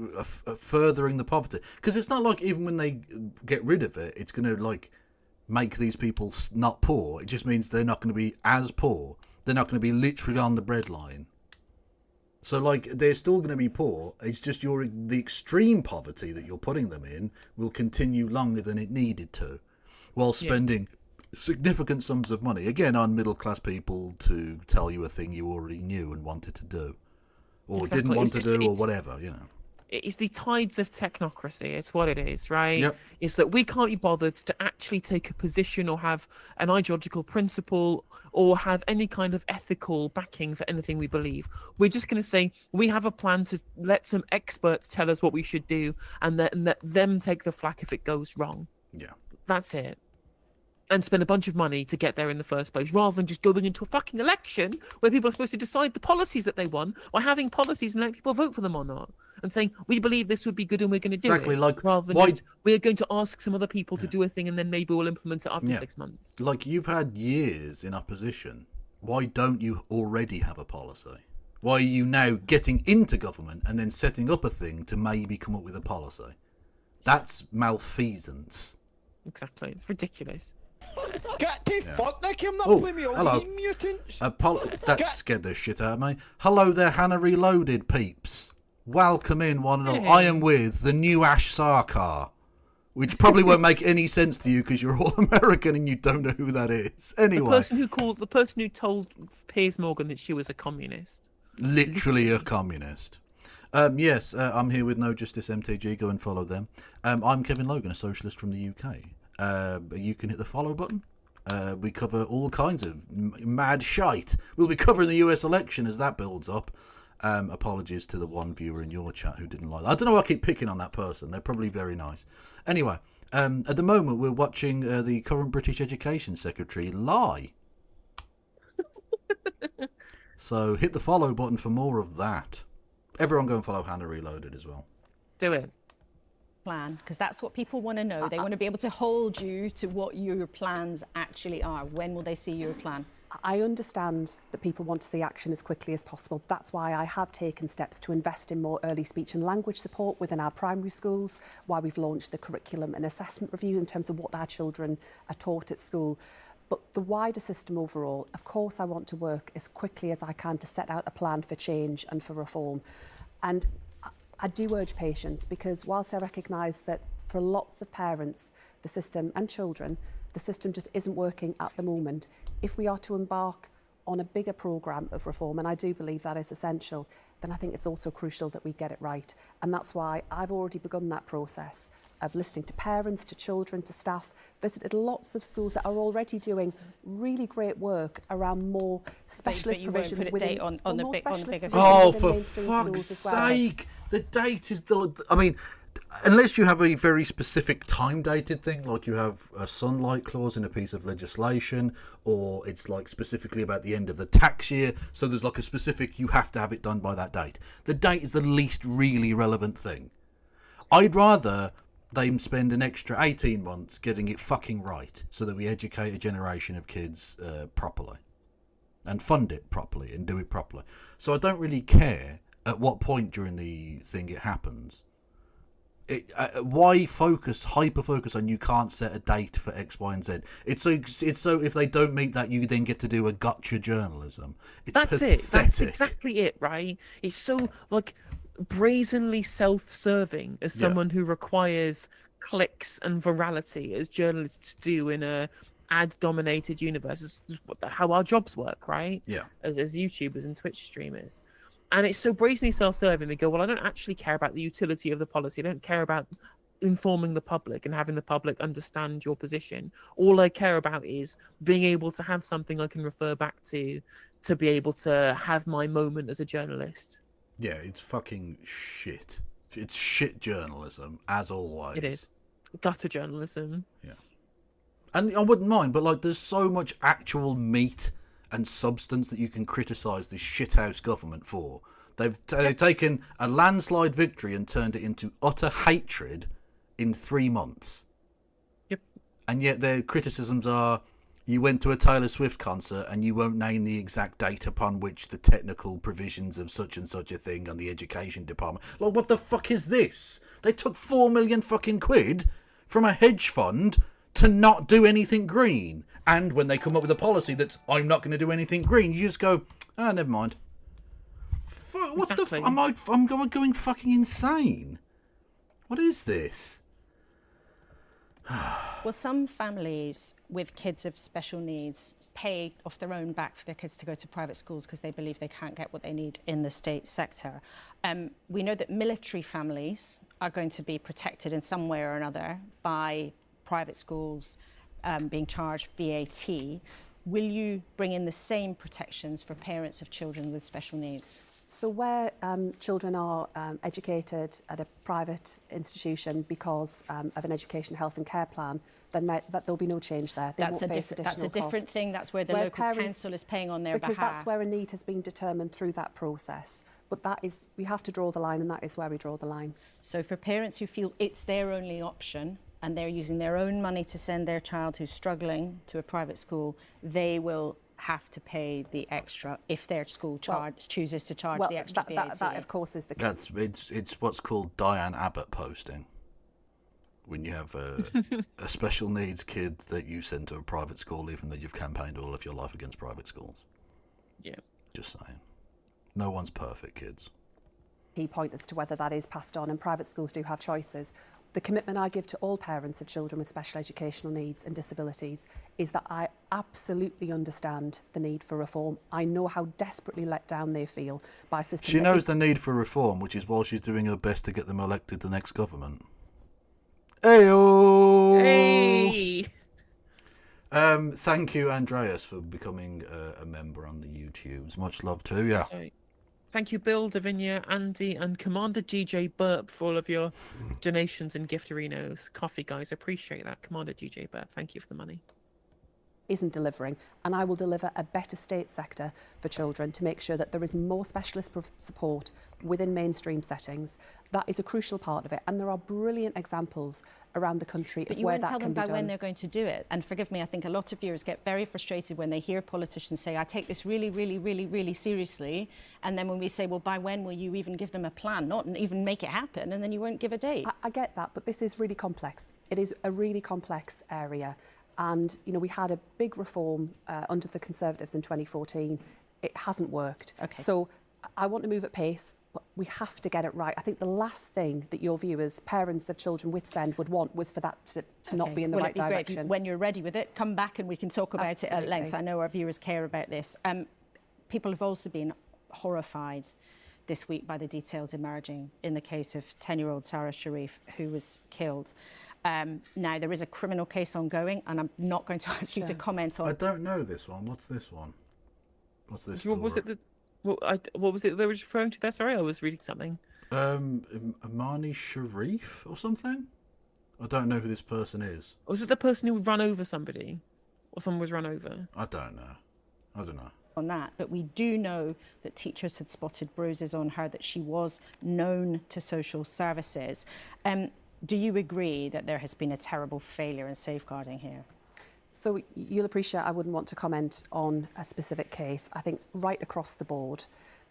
furthering the poverty, because it's not like even when they get rid of it, it's going to like make these people not poor. It just means they're not going to be as poor. They're not going to be literally on the breadline. So, like, they're still going to be poor. It's just the extreme poverty that you're putting them in will continue longer than it needed to, while spending significant sums of money, again, on middle-class people to tell you a thing you already knew and wanted to do, or didn't want to do, or whatever, you know. It's the tides of technocracy. It's what it is, right? Yep. It's that we can't be bothered to actually take a position or have an ideological principle or have any kind of ethical backing for anything we believe. We're just going to say we have a plan to let some experts tell us what we should do, and let them take the flak if it goes wrong. Yeah. That's it. And spend a bunch of money to get there in the first place, rather than just going into a fucking election where people are supposed to decide the policies that they want by having policies and letting people vote for them or not, and saying we believe this would be good and we're going to do it. Like, rather than just we're going to ask some other people to do a thing and then maybe we'll implement it after 6 months. Like, you've had years in opposition. Why don't you already have a policy? Why are you now getting into government and then setting up a thing to maybe come up with a policy? That's malfeasance. Exactly. It's ridiculous. Get the fuck, Nick, I'm not playing me all these mutants. That scared the shit out of me. Hello there, Hannah Reloaded peeps. Welcome in, one and all. I am with the new Ash Sarkar, which probably won't make any sense to you because you're all American and you don't know who that is. Anyway. The person who told Piers Morgan that she was a communist. Literally a communist. Yes, I'm here with No Justice MTG. Go and follow them. I'm Kevin Logan, a socialist from the UK. You can hit the follow button. We cover all kinds of mad shite. We'll be covering the US election as that builds up. Apologies to the one viewer in your chat who didn't like that. I don't know why I keep picking on that person. They're probably very nice. Anyway, at the moment we're watching the current British Education Secretary lie. So hit the follow button for more of that. Everyone go and follow Hannah Reloaded as well. Do it. Plan, because that's what people want to know. They want to be able to hold you to what your plans actually are. When will they see your plan? I understand that people want to see action as quickly as possible. That's why I have taken steps to invest in more early speech and language support within our primary schools, why we've launched the curriculum and assessment review in terms of what our children are taught at school. But the wider system overall, of course, I want to work as quickly as I can to set out a plan for change and for reform. And I do urge patience, because whilst I recognise that for lots of parents, the system and children, the system just isn't working at the moment. If we are to embark on a bigger programme of reform, and I do believe that is essential, then I think it's also crucial that we get it right. And that's why I've already begun that process of listening to parents, to children, to staff, visited lots of schools that are already doing really great work around more specialist provision. But you won't put a date on the bigger. Oh, for fuck's sake! The date is I mean, unless you have a very specific time-dated thing, like you have a sunlight clause in a piece of legislation, or it's like specifically about the end of the tax year, so there's like a specific, you have to have it done by that date. The date is the least really relevant thing. I'd rather they spend an extra 18 months getting it fucking right, so that we educate a generation of kids properly, and fund it properly, and do it properly. So I don't really care at what point during the thing it happens. Why hyper focus on you can't set a date for X, Y, and Z? It's so if they don't meet that, you then get to do a gotcha journalism. That's pathetic. it. That's exactly it, right? It's so like brazenly self-serving as someone who requires clicks and virality as journalists do in a ad-dominated universe. It's how our jobs work, right? Yeah. As YouTubers and Twitch streamers. And it's so brazenly self-serving. They go, well, I don't actually care about the utility of the policy. I don't care about informing the public and having the public understand your position. All I care about is being able to have something I can refer back to be able to have my moment as a journalist. Yeah, it's fucking shit. It's shit journalism, as always. It is. Gutter journalism. Yeah. And I wouldn't mind, but like, there's so much actual meat and substance that you can criticise this shithouse government for. They've taken a landslide victory and turned it into utter hatred in 3 months. Yep. And yet their criticisms are, you went to a Taylor Swift concert and you won't name the exact date upon which the technical provisions of such and such a thing on the education department. Like, what the fuck is this? They took 4 million fucking quid from a hedge fund to not do anything green. And when they come up with a policy that's, I'm not going to do anything green, you just go, never mind. What exactly. I'm going fucking insane. What is this? Well, some families with kids of special needs pay off their own back for their kids to go to private schools because they believe they can't get what they need in the state sector. We know that military families are going to be protected in some way or another by private schools being charged VAT. Will you bring in the same protections for parents of children with special needs? So where children are educated at a private institution because of an education, health and care plan, then there'll be no change there. That's a different thing. That's where the local council is paying on their behalf. Because that's where a need has been determined through that process. But that is, we have to draw the line, and that is where we draw the line. So for parents who feel it's their only option and they're using their own money to send their child who's struggling to a private school, they will have to pay the extra if their school chooses to charge the extra VAT. That of course is the case. It's what's called Diane Abbott posting. When you have a special needs kid that you send to a private school, even though you've campaigned all of your life against private schools. Yeah. Just saying. No one's perfect, kids. Key point as to whether that is passed on, and private schools do have choices. The commitment I give to all parents of children with special educational needs and disabilities is that I absolutely understand the need for reform. I know how desperately let down they feel by a system. She knows the need for reform, which is why she's doing her best to get them elected to the next government. Hey-o! Hey! Thank you, Andreas, for becoming a member on the YouTubes. Much love too, yeah. Sorry. Thank you, Bill, Davinia, Andy, and Commander GJ Burp for all of your donations and gift-arinos. Coffee, guys, appreciate that. Commander GJ Burp, thank you for the money. Isn't delivering, and I will deliver a better state sector for children to make sure that there is more specialist support within mainstream settings. That is a crucial part of it, and there are brilliant examples around the country of where that can be done. But you won't tell them by when they're going to do it. And forgive me, I think a lot of viewers get very frustrated when they hear politicians say, I take this really, really, really, really seriously. And then when we say, well, by when will you even give them a plan, not even make it happen, and then you won't give a date. I get that, but this is really complex. It is a really complex area. And, you know, we had a big reform under the Conservatives in 2014. It hasn't worked. Okay. So I want to move at pace, but we have to get it right. I think the last thing that your viewers, parents of children with SEND, would want was for that to not be in the right direction. Great. When you're ready with it, come back and we can talk about it at length. I know our viewers care about this. People have also been horrified this week by the details emerging in the case of 10-year-old Sarah Sharif, who was killed. Now, there is a criminal case ongoing, and I'm not going to ask you to comment on... I don't know this one. What's this one? What's this What was it? What was it they were referring to there? Sorry, I was reading something. Amani Sharif or something? I don't know who this person is. Was it the person who ran over somebody? Or someone was run over? I don't know. On that, but we do know that teachers had spotted bruises on her, that she was known to social services. Do you agree that there has been a terrible failure in safeguarding here? So you'll appreciate I wouldn't want to comment on a specific case. I think right across the board,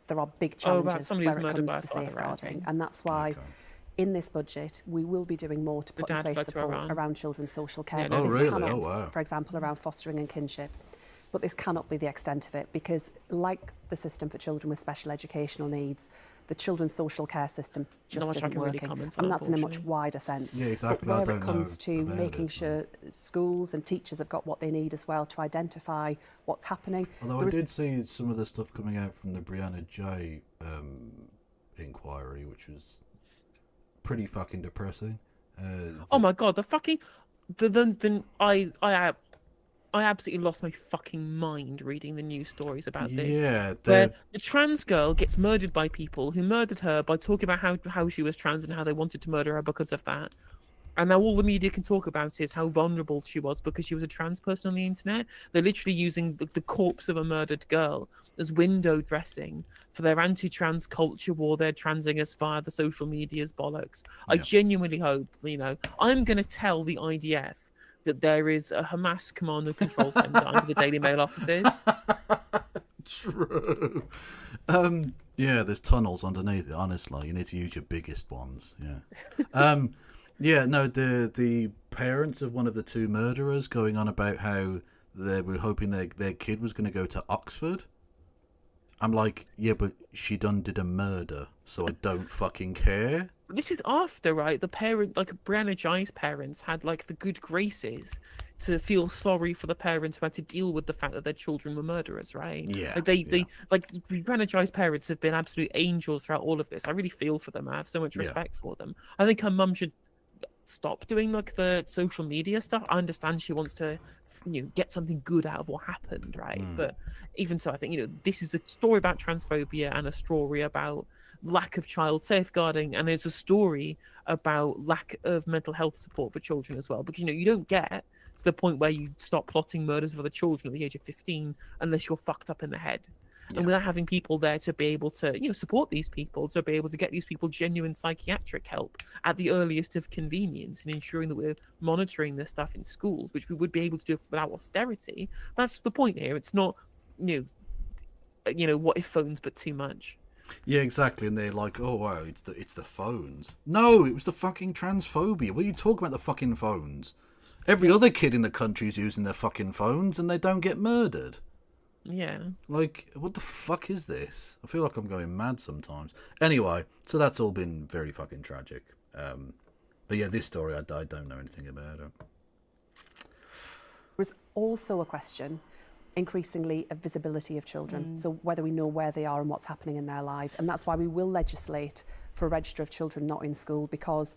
there are big challenges where it comes to safeguarding. And that's why, in this budget, we will be doing more to put in place support around children's social care. Oh, really? Oh, wow. For example, around fostering and kinship. But this cannot be the extent of it, because like the system for children with special educational needs, the children's social care system just isn't working. And that's in a much wider sense. Yeah, exactly. But where it comes to making sure schools and teachers have got what they need as well to identify what's happening. Although I did see some of the stuff coming out from the Brianna J inquiry, which was pretty fucking depressing. Oh my god, I absolutely lost my fucking mind reading the news stories about this. Yeah, where the trans girl gets murdered by people who murdered her by talking about how she was trans and how they wanted to murder her because of that. And now all the media can talk about is how vulnerable she was because she was a trans person on the internet. They're literally using the corpse of a murdered girl as window dressing for their anti-trans culture war. They're transing us via the social media's bollocks. I genuinely hope, I'm going to tell the IDF that there is a Hamas command and control centre under the Daily Mail offices. True. Yeah, there's tunnels underneath it, honestly. You need to use your biggest ones. Yeah. Yeah, no, the parents of one of the two murderers going on about how they were hoping their kid was going to go to Oxford. I'm like, yeah, but she done did a murder, so I don't fucking care. This is after, right? The parent, like Brianna Jai's parents, had like the good graces to feel sorry for the parents who had to deal with the fact that their children were murderers, right? Yeah. Like Brianna Jai's parents have been absolute angels throughout all of this. I really feel for them. I have so much respect for them. I think her mum should stop doing like the social media stuff. I understand she wants to, get something good out of what happened, right? But even so, I think this is a story about transphobia and a story about lack of child safeguarding, and it's a story about lack of mental health support for children as well, because you don't get to the point where you stop plotting murders of other children at the age of 15 unless you're fucked up in the head. And without having people there to be able to support these people, to be able to get these people genuine psychiatric help at the earliest of convenience, and ensuring that we're monitoring this stuff in schools, which we would be able to do without austerity, that's the point here. It's not what if phones but too much. Yeah, exactly. And they're like, oh wow, it's the phones. No, it was the fucking transphobia. What are you talking about, the fucking phones? Every other kid in the country is using their fucking phones and they don't get murdered. Yeah. Like, what the fuck is this? I feel like I'm going mad sometimes. Anyway, so that's all been very fucking tragic. But yeah, this story, I don't know anything about it. There's also a question, increasingly, of visibility of children. So whether we know where they are and what's happening in their lives. And that's why we will legislate for a register of children not in school, because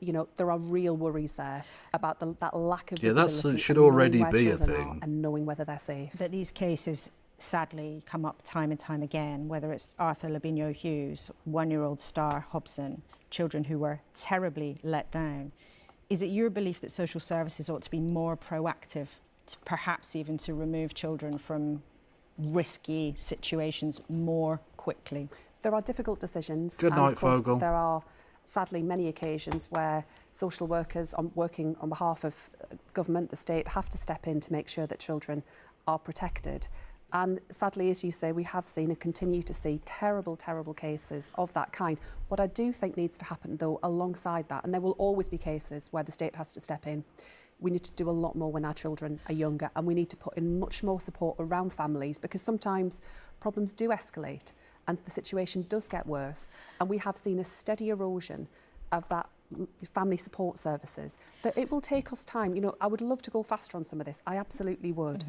there are real worries there about that lack of visibility. Yeah, that should already be a thing. And knowing whether they're safe. That these cases sadly come up time and time again, whether it's Arthur Labinho Hughes, 1-year-old Star Hobson, children who were terribly let down. Is it your belief that social services ought to be more proactive, perhaps even to remove children from risky situations more quickly? There are difficult decisions. Good night, Fogel. There are sadly many occasions where social workers working on behalf of government, the state, have to step in to make sure that children are protected. And sadly, as you say, we have seen and continue to see terrible, terrible cases of that kind. What I do think needs to happen, though, alongside that, and there will always be cases where the state has to step in, we need to do a lot more when our children are younger, and we need to put in much more support around families, because sometimes problems do escalate and the situation does get worse. And we have seen a steady erosion of that family support services. That it will take us time. I would love to go faster on some of this. I absolutely would.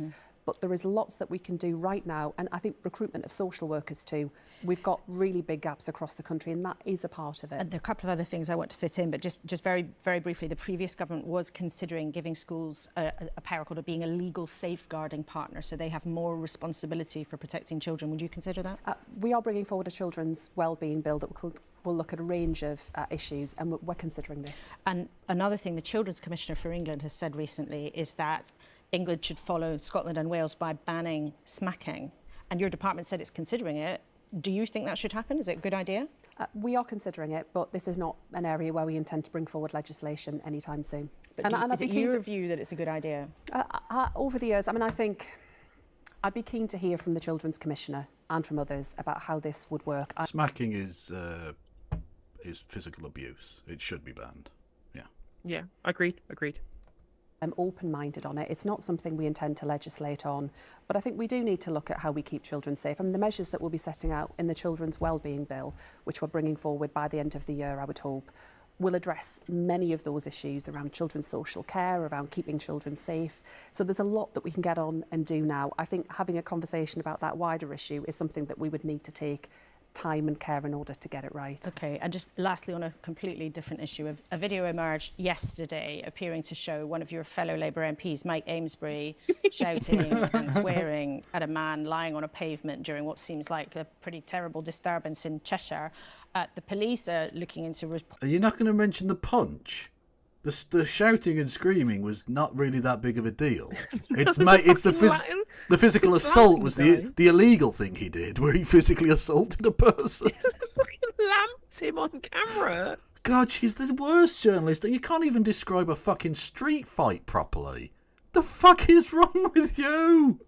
But there is lots that we can do right now, and I think recruitment of social workers too. We've got really big gaps across the country, and that is a part of it. And there are a couple of other things I want to fit in, but just very, very briefly, the previous government was considering giving schools a power called being a legal safeguarding partner, so they have more responsibility for protecting children. Would you consider that? We are bringing forward a children's wellbeing bill that will look at a range of issues, and we're considering this. And another thing the Children's Commissioner for England has said recently is that England should follow Scotland and Wales by banning smacking. And your department said it's considering it. Do you think that should happen? Is it a good idea? We are considering it, but this is not an area where we intend to bring forward legislation anytime soon. But is it your view that it's a good idea? Over the years, I think I'd be keen to hear from the Children's Commissioner and from others about how this would work. Smacking is is physical abuse. It should be banned. Yeah. Yeah, agreed. I'm open-minded on it. It's not something we intend to legislate on, but I think we do need to look at how we keep children safe. I mean, the measures that we'll be setting out in the Children's Wellbeing Bill, which we're bringing forward by the end of the year, I would hope, will address many of those issues around children's social care, around keeping children safe. So there's a lot that we can get on and do now. I think having a conversation about that wider issue is something that we would need to take time and care in order to get it right. Okay, and just lastly on a completely different issue, a video emerged yesterday appearing to show one of your fellow Labour MPs, Mike Amesbury, shouting and swearing at a man lying on a pavement during what seems like a pretty terrible disturbance in Cheshire. The police are looking into... Are you not going to mention the punch? The shouting and screaming was not really that big of a deal. It's the physical assault was the illegal thing he did, where he physically assaulted a person. Lamped him on camera. God, she's the worst journalist. You can't even describe a fucking street fight properly. The fuck is wrong with you?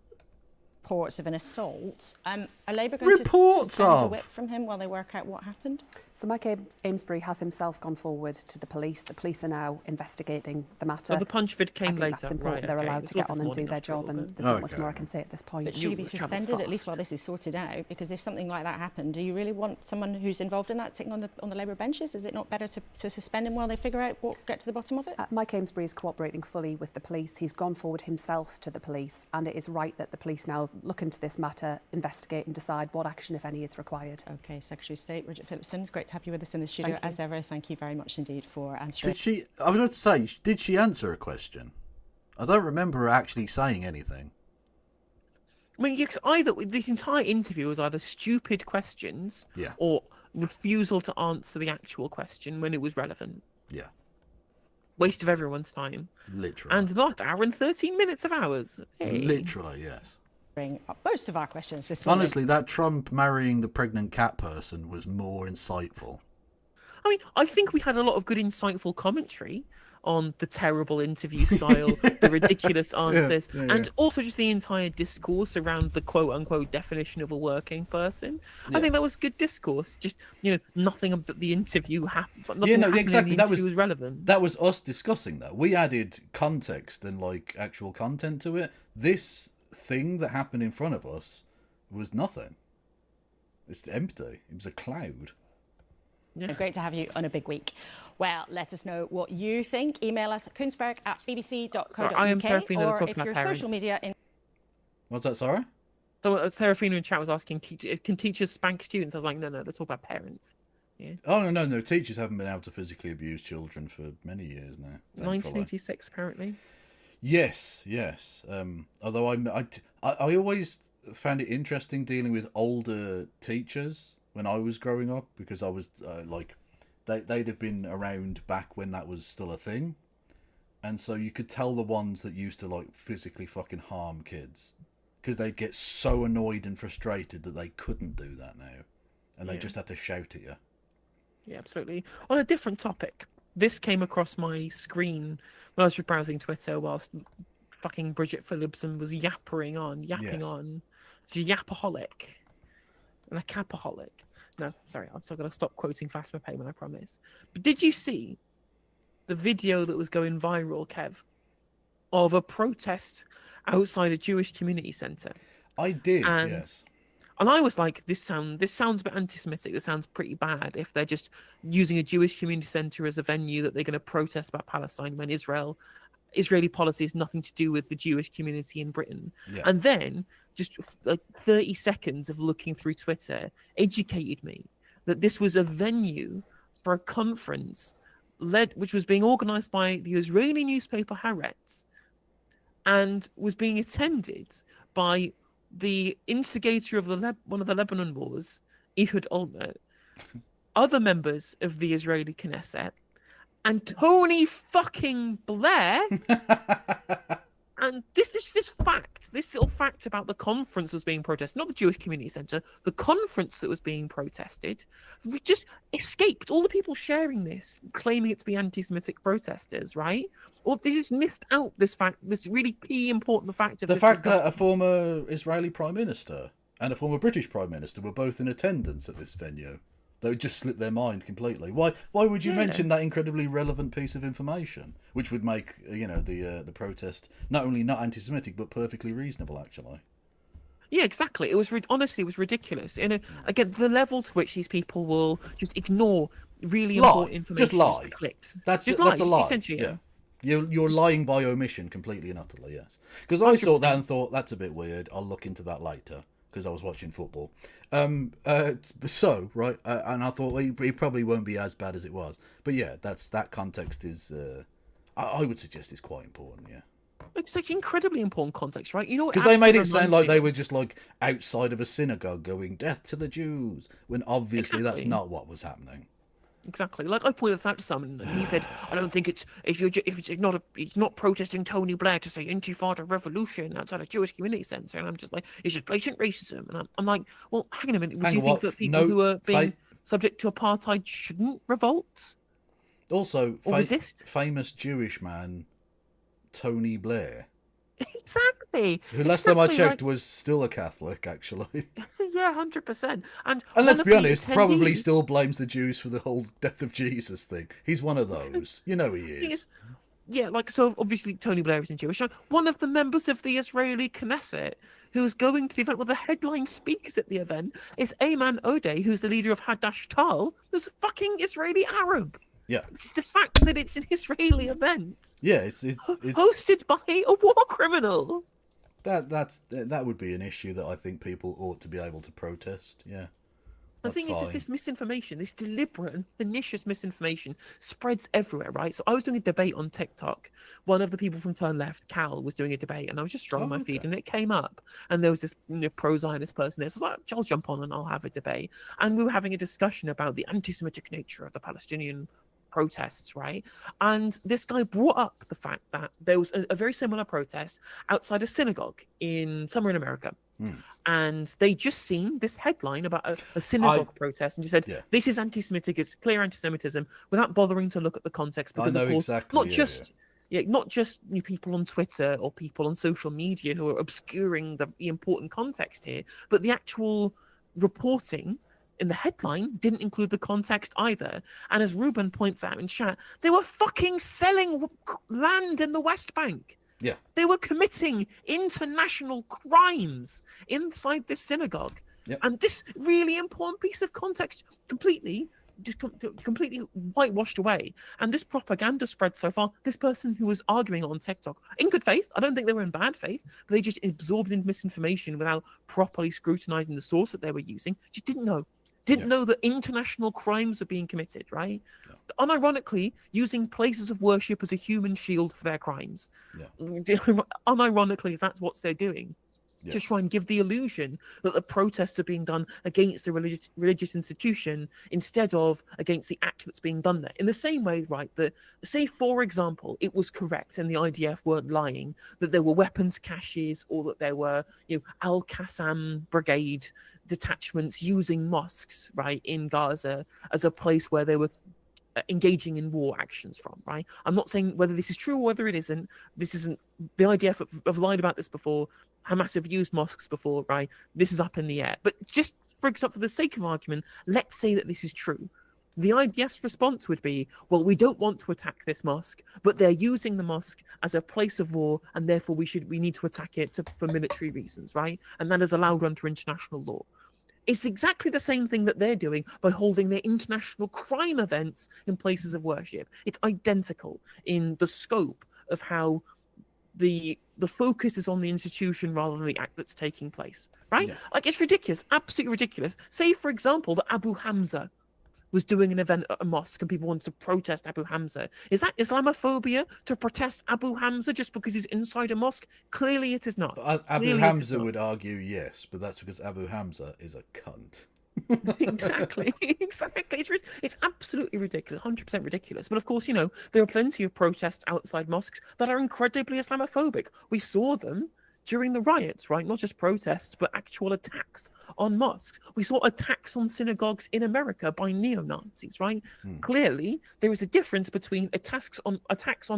Reports of an assault. Are Labour going to suspend the whip from him while they work out what happened? So Mike Amesbury has himself gone forward to the police. The police are now investigating the matter. Oh, the punch vid came later. That's important. They're allowed to get on and do their job, and there's not much more I can say at this point. But should he be suspended at least while this is sorted out? Because if something like that happened, do you really want someone who's involved in that sitting on the Labour benches? Is it not better to suspend him while they figure out get to the bottom of it? Mike Amesbury is cooperating fully with the police. He's gone forward himself to the police, and it is right that the police now look into this matter, investigate and decide what action, if any, is required. Okay, Secretary of State Bridget Phillipson, great to have you with us in the studio as ever. Thank you very much indeed for answering. I was about to say, did she answer a question? I don't remember her actually saying anything. I mean, either this entire interview was either stupid questions or refusal to answer the actual question when it was relevant. Yeah. Waste of everyone's time. Literally. And that hour and 13 minutes of ours. Hey. Literally, yes. Bring up most of our questions this morning. Honestly, that Trump marrying the pregnant cat person was more insightful. I mean, I think we had a lot of good, insightful commentary on the terrible interview style, the ridiculous answers, and also just the entire discourse around the quote-unquote definition of a working person. I think that was good discourse. Just, nothing about the interview happened. Exactly. That was relevant. That was us discussing that. We added context and actual content to it. This thing that happened in front of us was nothing. It's empty. It was a cloud. Yeah. Great to have you on a big week. Well, let us know what you think. Email us at koonsberg@bbc.co.uk. I am Serafina, or if your social media... What's that, sorry? So Serafina in chat was asking, can teachers spank students? I was like, no, let's talk about parents. Yeah. Oh, no. Teachers haven't been able to physically abuse children for many years now. 1986, apparently. Yes. Although I always found it interesting dealing with older teachers when I was growing up, because I was they'd have been around back when that was still a thing, and so you could tell the ones that used to physically fucking harm kids, because they'd get so annoyed and frustrated that they couldn't do that now, and they just had to shout at you. Yeah, absolutely. On a different topic, this came across my screen when I was browsing Twitter whilst fucking Bridget Phillipson was yapping on. She's a yapaholic and a capaholic. No, sorry, I'm still going to stop quoting Phasma Payman, I promise. But did you see the video that was going viral, Kev, of a protest outside a Jewish community centre? I did, yes. And I was like, this sounds a bit anti-Semitic. This sounds pretty bad if they're just using a Jewish community centre as a venue that they're going to protest about Palestine when Israeli policy has nothing to do with the Jewish community in Britain. Yeah. And then just 30 seconds of looking through Twitter educated me that this was a venue for a conference which was being organised by the Israeli newspaper Haaretz and was being attended by the instigator of one of the Lebanon wars, Ehud Olmert, other members of the Israeli Knesset, and Tony fucking Blair. And this little fact about the conference was being protested, not the Jewish Community Centre, the conference that was being protested, just escaped all the people sharing this, claiming it to be anti-Semitic protesters, right? Or they just missed out this really key important fact of the fact that a former Israeli Prime Minister and a former British Prime Minister were both in attendance at this venue. They would just slip their mind completely. Why would you mention that incredibly relevant piece of information, which would make the protest not only not anti-Semitic but perfectly reasonable, actually? Yeah, exactly. It was honestly, it was ridiculous. Again, the level to which these people will just ignore really important information, just lie. Clicks. That's a lie. Essentially, yeah. You're lying by omission, completely and utterly. Yes, because I saw that and thought that's a bit weird. I'll look into that later because I was watching football. And I thought, well, he probably won't be as bad as it was. But yeah, that context is, I would suggest, is quite important. Yeah. It's like incredibly important context, right? You know, because they made it sound like they were just like outside of a synagogue going "Death to the Jews," when obviously that's not what was happening. Exactly. Like I pointed this out to someone, and he said, "I don't think it's not protesting Tony Blair to say Intifada revolution outside a Jewish community centre." And I'm just like, it's just blatant racism. And I'm like, well, hang on a minute. Would you think that people who are being subject to apartheid shouldn't revolt? Also, resist? Famous Jewish man Tony Blair. Exactly. Who last time I checked was still a Catholic, actually. Yeah, 100%. And let's be honest, probably still blames the Jews for the whole death of Jesus thing. He's one of those. You know he is. Yeah, like, so obviously Tony Blair isn't Jewish. One of the members of the Israeli Knesset who's going to the event, well, the headline speakers at the event is Ayman Odeh, who's the leader of Hadash Tal, who's a fucking Israeli Arab. Yeah, it's the fact that it's an Israeli event. Yeah, it's hosted by a war criminal. That would be an issue that I think people ought to be able to protest. Yeah. The thing is, this misinformation, this deliberate and pernicious misinformation spreads everywhere, right? So I was doing a debate on TikTok. One of the people from Turn Left, Cal, was doing a debate, and I was just scrolling my feed, and it came up, and there was this pro-Zionist person there. So I was like, I'll jump on and I'll have a debate. And we were having a discussion about the anti-Semitic nature of the Palestinian protests, right? And this guy brought up the fact that there was a very similar protest outside a synagogue somewhere in America. And they just seen this headline about a synagogue protest and just said, this is anti-Semitic, it's clear anti-Semitism, without bothering to look at the context, because of course, not just people on Twitter or people on social media who are obscuring the important context here, but the actual reporting in the headline didn't include the context either. And as Ruben points out in chat, they were fucking selling land in the West Bank. Yeah. They were committing international crimes inside this synagogue. Yep. And this really important piece of context completely whitewashed away. And this propaganda spread so far. This person who was arguing on TikTok, in good faith, I don't think they were in bad faith, but they just absorbed in misinformation without properly scrutinizing the source that they were using, just didn't know that international crimes are being committed, right? Yeah. Unironically, using places of worship as a human shield for their crimes. Yeah. Unironically, that's what they're doing. Yeah. To try and give the illusion that the protests are being done against the religious institution instead of against the act that's being done there. In the same way, right, that, say, for example, it was correct and the IDF weren't lying that there were weapons caches or that there were, Al-Qassam brigade detachments using mosques, right, in Gaza as a place where they were engaging in war actions from, right? I'm not saying whether this is true or whether it isn't. This isn't, the IDF have lied about this before. Hamas have used mosques before, right? This is up in the air. But just for example, for the sake of argument, let's say that this is true. The IDF's response would be, well, we don't want to attack this mosque, but they're using the mosque as a place of war, and therefore we need to attack it for military reasons, right? And that is allowed under international law. It's exactly the same thing that they're doing by holding their international crime events in places of worship. It's identical in the scope of how the focus is on the institution rather than the act that's taking place, right? Yeah. Like, it's ridiculous, absolutely ridiculous. Say, for example, that Abu Hamza was doing an event at a mosque and people wanted to protest Abu Hamza. Is that Islamophobia to protest Abu Hamza just because he's inside a mosque? Clearly it is not. Abu Hamza would argue yes, but that's because Abu Hamza is a cunt. Exactly. It's absolutely ridiculous, 100% ridiculous. But of course, there are plenty of protests outside mosques that are incredibly Islamophobic. We saw them during the riots, right? Not just protests, but actual attacks on mosques. We saw attacks on synagogues in America by neo-Nazis, right? Clearly, there is a difference between attacks on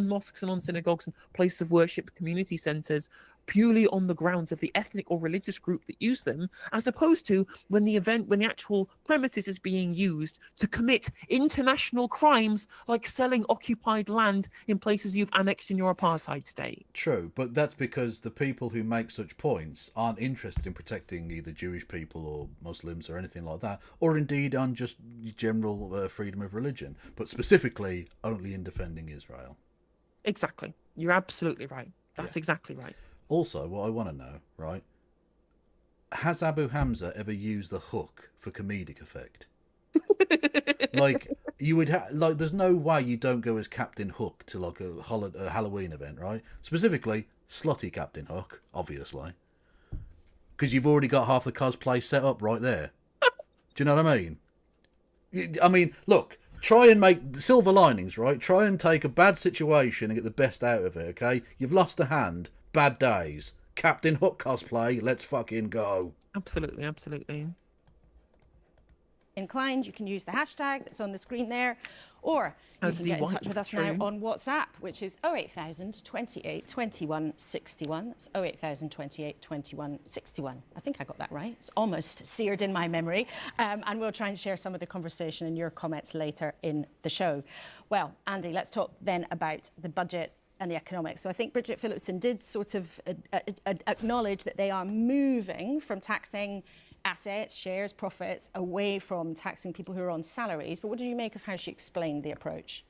mosques and on synagogues and places of worship, community centers, purely on the grounds of the ethnic or religious group that used them, as opposed to when the actual premises is being used to commit international crimes like selling occupied land in places you've annexed in your apartheid state. True, but that's because the people who make such points aren't interested in protecting either Jewish people or Muslims or anything like that, or indeed on just general freedom of religion, but specifically only in defending Israel. Exactly. You're absolutely right. That's exactly right. Also, what I want to know, right, has Abu Hamza ever used the hook for comedic effect? Like, you would like, there's no way you don't go as Captain Hook to like a Halloween event, right? Specifically, slutty Captain Hook, obviously, because you've already got half the cosplay set up right there. Do you know what I mean? I mean, look. Try and make silver linings, right? Try and take a bad situation and get the best out of it, okay? You've lost a hand. Bad days. Captain Hook cosplay. Let's fucking go. Absolutely, absolutely. Inclined, you can use the hashtag that's on the screen there, or you can get in touch with us now on WhatsApp, which is 08000 28 21 61. That's 08000 28 21 61. I think I got that right. It's almost seared in my memory. And we'll try and share some of the conversation and your comments later in the show. Well, Andy, let's talk then about the budget and the economics. So I think Bridget Phillipson did sort of acknowledge that they are moving from taxing assets, shares, profits, away from taxing people who are on salaries. But what do you make of how she explained the approach?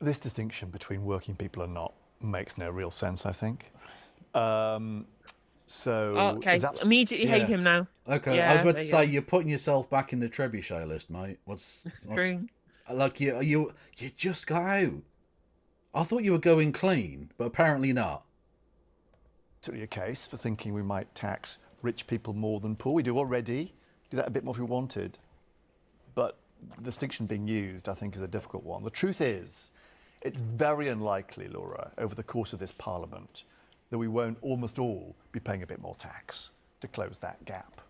This distinction between working people and not makes no real sense, I think. Okay, immediately hate him now. Okay, I was about to say, you're putting yourself back in the trebuchet list, mate. What's like you just got out. I thought you were going clean, but apparently not. Certainly a case for thinking we might tax rich people more than poor. We do already. Do that a bit more if we wanted. But the distinction being used, I think, is a difficult one. The truth is, it's very unlikely, Laura, over the course of this Parliament, that we won't almost all be paying a bit more tax to close that gap.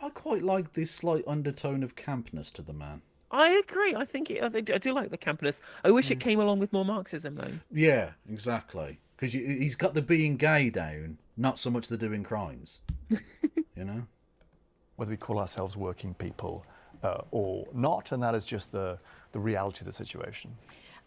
I quite like this slight undertone of campness to the man. I agree. I do like the campness. I wish it came along with more Marxism, though. Yeah, exactly. Because he's got the being gay down, not so much the doing crimes. You know? Whether we call ourselves working people or not, and that is just the reality of the situation.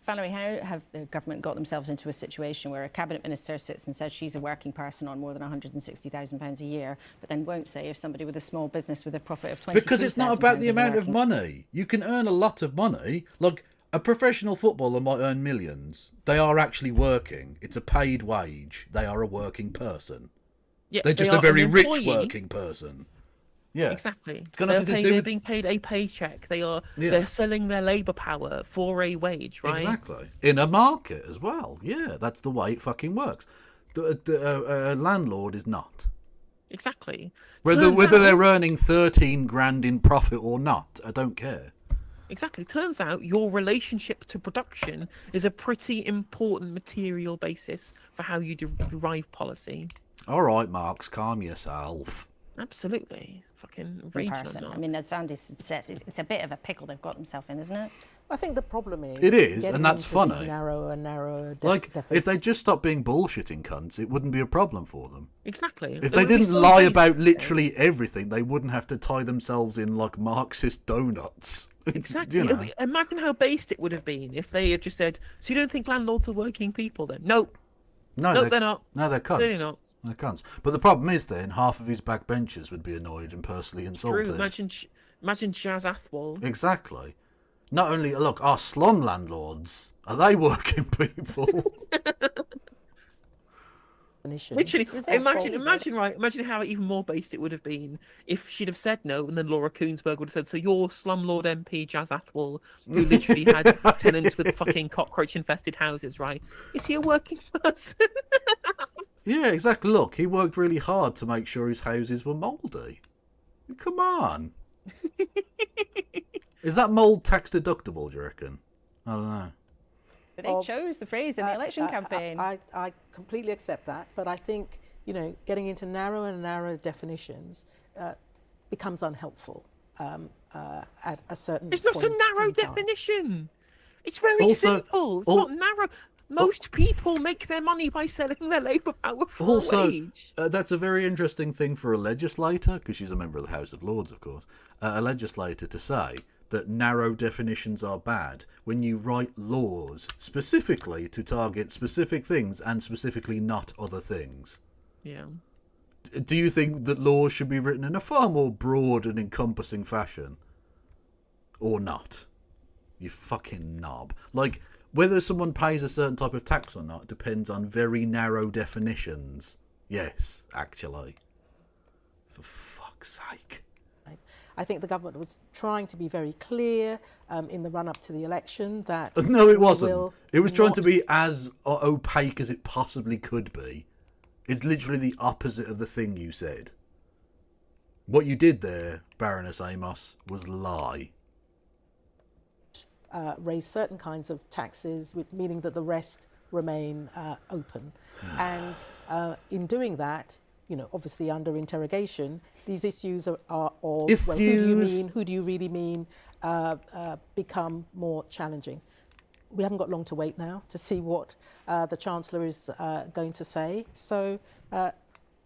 Valerie, how have the government got themselves into a situation where a cabinet minister sits and says she's a working person on more than £160,000 a year, but then won't say if somebody with a small business with a profit of £22,000 because it's not about the amount of money. You can earn a lot of money. Like, a professional footballer might earn millions. They are actually working. It's a paid wage. They are a working person. Yeah, they're just a very rich working person. Yeah, exactly. They're being paid a paycheck. They're selling their labour power for a wage, right? Exactly. In a market as well. Yeah, that's the way it fucking works. A landlord is not. Exactly. Whether they're earning 13 grand in profit or not, I don't care. Exactly. Turns out your relationship to production is a pretty important material basis for how you derive policy. All right, Marx, calm yourself. Absolutely. Fucking rage on I mean, as Andy says, it's a bit of a pickle they've got themselves in, isn't it? I think the problem is... It is, and that's funny. Narrower and narrower if they just stopped being bullshitting cunts, it wouldn't be a problem for them. Exactly. If they didn't lie about literally everything, they wouldn't have to tie themselves in like Marxist donuts. Exactly. You know? Imagine how based it would have been if they had just said, so you don't think landlords are working people then? No, they're not. No, they're cunts. They're not. They're cunts. But the problem is then, half of his backbenchers would be annoyed and personally insulted. True. Imagine Jazz Athwal. Exactly. Not only, look, our slum landlords, are they working people? Literally, imagine how even more based it would have been if she'd have said no, and then Laura Koonsberg would have said, so your slumlord MP Jazz Athwal, who literally had tenants with fucking cockroach-infested houses, right? Is he a working person? Yeah, exactly. Look, he worked really hard to make sure his houses were mouldy. Come on. Is that mould tax deductible, do you reckon? I don't know. But they chose the phrase in the election campaign. I completely accept that, but I think, getting into narrower and narrower definitions becomes unhelpful at a certain point. It's not a narrow definition. It's very simple. It's not narrow. Most people make their money by selling their labour power for Also, wage. That's a very interesting thing for a legislator, because she's a member of the House of Lords, of course, a legislator to say that narrow definitions are bad when you write laws specifically to target specific things and specifically not other things. Yeah. Do you think that laws should be written in a far more broad and encompassing fashion? Or not? You fucking knob. Like, whether someone pays a certain type of tax or not depends on very narrow definitions. Yes, actually. For fuck's sake. I think the government was trying to be very clear in the run-up to the election that... No, it wasn't. It was trying to be as opaque as it possibly could be. It's literally the opposite of the thing you said. What you did there, Baroness Amos, was lie. Raise certain kinds of taxes, meaning that the rest remain open. And in doing that, you know, obviously under interrogation, these issues are of, well, who do you mean, who do you really mean, become more challenging. We haven't got long to wait now to see what the Chancellor is going to say. So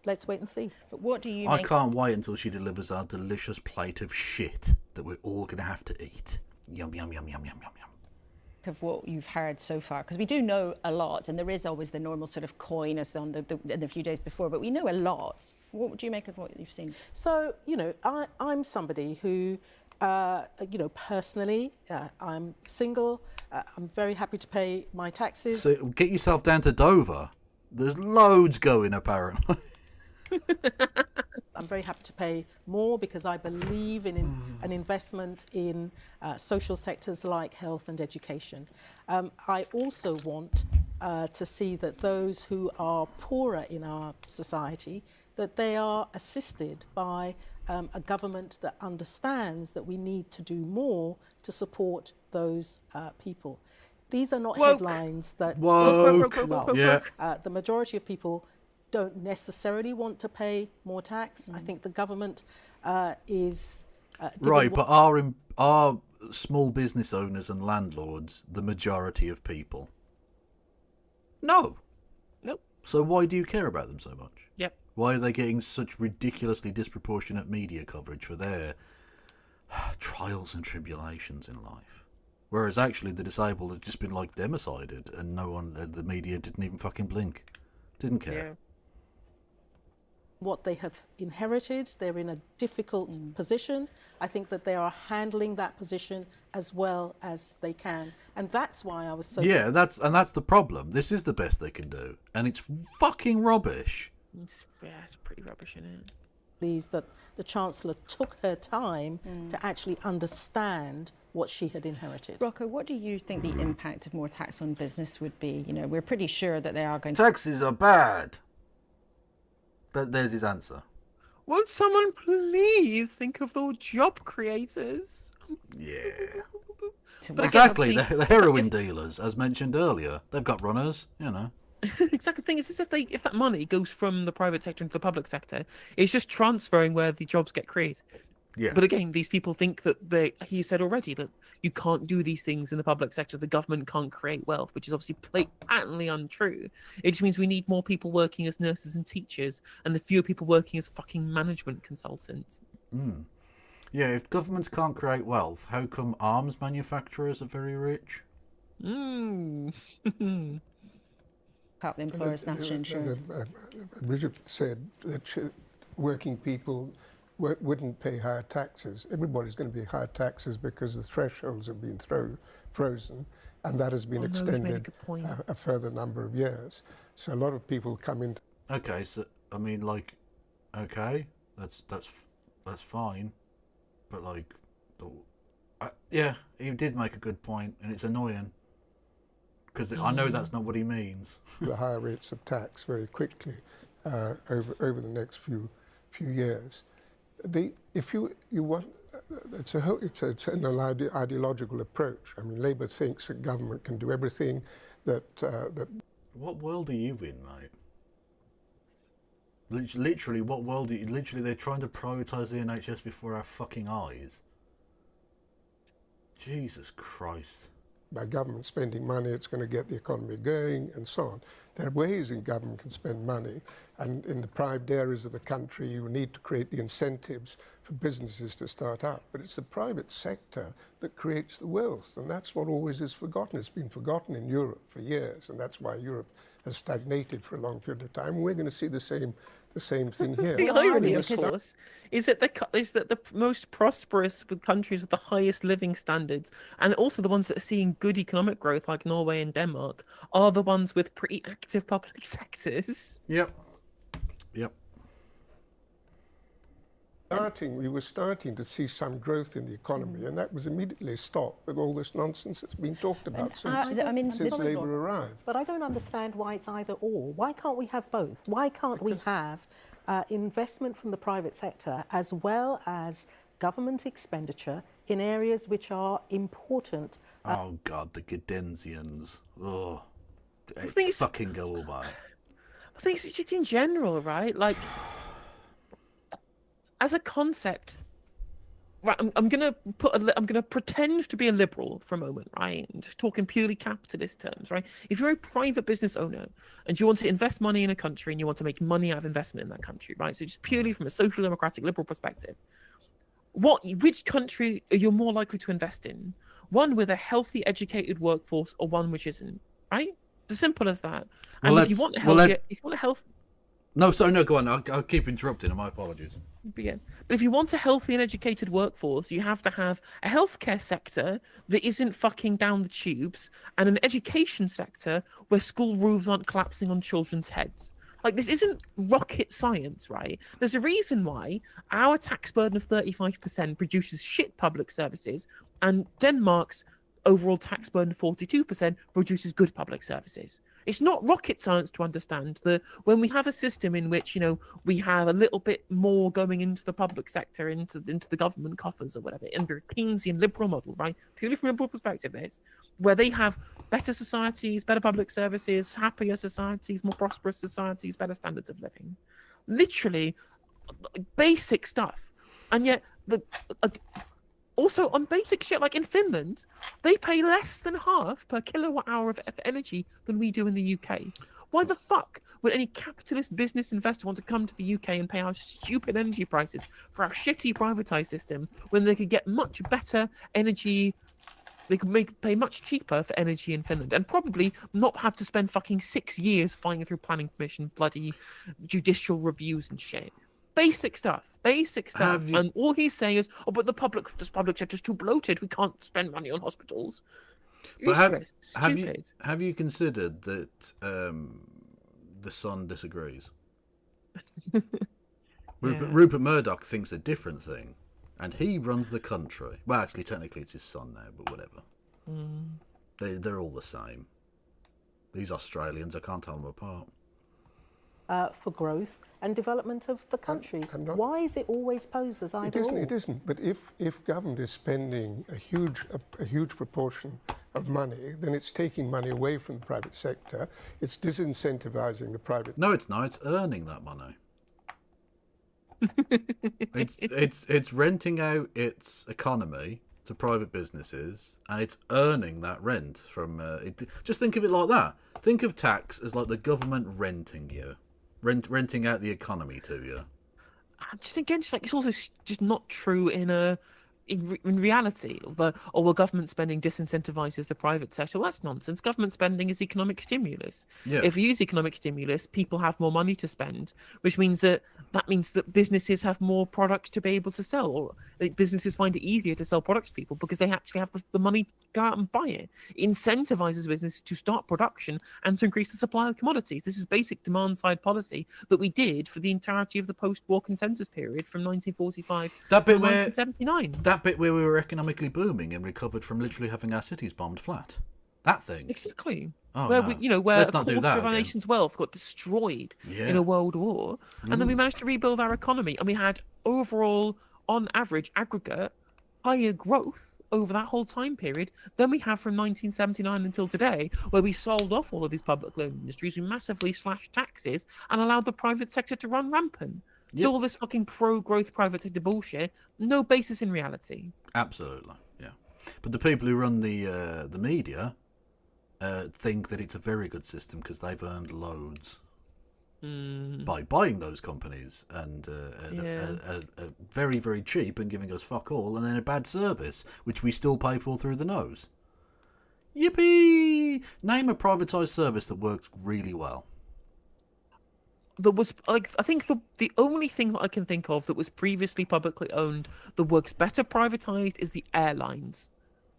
let's wait and see. But what do you I can't wait until she delivers our delicious plate of shit that we're all going to have to eat. Yum, yum, yum, yum, yum, yum, yum. Of what you've heard so far? Because we do know a lot, and there is always the normal sort of coyness on the few days before, but we know a lot. What would you make of what you've seen? So, you know, I'm somebody who, you know, personally, I'm single. I'm very happy to pay my taxes. So get yourself down to Dover. There's loads going, apparently. I'm very happy to pay more because I believe in an investment in social sectors like health and education. I also want to see that those who are poorer in our society, that they are assisted by a government that understands that we need to do more to support those people. These are not headlines that... The majority of people don't necessarily want to pay more tax. I think the government is... right, but are small business owners and landlords the majority of people? No. Nope. So why do you care about them so much? Yep. Why are they getting such ridiculously disproportionate media coverage for their trials and tribulations in life? Whereas actually the disabled have just been like democided and no one, the media didn't even fucking blink. Didn't care. Yeah. What they have inherited, they're in a difficult position. I think that they are handling that position as well as they can. And that's why I was so... Yeah, that's the problem. This is the best they can do. And it's fucking rubbish. It's pretty rubbish, isn't it? Pleased that the Chancellor took her time to actually understand what she had inherited. Rocco, what do you think the impact of more tax on business would be? You know, we're pretty sure that they are going to... Taxes are bad. There's his answer. Won't someone please think of the job creators? Yeah. But exactly, again, the heroin dealers, as mentioned earlier. They've got runners, you know. Exactly. The thing is, if that money goes from the private sector into the public sector, it's just transferring where the jobs get created. Yeah. But again, these people think that he said already that you can't do these things in the public sector. The government can't create wealth, which is obviously patently untrue. It just means we need more people working as nurses and teachers, and the fewer people working as fucking management consultants. Mm. Yeah, if governments can't create wealth, how come arms manufacturers are very rich? Cut the employers' national insurance. Bridget said that working people wouldn't pay higher taxes. Everybody's going to pay higher taxes because the thresholds have been frozen, and that has been extended a further number of years. So a lot of people come into... Okay, so I mean, like, okay, that's fine, but like, yeah, he did make a good point, and it's annoying because I know that's not what he means. The higher rates of tax very quickly over the next few years. If you want, it's an ideological approach. I mean, Labour thinks that government can do everything that. What world are you in, mate? Literally, what world are you? Literally, they're trying to prioritise the NHS before our fucking eyes. Jesus Christ. by government spending money, it's going to get the economy going, and so on. There are ways in government can spend money, and in the private areas of the country, you need to create the incentives for businesses to start up. But it's the private sector that creates the wealth, and that's what always is forgotten. It's been forgotten in Europe for years, and that's why Europe has stagnated for a long period of time. We're going to see the same thing here. The irony, of course, is that the most prosperous countries with the highest living standards, and also the ones that are seeing good economic growth, like Norway and Denmark, are the ones with pretty active public sectors. Yep. We were starting to see some growth in the economy, and that was immediately stopped with all this nonsense that's been talked about since Labour arrived. But I don't understand why it's either or. Why can't we have both? Why can't we have investment from the private sector as well as government expenditure in areas which are important? Oh God, the Gaudensians. Oh, fucking go all by. I think it's just in general, right? Like, as a concept, right? I'm gonna pretend to be a liberal for a moment, right? And just talking purely capitalist terms, right? If you're a private business owner and you want to invest money in a country and you want to make money out of investment in that country, right? So just purely from a social democratic liberal perspective, which country are you more likely to invest in? One with a healthy, educated workforce, or one which isn't, right? It's as simple as that. And if you want a health. No, sorry, no, go on. I'll keep interrupting. My apologies. But if you want a healthy and educated workforce, you have to have a healthcare sector that isn't fucking down the tubes, and an education sector where school roofs aren't collapsing on children's heads. Like, this isn't rocket science, right? There's a reason why our tax burden of 35% produces shit public services, and Denmark's overall tax burden of 42% produces good public services. It's not rocket science to understand that when we have a system in which, we have a little bit more going into the public sector, into the government coffers or whatever, under a Keynesian liberal model, right? Purely from a liberal perspective, where they have better societies, better public services, happier societies, more prosperous societies, better standards of living. Literally, basic stuff. And yet, also, on basic shit, like in Finland, they pay less than half per kilowatt hour of energy than we do in the UK. Why the fuck would any capitalist business investor want to come to the UK and pay our stupid energy prices for our shitty privatised system when they could get much better energy? They could pay much cheaper for energy in Finland and probably not have to spend fucking 6 years fighting through planning permission, bloody judicial reviews and shit. Basic stuff. And all he's saying is, but the public sector's too bloated. We can't spend money on hospitals. But have you considered that the Sun disagrees? Rupert Murdoch thinks a different thing, and he runs the country. Well, actually, technically, it's his son now, but whatever. They're all the same. These Australians, I can't tell them apart. For growth and development of the country. Why is it always posed as either or? It isn't. But if government is spending a huge proportion of money, then it's taking money away from the private sector. It's disincentivizing the private. No, it's not. It's earning that money. it's renting out its economy to private businesses, and it's earning that rent from. Just think of it like that. Think of tax as like the government renting you. Renting out the economy to you. Just again, it's also just not true in reality. Government spending disincentivizes the private sector. Well, that's nonsense. Government spending is economic stimulus. Yeah. If you use economic stimulus, people have more money to spend, which means that businesses have more products to be able to sell, or businesses find it easier to sell products to people because they actually have the money to go out and buy it. It incentivizes businesses to start production and to increase the supply of commodities. This is basic demand-side policy that we did for the entirety of the post-war consensus period from 1945 to 1979. That bit where we were economically booming and recovered from literally having our cities bombed flat. That thing. Exactly. Oh, where no. Where Let's a not do quarter that of our again. nation's wealth got destroyed in a world war, and then we managed to rebuild our economy, and we had overall, on average, aggregate higher growth over that whole time period than we have from 1979 until today, where we sold off all of these public loan industries, we massively slashed taxes, and allowed the private sector to run rampant. So all this fucking pro-growth private sector bullshit, no basis in reality. Absolutely, yeah. But the people who run the media think that it's a very good system because they've earned loads by buying those companies and very, very cheap and giving us fuck all, and then a bad service, which we still pay for through the nose. Yippee! Name a privatised service that works really well. There was, like, I think the only thing that I can think of that was previously publicly owned that works better privatised is the airlines.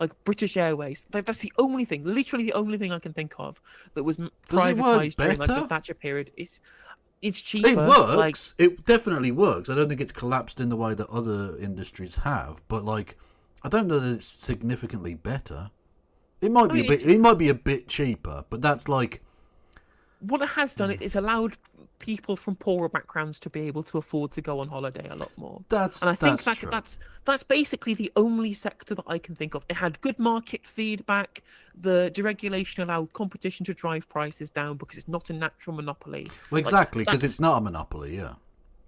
Like British Airways. That's the only thing, literally the only thing I can think of that was privatised during like the Thatcher period. It's cheaper. It works. It definitely works. I don't think it's collapsed in the way that other industries have, but like, I don't know that it's significantly better. It might be it might be a bit cheaper, but that's like what it has done. It's allowed people from poorer backgrounds to be able to afford to go on holiday a lot more. And I think that's basically the only sector that I can think of. It had good market feedback. The deregulation allowed competition to drive prices down because it's not a natural monopoly. Well, exactly, because it's not a monopoly, yeah.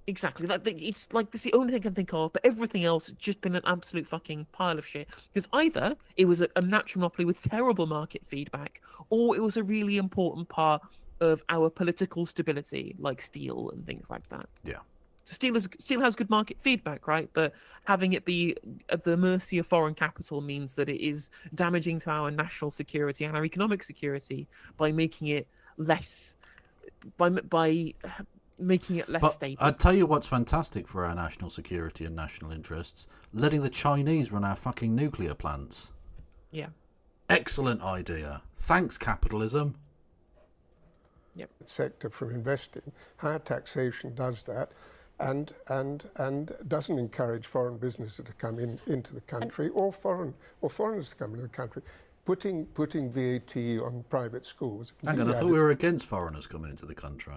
Exactly. It's like that's the only thing I can think of, but everything else has just been an absolute fucking pile of shit. Because either it was a natural monopoly with terrible market feedback, or it was a really important part of our political stability, like steel and things like that. Yeah. So steel has good market feedback, right? But having it be at the mercy of foreign capital means that it is damaging to our national security and our economic security by making it less, making it less stable. I'd tell you what's fantastic for our national security and national interests: letting the Chinese run our fucking nuclear plants. Yeah. Excellent idea. Thanks, capitalism. Yep. Sector from investing. Higher taxation does that, and doesn't encourage foreign businesses to come into the country, or foreigners to come into the country. Putting VAT on private schools. Hang on, I thought we were against foreigners coming into the country.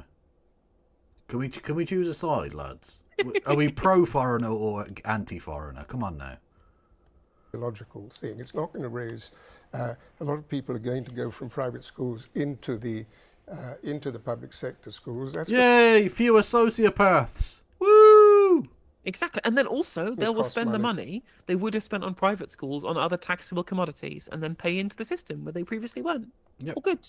Can we choose a side, lads? Are we pro-foreigner or anti-foreigner? Come on now. Logical thing. It's not going to raise. A lot of people are going to go from private schools into the public sector schools. Yay! Fewer sociopaths. Woo! Exactly, and then also they will spend the money they would have spent on private schools on other taxable commodities, and then pay into the system where they previously weren't. Yep. All good.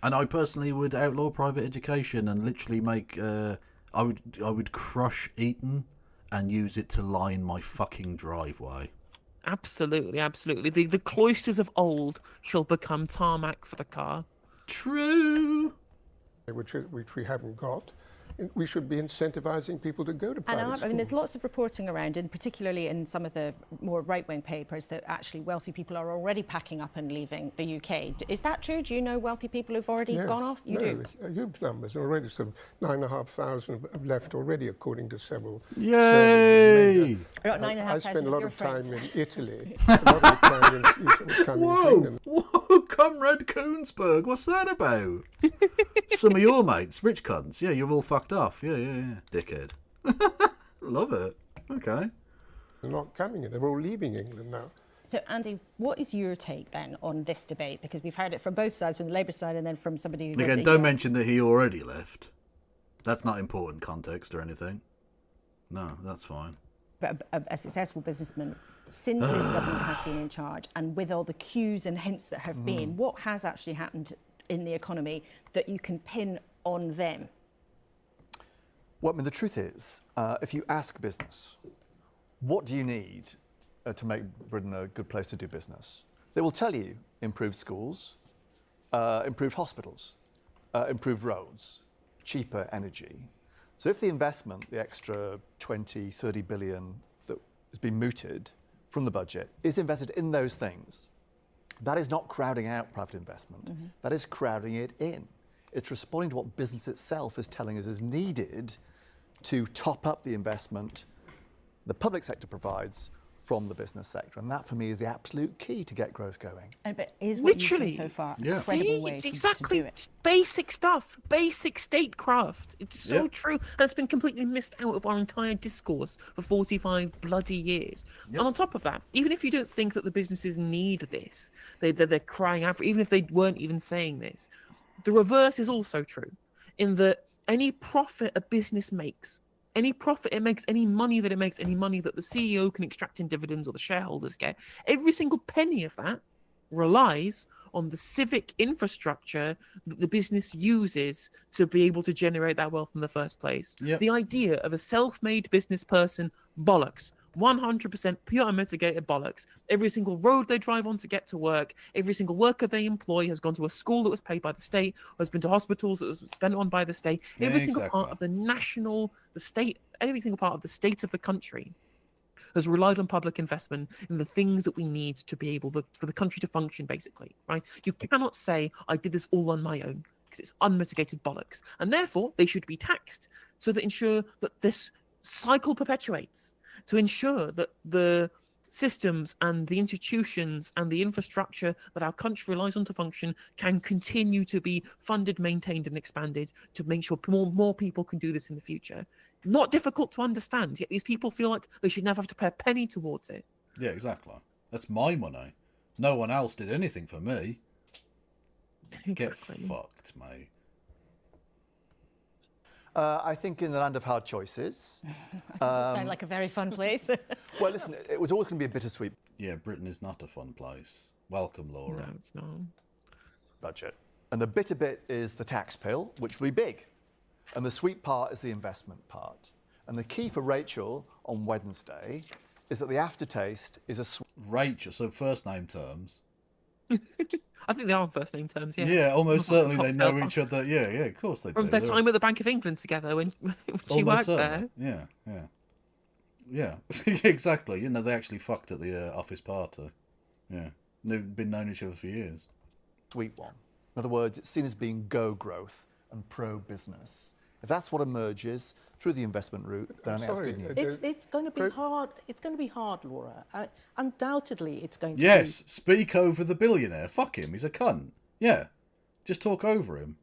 And I personally would outlaw private education and literally make. I would crush Eton and use it to line my fucking driveway. Absolutely, absolutely. The cloisters of old shall become tarmac for the car. True. Which we haven't got. We should be incentivizing people to go to private schools. I mean, there's lots of reporting around, and particularly in some of the more right-wing papers, that actually wealthy people are already packing up and leaving the UK. Is that true? Do you know wealthy people who've already gone off? You do? Huge numbers. Already sort of 9,500 have left already, according to several surveys. I spent a lot of time in Italy. A lot of time in Whoa, Comrade Koonsberg, what's that about? Some of your mates, rich cunts. Yeah, you're all fucked off. Yeah. Dickhead. Love it. Okay. They're not coming in. They're all leaving England now. So, Andy, what is your take then on this debate? Because we've heard it from both sides, from the Labour side and then from somebody who's... Again, don't mention that he already left. That's not important context or anything. No, that's fine. But a successful businessman, since this government has been in charge, and with all the cues and hints that have been, what has actually happened in the economy that you can pin on them? Well, I mean, the truth is, if you ask business, what do you need to make Britain a good place to do business? They will tell you improved schools, improved hospitals, improved roads, cheaper energy. So if the investment, the extra 20, 30 billion that has been mooted from the budget, is invested in those things, that is not crowding out private investment. That is crowding it in. It's responding to what business itself is telling us is needed to top up the investment the public sector provides from the business sector. And that, for me, is the absolute key to get growth going. But is what you've seen so far incredible ways to do it. Basic stuff, basic statecraft. It's so true. And it's been completely missed out of our entire discourse for 45 bloody years. And on top of that, even if you don't think that the businesses need this, they're crying out for, even if they weren't even saying this, the reverse is also true, in that any profit a business makes any profit it makes, any money that it makes, any money that the CEO can extract in dividends or the shareholders get, every single penny of that relies on the civic infrastructure that the business uses to be able to generate that wealth in the first place. Yep. The idea of a self-made business person, bollocks. 100% pure unmitigated bollocks. Every single road they drive on to get to work, every single worker they employ has gone to a school that was paid by the state, or has been to hospitals that was spent on by the state. Every single part of the state, every single part of the state of the country has relied on public investment in the things that we need to be able for the country to function, basically, right? You cannot say, I did this all on my own, because it's unmitigated bollocks. And therefore, they should be taxed so that ensure that this cycle perpetuates, to ensure that the systems and the institutions and the infrastructure that our country relies on to function can continue to be funded, maintained, and expanded to make sure more people can do this in the future. Not difficult to understand, yet these people feel like they should never have to pay a penny towards it. Yeah, exactly. That's my money. No one else did anything for me. Exactly. Get fucked, mate. I think in the land of hard choices. Doesn't sound like a very fun place. Well, listen, it was always going to be a bittersweet. Yeah, Britain is not a fun place. Welcome, Laura. No, it's not. Budget. And the bitter bit is the tax bill, which will be big. And the sweet part is the investment part. And the key for Rachel on Wednesday is that the aftertaste is a... Rachel, so first name terms. I think they are on first name terms, yeah. Yeah, almost certainly they know each other. Yeah, of course they do. From their time at the Bank of England together when she worked there. Yeah, exactly. You know, they actually fucked at the office party. Yeah, been known each other for years. Sweet one. In other words, it's seen as being go-growth and pro-business. If that's what emerges through the investment route, then I think that's good news. It's going to be hard. It's going to be hard, Laura. Undoubtedly, it's going to be. Yes, speak over the billionaire. Fuck him. He's a cunt. Yeah, just talk over him.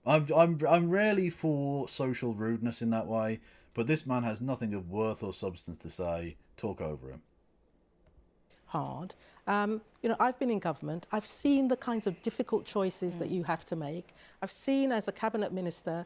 I'm rarely for social rudeness in that way, but this man has nothing of worth or substance to say. Talk over him. Hard. I've been in government. I've seen the kinds of difficult choices that you have to make. I've seen, as a cabinet minister,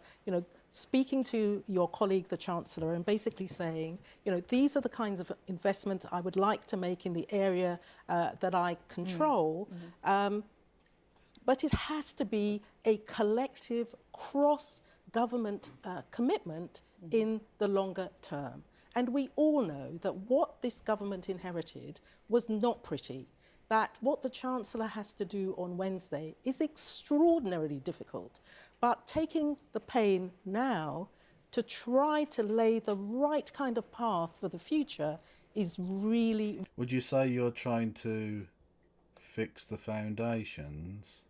speaking to your colleague, the Chancellor, and basically saying, these are the kinds of investments I would like to make in the area that I control. But it has to be a collective cross-government commitment in the longer term. And we all know that what this government inherited was not pretty, that what the Chancellor has to do on Wednesday is extraordinarily difficult. But taking the pain now to try to lay the right kind of path for the future is really... Would you say you're trying to fix the foundations?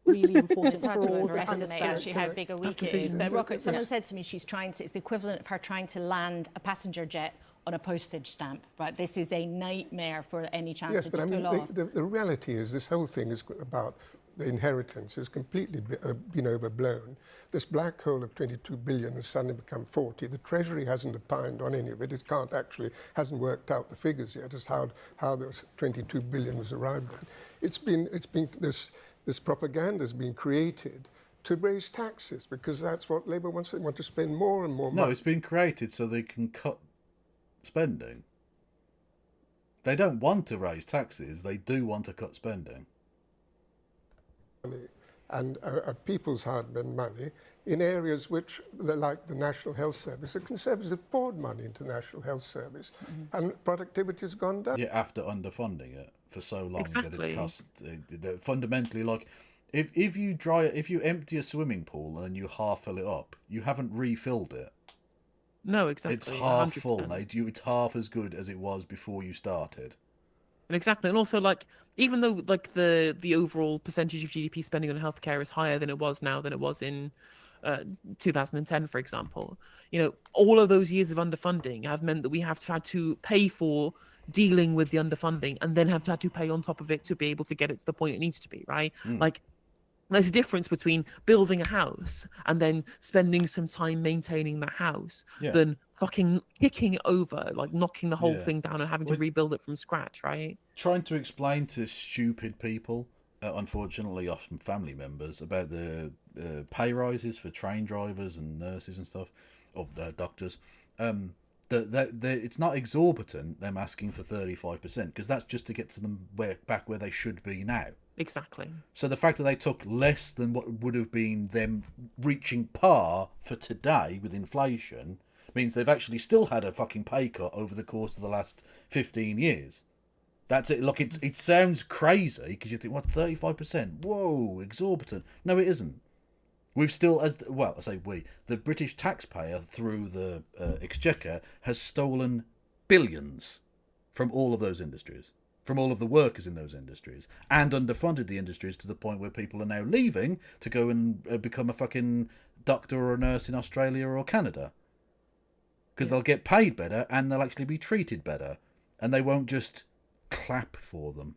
Really important. It's hard to overestimate actually how big a week it is. But Rocco, someone said to me it's the equivalent of her trying to land a passenger jet on a postage stamp. Right, this is a nightmare for any Chancellor to pull off. The reality is this whole thing is about the inheritance has completely been overblown. This black hole of 22 billion has suddenly become 40. The Treasury hasn't opined on any of it. It hasn't worked out the figures yet as how those 22 billion was arrived at. This propaganda has been created to raise taxes because that's what Labour wants. They want to spend more and more money. No, it's been created so they can cut spending. They don't want to raise taxes. They do want to cut spending. And people's hard-earned money in areas which, like the National Health Service, the Conservatives have poured money into the National Health Service, and productivity has gone down. Yeah, after underfunding it for so long exactly. that it's cost fundamentally, like if you empty a swimming pool and you half fill it up, you haven't refilled it. No, exactly. It's half 100%. full, mate. It's half as good as it was before you started. And exactly, and also even though the overall percentage of GDP spending on healthcare is higher than it was now than it was in 2010, for example, all of those years of underfunding have meant that we have had to pay for dealing with the underfunding and then have had to pay on top of it to be able to get it to the point it needs to be, right? There's a difference between building a house and then spending some time maintaining the house than fucking kicking it over, knocking the whole thing down and having to rebuild it from scratch, right? Trying to explain to stupid people unfortunately, off from family members about the pay rises for train drivers and nurses and stuff, or doctors. It's not exorbitant, them asking for 35%, because that's just to get to them back where they should be now. Exactly. So the fact that they took less than what would have been them reaching par for today with inflation means they've actually still had a fucking pay cut over the course of the last 15 years. That's it. Look, it sounds crazy because you think, what, 35%? Whoa, exorbitant. No, it isn't. We've still, the British taxpayer through the Exchequer has stolen billions from all of those industries, from all of the workers in those industries, and underfunded the industries to the point where people are now leaving to go and become a fucking doctor or a nurse in Australia or Canada. Because they'll get paid better and they'll actually be treated better. And they won't just clap for them.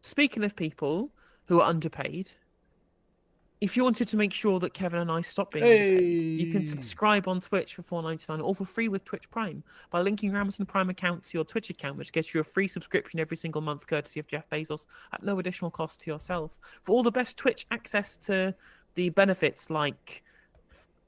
Speaking of people who are underpaid, if you wanted to make sure that Kevin and I stop being underpaid, you can subscribe on Twitch for $4.99 or for free with Twitch Prime by linking your Amazon Prime account to your Twitch account, which gets you a free subscription every single month courtesy of Jeff Bezos at no additional cost to yourself. For all the best Twitch access to the benefits like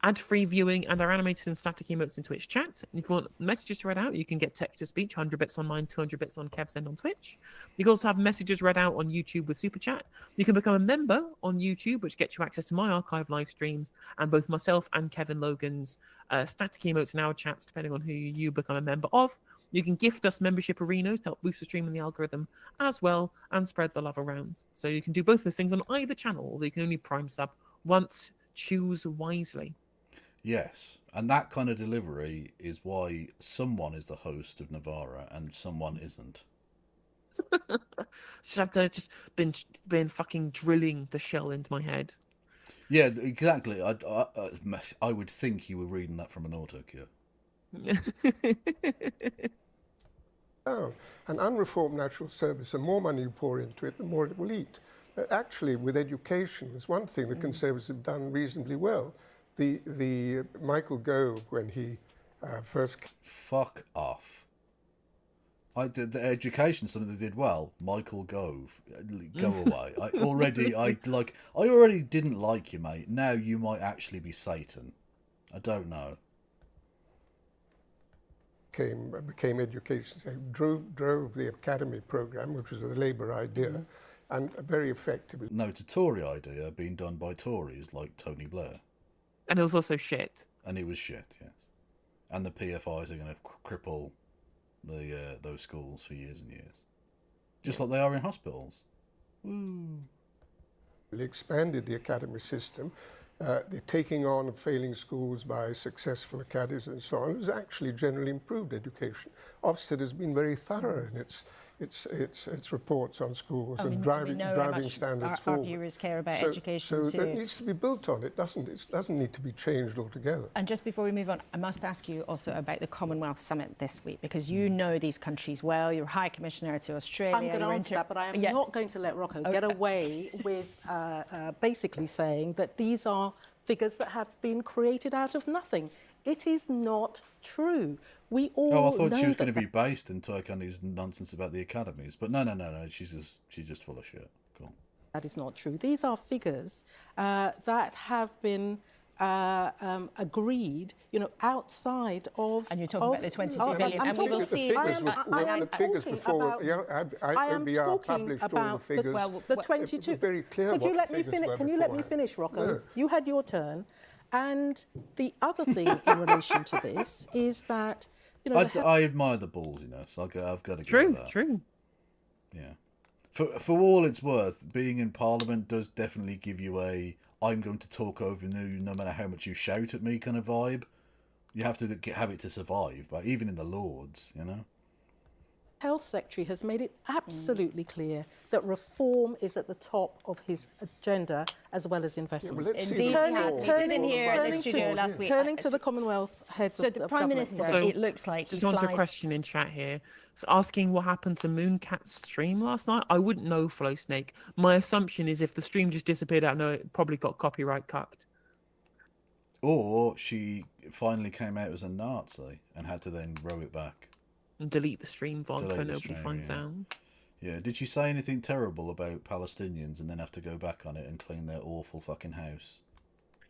ad-free viewing and our animated and static emotes in Twitch chat. And if you want messages to read out, you can get text-to-speech, 100 bits on mine, 200 bits on Kev's end on Twitch. You can also have messages read out on YouTube with Super Chat. You can become a member on YouTube, which gets you access to my archive live streams and both myself and Kevin Logan's static emotes in our chats, depending on who you become a member of. You can gift us membership arenas to help boost the stream and the algorithm as well and spread the love around. So you can do both those things on either channel, although you can only Prime sub once. Choose wisely. Yes, and that kind of delivery is why someone is the host of Novara and someone isn't. Just been fucking drilling the shell into my head. Yeah, exactly. I would think you were reading that from an autocue. Oh, an unreformed natural service, the more money you pour into it, the more it will eat. Actually, with education, there's one thing the Conservatives have done reasonably well. The Michael Gove, when he first... Fuck off. The education, something they did well. Michael Gove, go away. I already didn't like you, mate. Now you might actually be Satan. I don't know. Became education, drove the academy program, which was a Labour idea, and very effectively. No, it's a Tory idea being done by Tories like Tony Blair. And it was also shit. And it was shit, yes. And the PFIs are going to cripple those schools for years and years. Just like they are in hospitals. Woo. They expanded the academy system. The taking on of failing schools by successful academies and so on has actually generally improved education. Ofsted has been very thorough in its reports on schools and driving standards forward. Our viewers care about education so too. that needs to be built on. It doesn't need to be changed altogether. And just before we move on, I must ask you also about the Commonwealth Summit this week, because you know these countries well. You're High Commissioner to Australia. I'm going to answer that, but I am not going to let Rocco get away with basically saying that these are figures that have been created out of nothing. It is not true. We all I thought know she was going to be based in Turkey on these nonsense about the academies, but no. She's just full of shit. Cool. That is not true. These are figures that have been agreed, outside of. And you're talking about the 22 billion, and we will see. The figures before OBR published all the figures. The 22. Very clear. Could you let me finish? Can you let me finish, Rocco? No. You had your turn, and the other thing in relation to this is that. I admire the ballsiness. I've got to give that. True. Yeah. For all it's worth, being in Parliament does definitely give you a I'm going to talk over you no matter how much you shout at me kind of vibe. You have to have it to survive, but even in the Lords, Health Secretary has made it absolutely clear that reform is at the top of his agenda as well as investment. Indeed, turning here at the studio last week. Turning to the Commonwealth heads of the Prime Minister, it looks like just answer a question in chat here. So asking what happened to Mooncat's stream last night. I wouldn't know, Flow Snake. My assumption is if the stream just disappeared out, no, it probably got copyright cucked. Or she finally came out as a Nazi and had to then row it back. And delete the stream VOD so nobody finds out. Yeah, did she say anything terrible about Palestinians and then have to go back on it and clean their awful fucking house?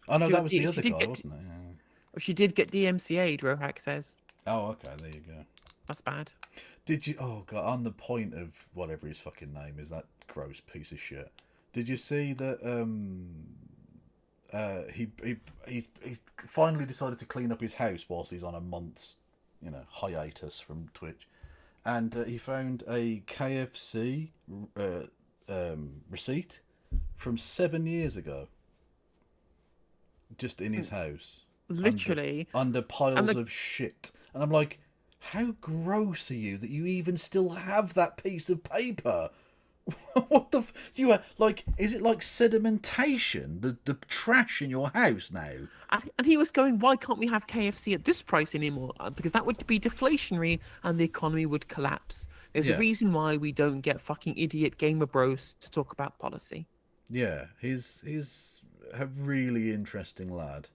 Oh no, that was the other guy, wasn't it? Yeah. She did get DMCA'd, Rohak says. Oh, okay, there you go. That's bad. Did you? Oh god, on the point of whatever his fucking name is, that gross piece of shit. Did you see that? He finally decided to clean up his house whilst he's on a month's, hiatus from Twitch, and he found a KFC receipt from 7 years ago, just in his house, literally under piles of shit, and I'm like, how gross are you that you even still have that piece of paper? What the you are like? Is it like sedimentation? The trash in your house now? And he was going, why can't we have KFC at this price anymore? Because that would be deflationary and the economy would collapse. There's a reason why we don't get fucking idiot gamer bros to talk about policy. Yeah, he's a really interesting lad,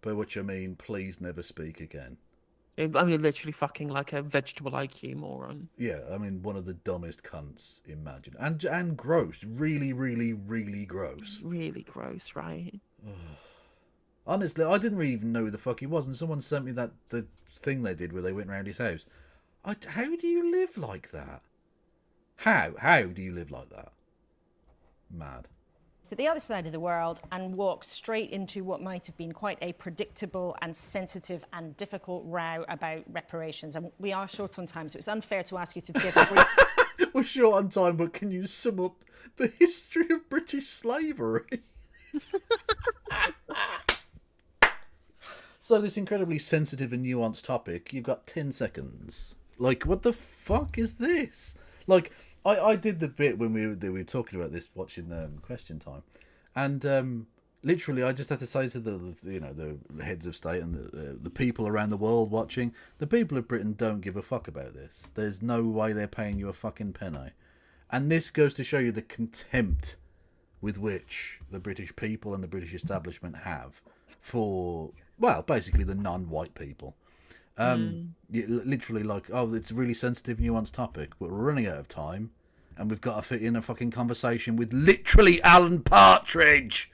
by which I mean, please never speak again. I mean, literally fucking like a vegetable IQ moron. Yeah, I mean, one of the dumbest cunts imagined. And gross. Really, really, really gross. Really gross, right? Honestly, I didn't really even know who the fuck he was, and someone sent me the thing they did where they went round his house. How do you live like that? How do you live like that? Mad. To the other side of the world and walk straight into what might have been quite a predictable and sensitive and difficult row about reparations. And we are short on time, so it's unfair to ask you to give a brief... We're short on time, but can you sum up the history of British slavery? So this incredibly sensitive and nuanced topic, you've got 10 seconds. Like, what the fuck is this? Like... I did the bit when we were talking about this, watching Question Time, and literally I just had to say to the heads of state and the people around the world watching, the people of Britain don't give a fuck about this. There's no way they're paying you a fucking penny, and this goes to show you the contempt with which the British people and the British establishment have for, well, basically the non-white people. Literally like, oh, it's a really sensitive, nuanced topic, but we're running out of time, and we've got to fit in a fucking conversation with literally Alan Partridge.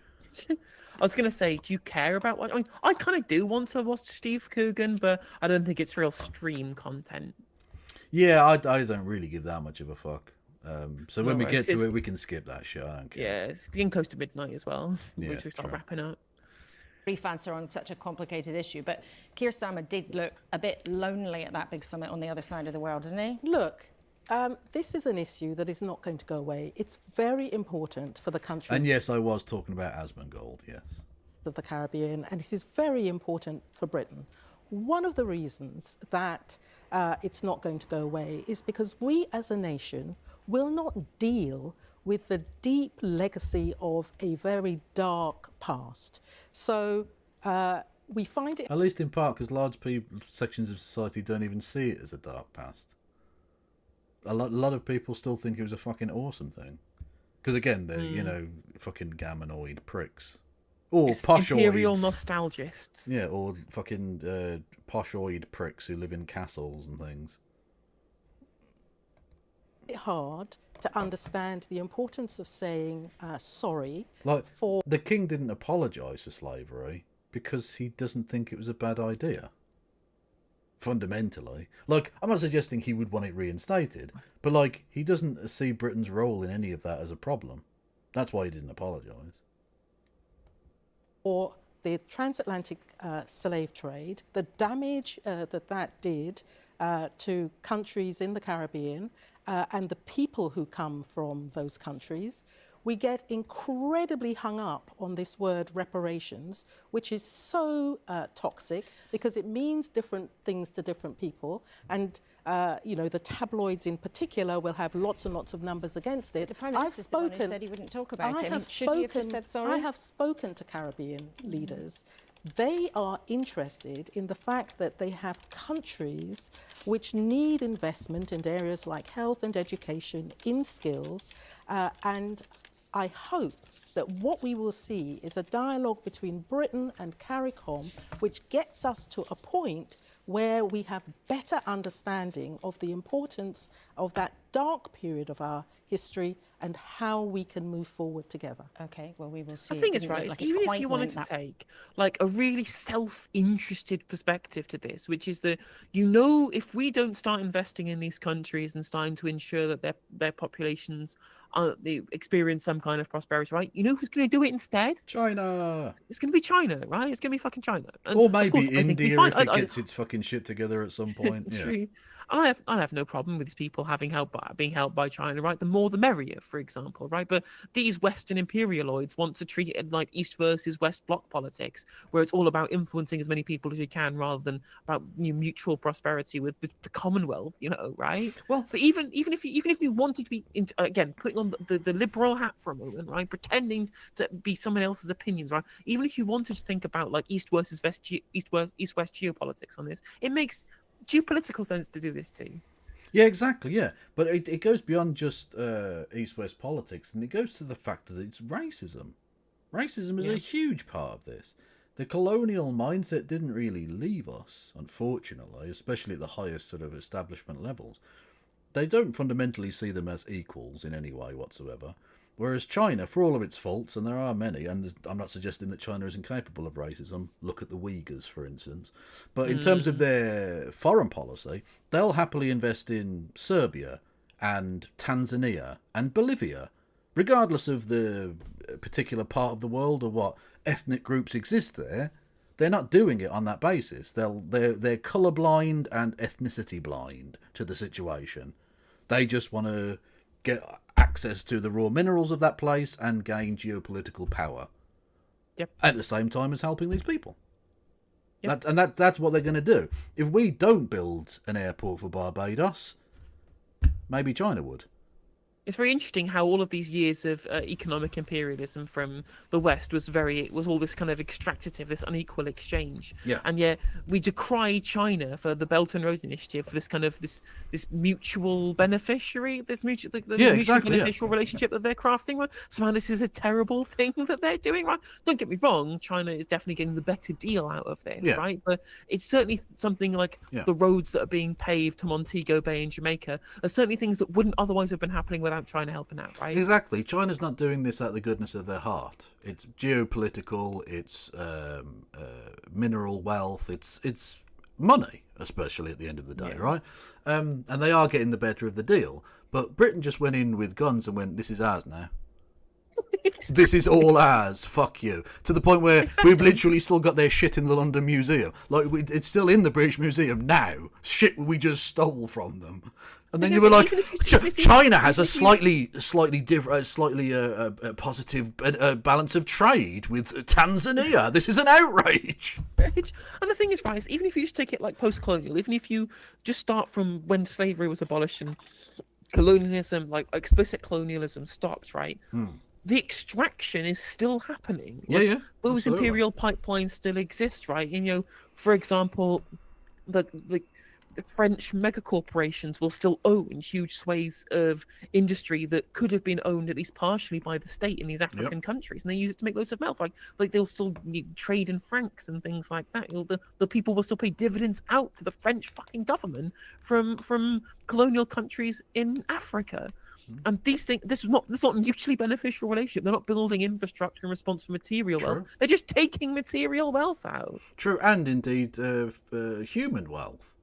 I was going to say, do you care about what... I mean, I kind of do want to watch Steve Coogan, but I don't think it's real stream content. Yeah, I don't really give that much of a fuck. So when we get to it, we can skip that shit. I don't care. Yeah, it's getting close to midnight as well. Yeah, once we start wrapping up. Brief answer on such a complicated issue, but Keir Starmer did look a bit lonely at that big summit on the other side of the world, didn't he? Look, this is an issue that is not going to go away. It's very important for the countries. And yes, I was talking about Asmongold, yes. Of the Caribbean, and this is very important for Britain. One of the reasons that it's not going to go away is because we as a nation will not deal with the deep legacy of a very dark past. So we find it... At least in part because large sections of society don't even see it as a dark past. A lot of people still think it was a fucking awesome thing. Because again, they're, fucking gammanoid pricks. Or it's poshoids. Imperial nostalgists. Yeah, or fucking poshoid pricks who live in castles and things. It's hard to understand the importance of saying sorry. Like, the king didn't apologise for slavery because he doesn't think it was a bad idea. Fundamentally. Like, I'm not suggesting he would want it reinstated, but, like, he doesn't see Britain's role in any of that as a problem. That's why he didn't apologise. Or the transatlantic slave trade, the damage that did to countries in the Caribbean, and the people who come from those countries, we get incredibly hung up on this word reparations, which is so toxic because it means different things to different people. And, the tabloids in particular will have lots and lots of numbers against it. The Prime Minister said he wouldn't talk about it. Should he have just said sorry? I have spoken to Caribbean leaders. They are interested in the fact that they have countries which need investment in areas like health and education, in skills, and I hope that what we will see is a dialogue between Britain and CARICOM which gets us to a point where we have better understanding of the importance of that dark period of our history and how we can move forward together. Okay, well, we will see. I think it's right. Even if you wanted to take like a really self-interested perspective to this, which is that, if we don't start investing in these countries and starting to ensure that their populations they experience some kind of prosperity, right? You know who's going to do it instead? China. It's going to be China, right? It's going to be fucking China. And or maybe course, India if it gets its fucking shit together at some point. True. Yeah. I have no problem with these people being helped by China, right? The more the merrier, for example, right? But these Western imperialoids want to treat it like East versus West bloc politics, where it's all about influencing as many people as you can rather than about mutual prosperity with the Commonwealth, right? Well, but even if you wanted to be again putting on the liberal hat for a moment, right? Pretending to be someone else's opinions, right? Even if you wanted to think about like East versus West, East-West geopolitics on this, it makes geopolitical sense to do this too. Yeah, exactly. Yeah, but it goes beyond just East-West politics, and it goes to the fact that it's racism. Racism is a huge part of this. The colonial mindset didn't really leave us, unfortunately, especially at the highest sort of establishment levels. They don't fundamentally see them as equals in any way whatsoever. Whereas China, for all of its faults, and there are many, and I'm not suggesting that China is incapable of racism, look at the Uyghurs, for instance, but in terms of their foreign policy, they'll happily invest in Serbia and Tanzania and Bolivia, regardless of the particular part of the world or what ethnic groups exist there. They're not doing it on that basis. They're colourblind and ethnicity blind to the situation. They just want to get access to the raw minerals of that place and gain geopolitical power. Yep. At the same time as helping these people. Yep. That's what they're going to do. If we don't build an airport for Barbados, maybe China would. It's very interesting how all of these years of economic imperialism from the West was all this kind of extractive, this unequal exchange. Yeah. And yet we decry China for the Belt and Road Initiative, for this kind of this mutual beneficiary, mutual beneficial relationship that they're crafting. Right? Somehow this is a terrible thing that they're doing. Right? Don't get me wrong, China is definitely getting the better deal out of this, right? But it's certainly something like the roads that are being paved to Montego Bay in Jamaica are certainly things that wouldn't otherwise have been happening without China helping out, right? Exactly. China's not doing this out of the goodness of their heart. It's geopolitical. It's mineral wealth. It's money, especially at the end of the day, right? And they are getting the better of the deal. But Britain just went in with guns and went, "This is ours now. This is all ours. Fuck you." To the point where we've literally still got their shit in the London Museum. Like it's still in the British Museum now. Shit we just stole from them. And then you were like, China has a slightly positive balance of trade with Tanzania. This is an outrage. And the thing is, right, even if you just take it like post-colonial, even if you just start from when slavery was abolished and colonialism, like explicit colonialism stopped, right? The extraction is still happening. Like, those absolutely. imperial pipelines still exist, right? And, for example, the French megacorporations will still own huge swathes of industry that could have been owned at least partially by the state in these African countries, and they use it to make loads of wealth. Like they'll still trade in francs and things like that. The people will still pay dividends out to the French fucking government from colonial countries in Africa. And these things, this is not a mutually beneficial relationship. They're not building infrastructure in response for material wealth. They're just taking material wealth out. True, and indeed human wealth.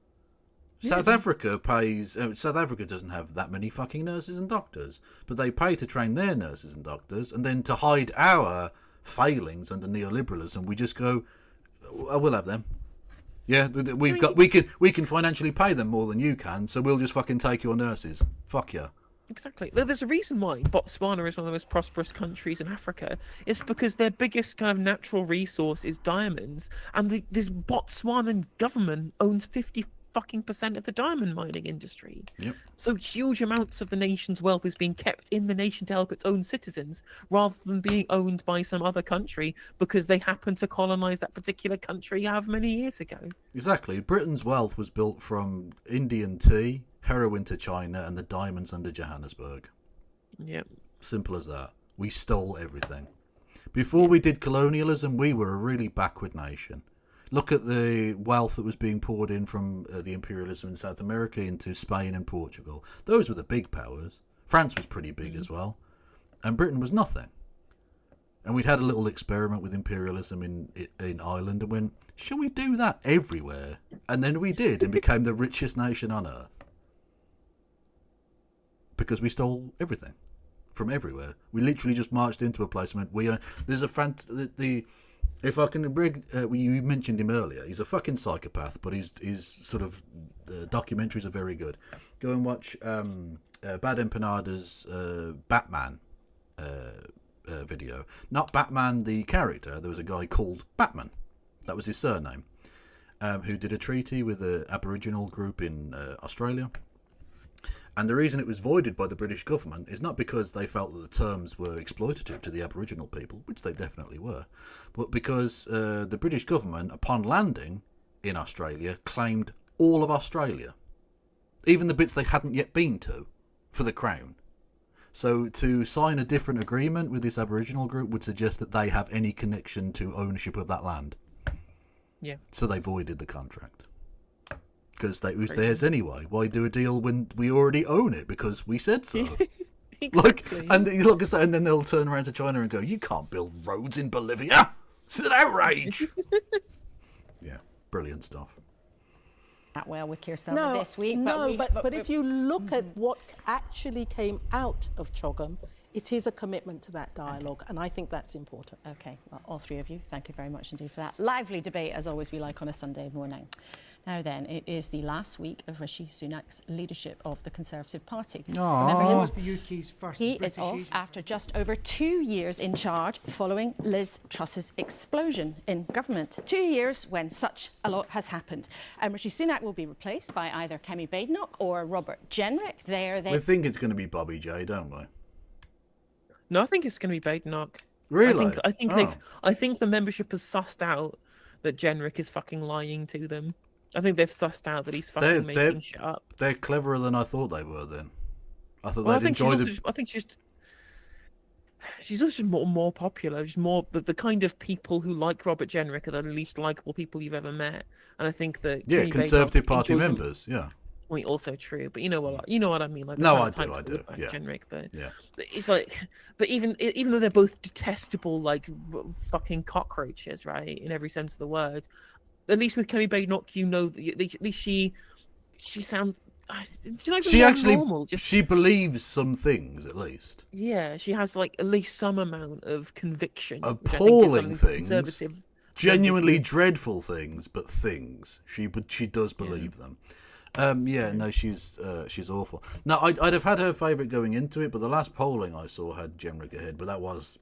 South Africa pays. South Africa doesn't have that many fucking nurses and doctors, but they pay to train their nurses and doctors, and then to hide our failings under neoliberalism, we just go, "Oh, we'll have them. Yeah, we can financially pay them more than you can, so we'll just fucking take your nurses. Fuck yeah." Exactly. There's a reason why Botswana is one of the most prosperous countries in Africa. It's because their biggest kind of natural resource is diamonds, and this Botswanan government owns 50% of the diamond mining industry. Yep. So huge amounts of the nation's wealth is being kept in the nation to help its own citizens, rather than being owned by some other country because they happen to colonize that particular country however many years ago. Exactly. Britain's wealth was built from Indian tea, heroin to China, and the diamonds under Johannesburg. Yep. Simple as that. We stole everything. Before we did colonialism, we were a really backward nation. Look at the wealth that was being poured in from the imperialism in South America into Spain and Portugal. Those were the big powers. France was pretty big as well. And Britain was nothing. And we'd had a little experiment with imperialism in Ireland and went, shall we do that everywhere? And then we did and became the richest nation on earth. Because we stole everything from everywhere. We literally just marched into a place and went, there's a if I can bring, you mentioned him earlier, he's a fucking psychopath, but his sort of documentaries are very good. Go and watch Bad Empanada's Batman video. Not Batman the character, there was a guy called Batman. That was his surname. Who did a treaty with the Aboriginal group in Australia. And the reason it was voided by the British government is not because they felt that the terms were exploitative to the Aboriginal people, which they definitely were, but because the British government, upon landing in Australia, claimed all of Australia, even the bits they hadn't yet been to, for the Crown. So to sign a different agreement with this Aboriginal group would suggest that they have any connection to ownership of that land. Yeah. So they voided the contract. Because it was theirs anyway. Why do a deal when we already own it? Because we said so. Exactly. And then they'll turn around to China and go, "You can't build roads in Bolivia. It's an outrage." Yeah, brilliant stuff. That well with Keir Starmer this week. But if you look at what actually came out of CHOGM, it is a commitment to that dialogue, and I think that's important. Okay, well, all three of you, thank you very much indeed for that lively debate, as always we like on a Sunday morning. Now then, it is the last week of Rishi Sunak's leadership of the Conservative Party. Remember him? Was the UK's first He British is off after just over 2 years in charge following Liz Truss's explosion in government. 2 years when such a lot has happened. And Rishi Sunak will be replaced by either Kemi Badenoch or Robert Jenrick. We think it's going to be Bobby J, don't we? No, I think it's going to be Badenoch. Really? I think the membership has sussed out that Jenrick is fucking lying to them. I think they've sussed out that he's fucking making shit up. They're cleverer than I thought they were then. I thought they'd enjoy the... I think she's also more popular. She's more the kind of people who like Robert Jenrick are the least likable people you've ever met. And I think that... Yeah, Conservative Party members, yeah. I mean, also true, but you know what I mean. Like, no, I do. Yeah. Jenrick, but it's like, but even though they're both detestable, like fucking cockroaches, right, in every sense of the word, at least with Kemi Badenoch, you know, at least she sounds. She actually normal, she believes some things at least. Yeah, she has like at least some amount of conviction. Appalling things, genuinely dreadful things, but things she does believe them. No, she's awful. Now, I'd have had her favourite going into it, but the last polling I saw had Jenrick ahead, but that was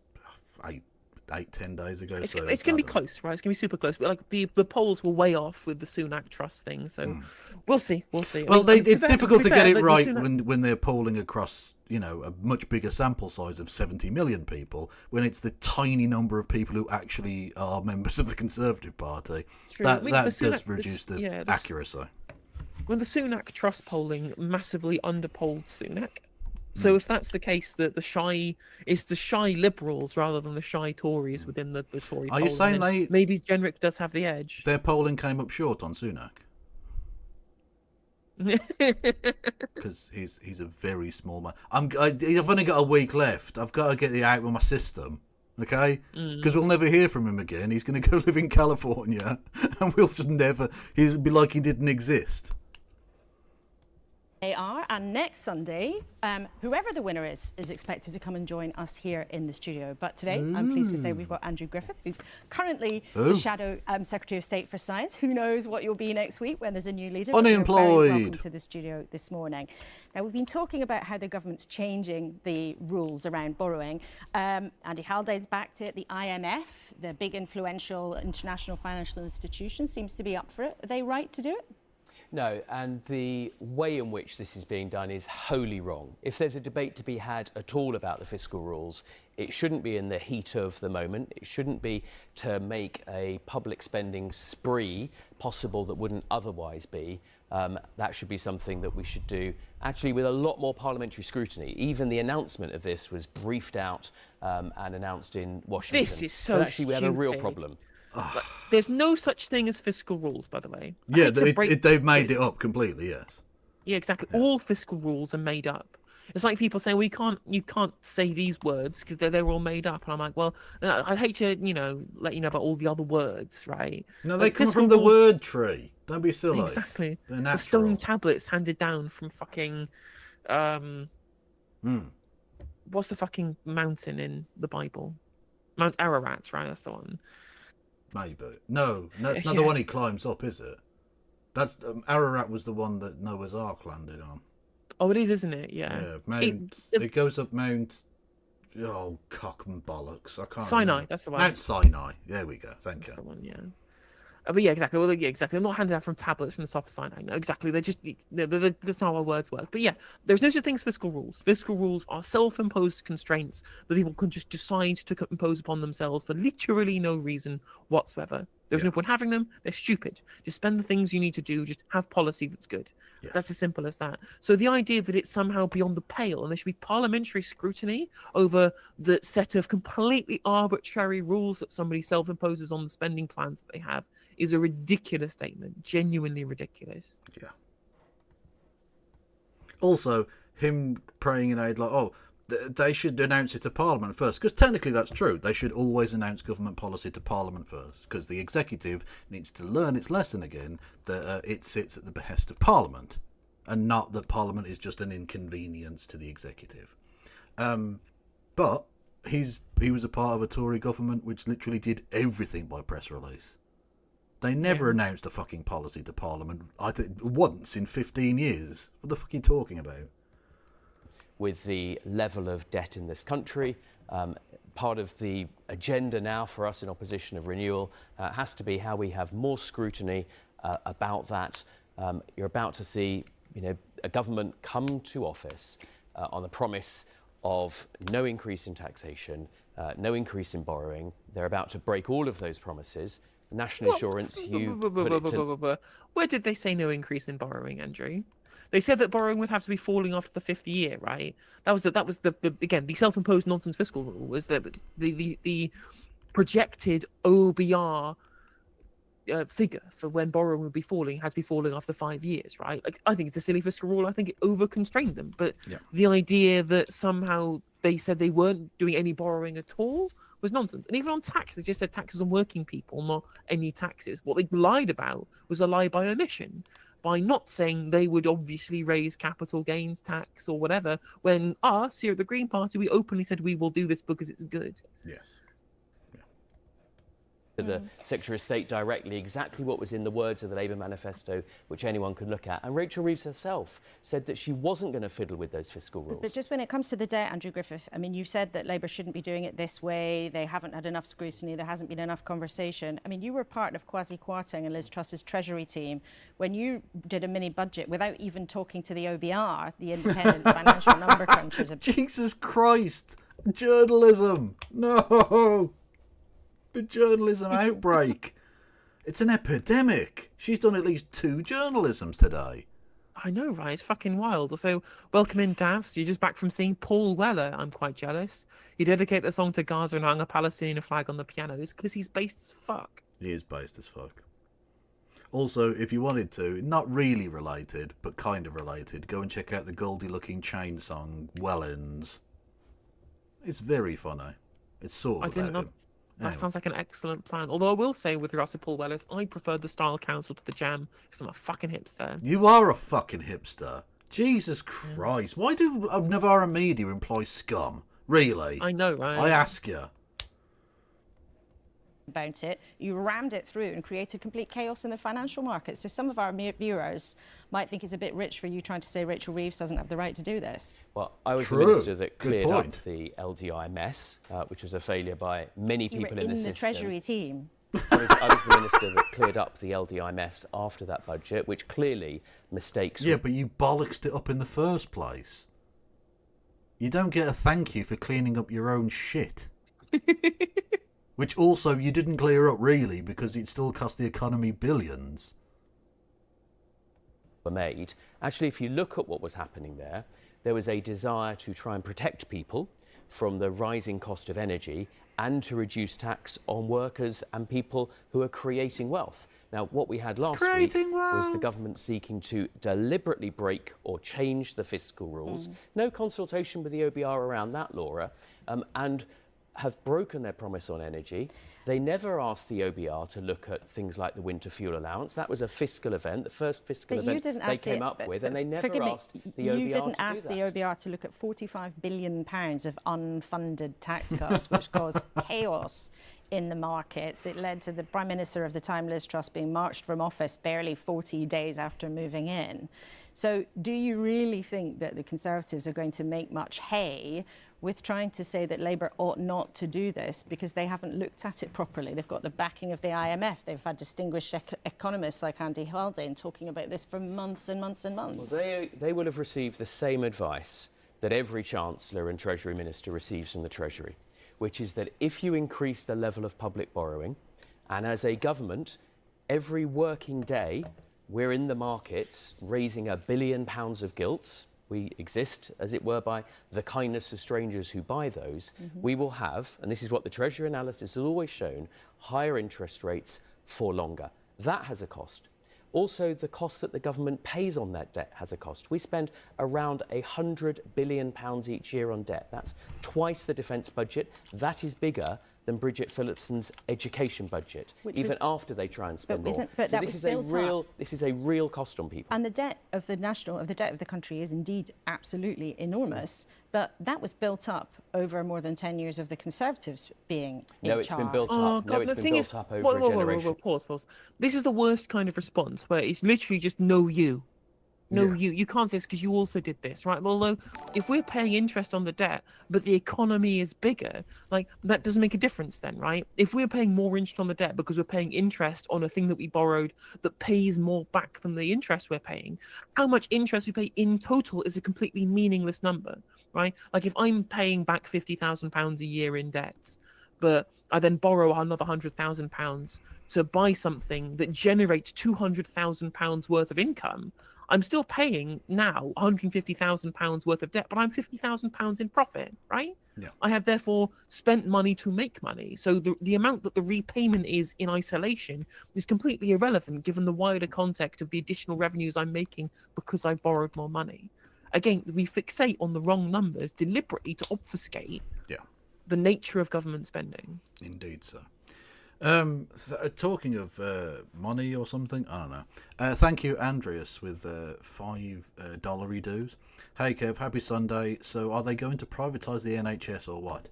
10 days ago. It's going to be close, right? It's going to be super close. But like the polls were way off with the Sunak Trust thing, so we'll see. Well, it's difficult to get it right when they're polling across, a much bigger sample size of 70 million people, when it's the tiny number of people who actually are members of the Conservative Party. True. That does reduce the accuracy. When the Sunak Trust polling massively underpolled Sunak. So if that's the case, that the shy Liberals rather than the shy Tories within the Tory Are you saying maybe Jenrick does have the edge? Their polling came up short on Sunak? Because he's a very small man. I've only got a week left. I've got to get it out of my system, okay? Because we'll never hear from him again. He's going to go live in California, and we'll just never... He'll be like he didn't exist. They are, and next Sunday, whoever the winner is expected to come and join us here in the studio. But today, I'm pleased to say we've got Andrew Griffith, who's currently the Shadow Secretary of State for Science. Who knows what you'll be next week when there's a new leader? Unemployed. You're very welcome to the studio this morning. Now, we've been talking about how the government's changing the rules around borrowing. Andy Haldane's backed it. The IMF, the big influential international financial institution, seems to be up for it. Are they right to do it? No, and the way in which this is being done is wholly wrong. If there's a debate to be had at all about the fiscal rules, it shouldn't be in the heat of the moment. It shouldn't be to make a public spending spree possible that wouldn't otherwise be. That should be something that we should do actually with a lot more parliamentary scrutiny. Even the announcement of this was briefed out and announced in Washington. This is so but actually, we have a real problem. Like, there's no such thing as fiscal rules, by the way. Yeah, they've made it up completely, yes. Yeah, exactly. Yeah. All fiscal rules are made up. It's like people saying, well, you can't say these words because they're all made up. And I'm like, well, I'd hate to, let you know about all the other words, right? No, they come from the word tree. Don't be silly. Exactly. They're natural. The stone tablets handed down from fucking... What's the fucking mountain in the Bible? Mount Ararat, right? That's the one. Maybe. No, it's not the one he climbs up, is it? That's Ararat was the one that Noah's Ark landed on. Oh, it is, isn't it? Yeah. Yeah, it goes up Mount... Oh, cock and bollocks. I can't Sinai, remember. that's the one. Mount Sinai. There we go. Thank you. That's the one, yeah. But yeah, exactly. Well, yeah, exactly. They're not handed out from tablets from the top of Sinai. No, exactly. That's not how words work. But yeah, there's no such thing as fiscal rules. Fiscal rules are self-imposed constraints that people can just decide to impose upon themselves for literally no reason whatsoever. There's no point having them. They're stupid. Just spend the things you need to do. Just have policy that's good. Yeah. That's as simple as that. So the idea that it's somehow beyond the pale and there should be parliamentary scrutiny over the set of completely arbitrary rules that somebody self-imposes on the spending plans that they have is a ridiculous statement. Genuinely ridiculous. Yeah. Also, him praying in aid like, they should announce it to Parliament first, because technically that's true. They should always announce government policy to Parliament first, because the executive needs to learn its lesson again, that it sits at the behest of Parliament, and not that Parliament is just an inconvenience to the executive. But he was a part of a Tory government which literally did everything by press release. They never announced a fucking policy to Parliament, I think, once in 15 years. What the fuck are you talking about? With the level of debt in this country, part of the agenda now for us in opposition of renewal has to be how we have more scrutiny about that. You're about to see, a government come to office on the promise of no increase in taxation, no increase in borrowing. They're about to break all of those promises. National insurance, Where did they say no increase in borrowing, Andrew? They said that borrowing would have to be falling after the 5th year, right? That was again, the self-imposed nonsense fiscal rule was that the projected OBR figure for when borrowing would be falling had to be falling after 5 years, right? Like, I think it's a silly fiscal rule. I think it over-constrained them. But the idea that somehow they said they weren't doing any borrowing at all was nonsense. And even on tax, they just said taxes on working people, not any taxes. What they lied about was a lie by omission, by not saying they would obviously raise capital gains tax or whatever, when us here at the Green Party, we openly said we will do this because it's good. Yes. To the Secretary of State directly exactly what was in the words of the Labour manifesto, which anyone could look at. And Rachel Reeves herself said that she wasn't going to fiddle with those fiscal rules. But just when it comes to the debt, Andrew Griffith, I mean, you said that Labour shouldn't be doing it this way. They haven't had enough scrutiny. There hasn't been enough conversation. I mean, you were part of Kwasi Kwarteng and Liz Truss's Treasury team when you did a mini budget without even talking to the OBR, the independent financial number crunchers. Jesus Christ! Journalism! No! The journalism outbreak. It's an epidemic. She's done at least 2 journalisms today. I know, right? It's fucking wild. Also, welcome in, Davs. You're just back from seeing Paul Weller. I'm quite jealous. He dedicated the song to Gaza and hung a Palestinian flag on the piano. It's because he's based as fuck. He is based as fuck. Also, if you wanted to, not really related, but kind of related, go and check out the Goldie Looking Chain song, Wellens. It's very funny. It's sort of about him. That sounds like an excellent plan. Although I will say, with regards to Paul Wellers, I prefer the Style Council to the Jam because I'm a fucking hipster. You are a fucking hipster. Jesus Christ. Why do Novara Media employ scum? Really? I know, right? I ask you. About it, you rammed it through and created complete chaos in the financial markets. So some of our viewers might think it's a bit rich for you trying to say Rachel Reeves doesn't have the right to do this. Well, I was the minister that cleared up the LDI mess, which was a failure by many people in the system. The Treasury team. I was the minister that cleared up the LDI mess after that budget, which clearly mistakes. Yeah, but you bollocksed it up in the first place. You don't get a thank you for cleaning up your own shit. Which also you didn't clear up really because it still cost the economy billions. Were made. Actually, if you look at what was happening there, there was a desire to try and protect people from the rising cost of energy and to reduce tax on workers and people who are creating wealth. Now, what we had last week was the government seeking to deliberately break or change the fiscal rules. No consultation with the OBR around that, Laura, and have broken their promise on energy. They never asked the OBR to look at things like the winter fuel allowance. That was a fiscal event, the first fiscal event they came up with, and they never asked the OBR You didn't to ask do the OBR to look at £45 billion of unfunded tax cuts, which caused chaos in the markets. It led to the Prime Minister of the time, Liz Truss, being marched from office barely 40 days after moving in. So do you really think that the Conservatives are going to make much hay with trying to say that Labour ought not to do this because they haven't looked at it properly? They've got the backing of the IMF. They've had distinguished economists like Andy Haldane talking about this for months and months and months. Well, they will have received the same advice that every Chancellor and Treasury Minister receives from the Treasury, which is that if you increase the level of public borrowing, and as a government, every working day we're in the markets raising £1 billion of gilts. We exist, as it were, by the kindness of strangers who buy those. We will have, and this is what the Treasury analysis has always shown, higher interest rates for longer. That has a cost. Also, the cost that the government pays on that debt has a cost. We spend around £100 billion each year on debt. That's twice the defence budget. That is bigger than Bridget Phillipson's education budget, even after they try and spend more. But so that this was this is a real cost on people. And the debt of the debt of the country is indeed absolutely enormous. But that was built up over more than 10 years of the Conservatives being in charge. It's been built up. No, it's been built up over a generation. Pause. This is the worst kind of response, where it's literally just no you. No, you can't say this because you also did this, right? Although, if we're paying interest on the debt, but the economy is bigger, like, that doesn't make a difference then, right? If we're paying more interest on the debt because we're paying interest on a thing that we borrowed that pays more back than the interest we're paying, how much interest we pay in total is a completely meaningless number, right? Like, if I'm paying back £50,000 a year in debts, but I then borrow another £100,000 to buy something that generates £200,000 worth of income, I'm still paying now £150,000 worth of debt, but I'm £50,000 in profit, right? Yeah. I have therefore spent money to make money. So the amount that the repayment is in isolation is completely irrelevant given the wider context of the additional revenues I'm making because I borrowed more money. Again, we fixate on the wrong numbers deliberately to obfuscate the nature of government spending. Indeed, sir. Talking of money or something, I don't know. Thank you, Andreas, with $5 dues. Hey, Kev, happy Sunday. So, are they going to privatise the NHS or what?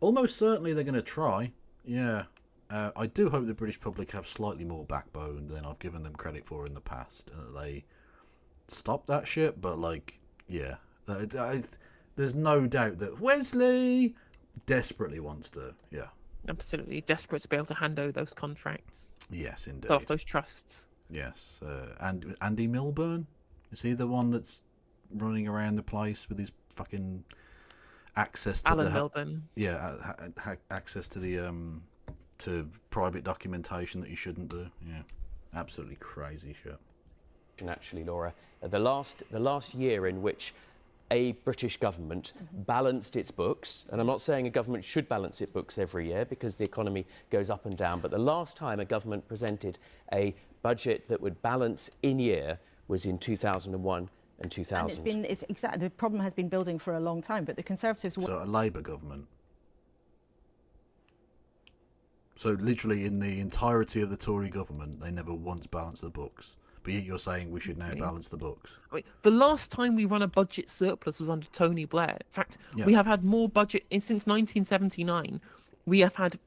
Almost certainly they're going to try. Yeah. I do hope the British public have slightly more backbone than I've given them credit for in the past. They stop that shit, but, like, yeah. There's no doubt that Wesley desperately wants to, Absolutely desperate to be able to hand over those contracts. Yes, indeed. Off those trusts. Yes. And Andy Milburn? Is he the one that's running around the place with his fucking access to Alan Milburn? Yeah, access to the to private documentation that you shouldn't do. Yeah. Absolutely crazy shit. Actually, Laura, the last year in which a British government balanced its books, and I'm not saying a government should balance its books every year because the economy goes up and down, but the last time a government presented a budget that would balance in year was in 2001 and 2000. And it's exactly, the problem has been building for a long time, but the Conservatives... So a Labour government. So literally in the entirety of the Tory government, they never once balanced the books. But yet you're saying we should now balance the books. I mean, the last time we run a budget surplus was under Tony Blair. In fact, we have had more budget since 1979. We have had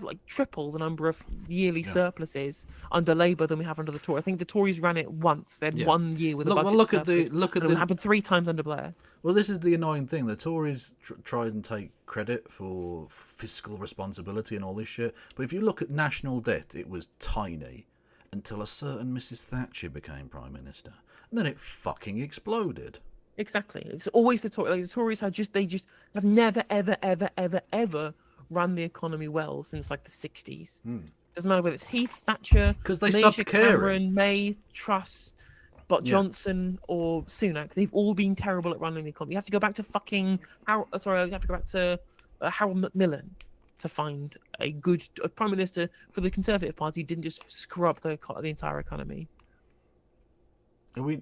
like triple the number of yearly surpluses under Labour than we have under the Tories. I think the Tories ran it once. They had 1 year with a budget surplus. It happened 3 times under Blair. Well, this is the annoying thing. The Tories tried and take credit for fiscal responsibility and all this shit. But if you look at national debt, it was tiny. Until a certain Mrs. Thatcher became Prime Minister. And then it fucking exploded. Exactly. It's always the Tories. Like, the Tories have never, ever run the economy well since, like, the 60s. Doesn't matter whether it's Heath, Thatcher, because they Major stopped caring. Cameron, May, Truss. But Johnson or Sunak, they've all been terrible at running the economy. You have to go back to fucking Harold Macmillan to find a good prime minister for the Conservative Party who didn't just screw up the entire economy. Are we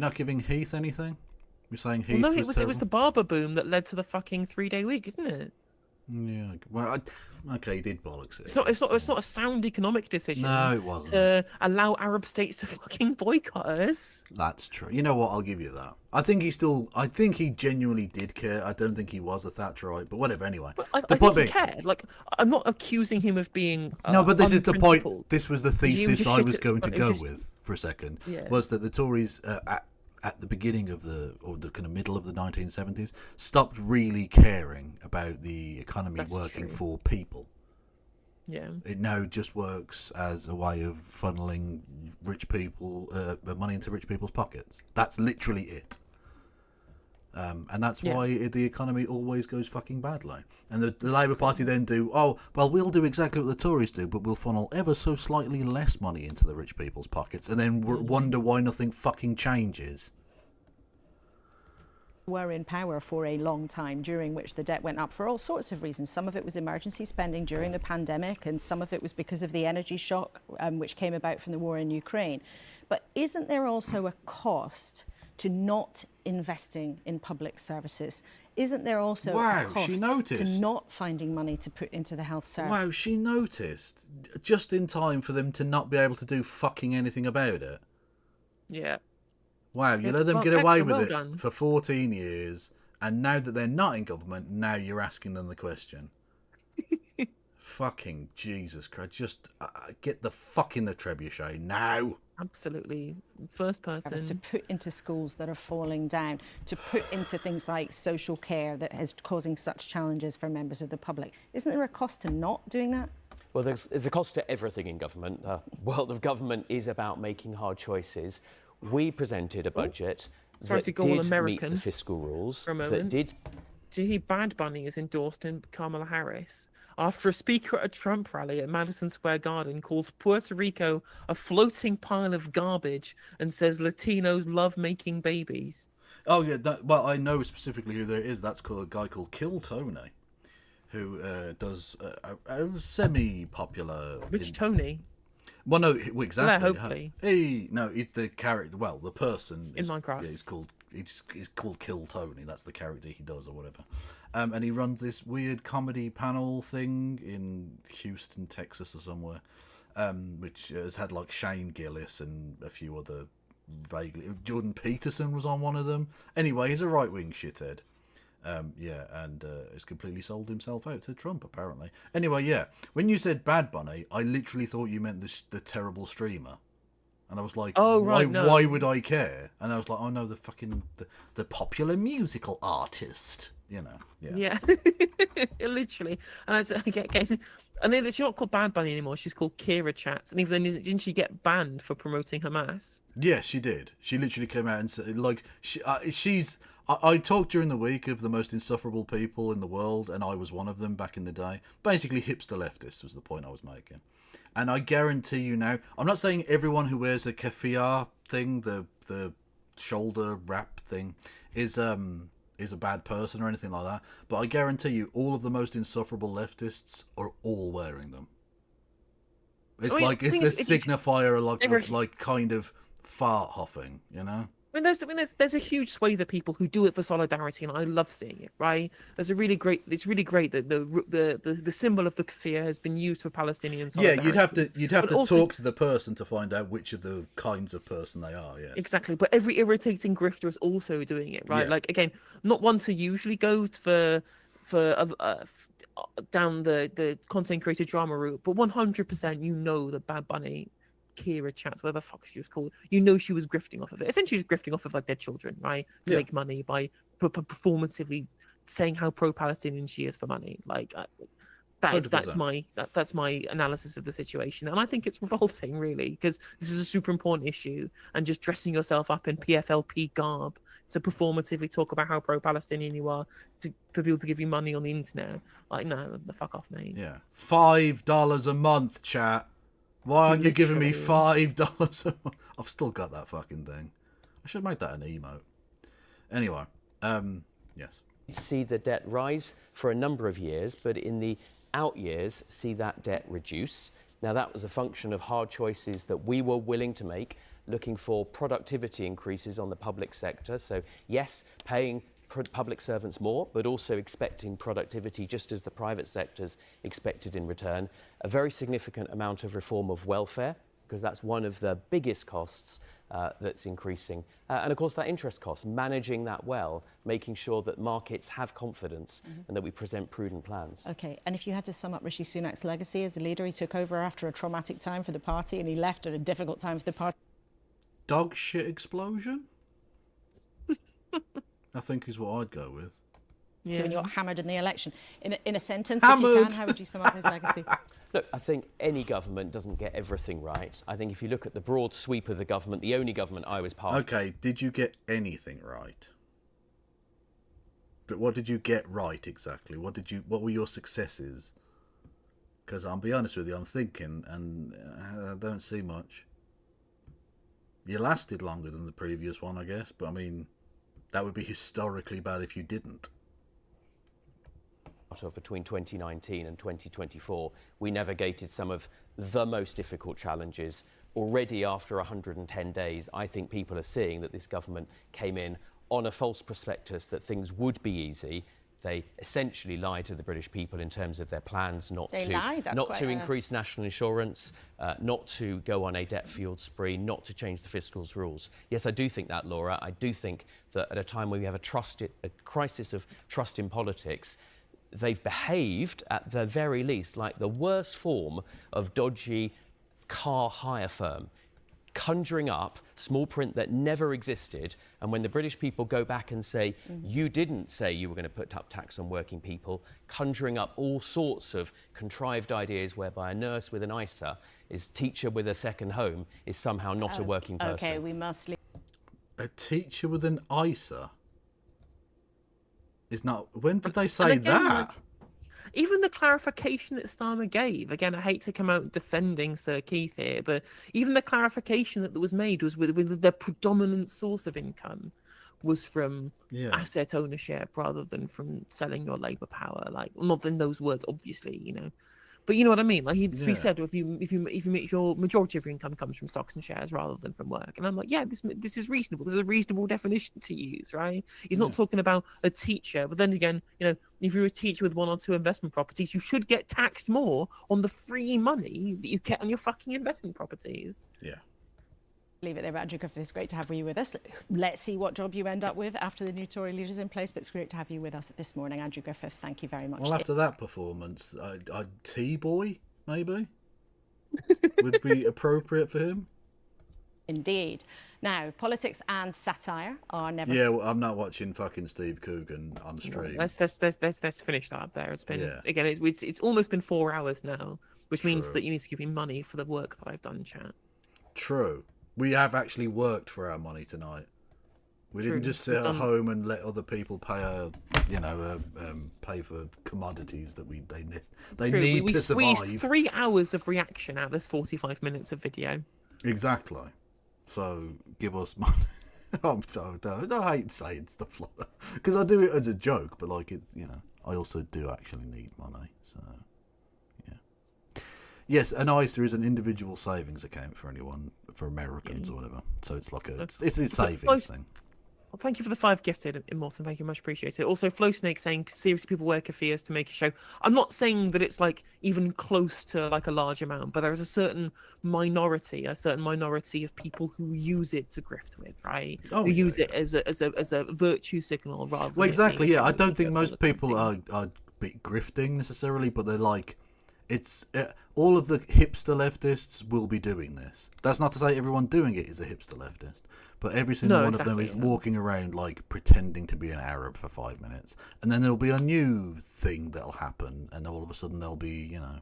not giving Heath anything? We're saying Heath. Well, no, it was the barber boom that led to the fucking 3-day week, isn't it? Yeah. Well, okay, he did bollocks it. It's not a sound economic decision. No, it wasn't. To allow Arab states to fucking boycott us. That's true. You know what? I'll give you that. I think he genuinely did care. I don't think he was a Thatcherite, but whatever. Anyway, I think he cared. Like, I'm not accusing him of being. No, but this is the point. This was the thesis I was going to go with for a second. Yeah. Was that the Tories at the beginning of the kind of middle of the 1970s stopped really caring about the economy working for people. Yeah. It now just works as a way of funneling rich people money into rich people's pockets. That's literally it. And that's why the economy always goes fucking badly. And the Labour Party then we'll do exactly what the Tories do, but we'll funnel ever so slightly less money into the rich people's pockets, and then wonder why nothing fucking changes. Were in power for a long time, during which the debt went up for all sorts of reasons. Some of it was emergency spending during the pandemic, and some of it was because of the energy shock which came about from the war in Ukraine. But isn't there also a cost to not investing in public services? Isn't there also a cost to not finding money to put into the health service? Wow, she noticed. Just in time for them to not be able to do fucking anything about it. Yeah. Wow, you let them get away with it for 14 years, and now that they're not in government, now you're asking them the question. Fucking Jesus Christ. Just get the fuck in the trebuchet now. Absolutely. First person. To put into schools that are falling down, to put into things like social care that is causing such challenges for members of the public. Isn't there a cost to not doing that? Well, there's a cost to everything in government. The world of government is about making hard choices. We presented a budget that did meet the fiscal rules. For a moment. Do you hear Bad Bunny has endorsed Kamala Harris after a speaker at a Trump rally at Madison Square Garden calls Puerto Rico a floating pile of garbage and says Latinos love making babies? Oh, yeah. Well, I know specifically who there is. That's called a guy called Kill Tony, who does a semi-popular... Which Tony? Well, no, exactly. Yeah, hopefully. The character. Well, the person in Minecraft. Yeah, he's called Kill Tony. That's the character he does, or whatever. And he runs this weird comedy panel thing in Houston, Texas, or somewhere, which has had like Shane Gillis and a few other vaguely. Jordan Peterson was on one of them. Anyway, he's a right wing shithead. And has completely sold himself out to Trump, apparently. Anyway, yeah, when you said Bad Bunny, I literally thought you meant the terrible streamer. And I was like, why would I care? And I was like, oh no, the fucking, the popular musical artist, you know. Yeah. Literally. And and then she's not called Bad Bunny anymore, she's called Kira Chat. And even then, didn't she get banned for promoting Hamas? Yeah, she did. She literally came out and said, like, I talked during the week of the most insufferable people in the world, and I was one of them back in the day. Basically, hipster leftists was the point I was making. And I guarantee you now, I'm not saying everyone who wears a keffiyeh thing, the shoulder wrap thing, is a bad person or anything like that. But I guarantee you, all of the most insufferable leftists are all wearing them. It's it's the signifier like kind of fart huffing, you know? I mean, there's a huge swathe of people who do it for solidarity, and I love seeing it. Right? It's really great that the symbol of the keffiyeh has been used for Palestinian solidarity. Yeah, you'd have to talk to the person to find out which of the kinds of person they are. Yeah, exactly. But every irritating grifter is also doing it. Right? Yeah. Like again, not one to usually go for down the content creator drama route, but 100% you know that Bad Bunny, Kira Chats, whatever the fuck she was called, you know she was grifting off of it. Essentially, she's grifting off of like dead children, right? To make money by performatively saying how pro-Palestinian she is for money. Like that's my analysis of the situation, and I think it's revolting, really, because this is a super important issue, and just dressing yourself up in PFLP garb to performatively talk about how pro-Palestinian you are for people to give you money on the internet. Like, no, the fuck off, mate. Yeah, $5 a month, chat. Why aren't you giving me $5? I've still got that fucking thing. I should make that an emote. Anyway, yes. See the debt rise for a number of years, but in the out years, see that debt reduce. Now, that was a function of hard choices that we were willing to make, looking for productivity increases on the public sector. So, yes, paying public servants more, but also expecting productivity just as the private sector's expected in return. A very significant amount of reform of welfare, because that's one of the biggest costs that's increasing. And of course, that interest cost, managing that well, making sure that markets have confidence and that we present prudent plans. OK, and if you had to sum up Rishi Sunak's legacy as a leader, he took over after a traumatic time for the party and he left at a difficult time for the party. Dog shit explosion? I think is what I'd go with. So when you got hammered in the election. In a sentence, hammered. if you can, how would you sum up his legacy? Look, I think any government doesn't get everything right. I think if you look at the broad sweep of the government, the only government I was part of... OK, did you get anything right? But what did you get right, exactly? What were your successes? Because I'll be honest with you, I'm thinking, and I don't see much. You lasted longer than the previous one, I guess, but I mean... That would be historically bad if you didn't. Between 2019 and 2024, we navigated some of the most difficult challenges. Already after 110 days, I think people are seeing that this government came in on a false prospectus that things would be easy. They essentially lied to the British people in terms of their plans not to increase national insurance, not to go on a debt-fueled spree, not to change the fiscal rules. Yes, I do think that, Laura. I do think that at a time where we have a crisis of trust in politics, they've behaved, at the very least, like the worst form of dodgy car hire firm, conjuring up small print that never existed, and when the British people go back and say, you didn't say you were going to put up tax on working people, conjuring up all sorts of contrived ideas whereby a nurse with an ISA, is teacher with a second home, is somehow not a working person. OK, we must leave. A teacher with an ISA is not... When did they say that? Even the clarification that Starmer gave, again, I hate to come out defending Sir Keith here, but even the clarification that was made was with the predominant source of income was from asset ownership rather than from selling your labour power. Like, not in those words, obviously, you know. But you know what I mean? Like he said, if your majority of your income comes from stocks and shares rather than from work, and I'm like, yeah, this is reasonable. This is a reasonable definition to use, right? He's not talking about a teacher, but then again, you know, if you're a teacher with 1 or 2 investment properties, you should get taxed more on the free money that you get on your fucking investment properties. Yeah. Leave it there, but Andrew Griffith, it's great to have you with us. Let's see what job you end up with after the new Tory leader's in place, but it's great to have you with us this morning, Andrew Griffith. Thank you very much. Well, after that performance, a T-boy, maybe, would be appropriate for him. Indeed. Now, politics and satire are never... Yeah, well, I'm not watching fucking Steve Coogan on stream. Let's finish that up there. It's been, again, it's almost been 4 hours now, which means that you need to give me money for the work that I've done, chat. True. We have actually worked for our money tonight. We didn't just sit at home and let other people pay pay for commodities that they need to survive. We squeezed 3 hours of reaction out of this 45 minutes of video. Exactly. So give us money. I'm so I hate saying stuff like that because I do it as a joke, but like it, you know, I also do actually need money. So. Yes, an ISA is an individual savings account for anyone, for Americans or whatever. So it's like it's a savings thing. Well, thank you for the 5 gifted, Immortan. Thank you, much appreciated. Also, Flow Snake saying, seriously, people work for years to make a show. I'm not saying that it's like even close to like a large amount, but there is a certain minority of people who use it to grift with, right? Who use it as a virtue signal rather. Well, exactly. Yeah, I don't think most people are grifting necessarily, but they're like. It's all of the hipster leftists will be doing this. That's not to say everyone doing it is a hipster leftist, but every single one of them is walking around like pretending to be an Arab for 5 minutes, and then there'll be a new thing that'll happen, and all of a sudden they'll be, you know,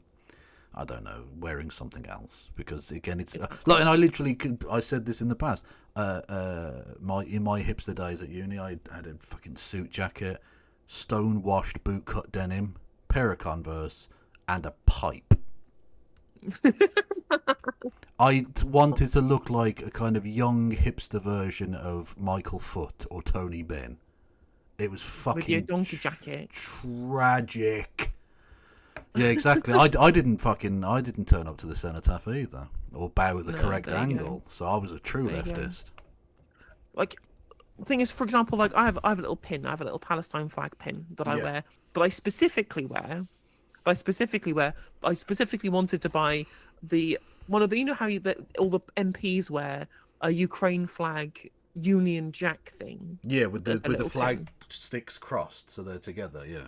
I don't know, wearing something else because again it's like, and I said this in the past. In my hipster days at uni, I had a fucking suit jacket, stone washed bootcut denim, pair of Converse. And a pipe. I wanted to look like a kind of young hipster version of Michael Foot or Tony Benn. It was fucking with your donkey jacket. Tragic. Yeah, exactly. I didn't turn up to the cenotaph either, or bow at the correct angle. So I was a true leftist. Like, the thing is, for example, like I have a little pin. I have a little Palestine flag pin that I wear, but I specifically wanted to buy one of the, you know how all the MPs wear a Ukraine flag Union Jack thing. Yeah, with the flag sticks crossed, so they're together. Yeah.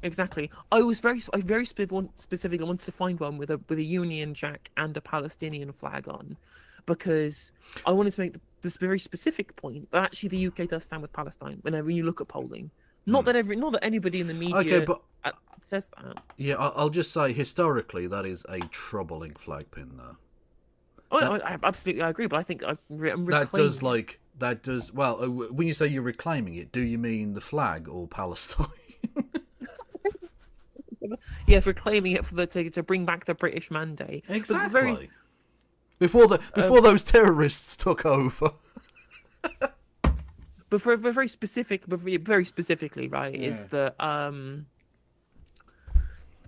Exactly. I very specifically wanted to find one with a Union Jack and a Palestinian flag on, because I wanted to make this very specific point that actually the UK does stand with Palestine whenever you look at polling. Not that anybody in the media says that. Yeah, I'll just say historically that is a troubling flag pin, though. Oh, I absolutely agree, but I think I'm reclaiming that does. Well, when you say you're reclaiming it, do you mean the flag or Palestine? Yeah, for claiming it to bring back the British mandate. Exactly. Before those terrorists took over. But very specifically, right? Yeah.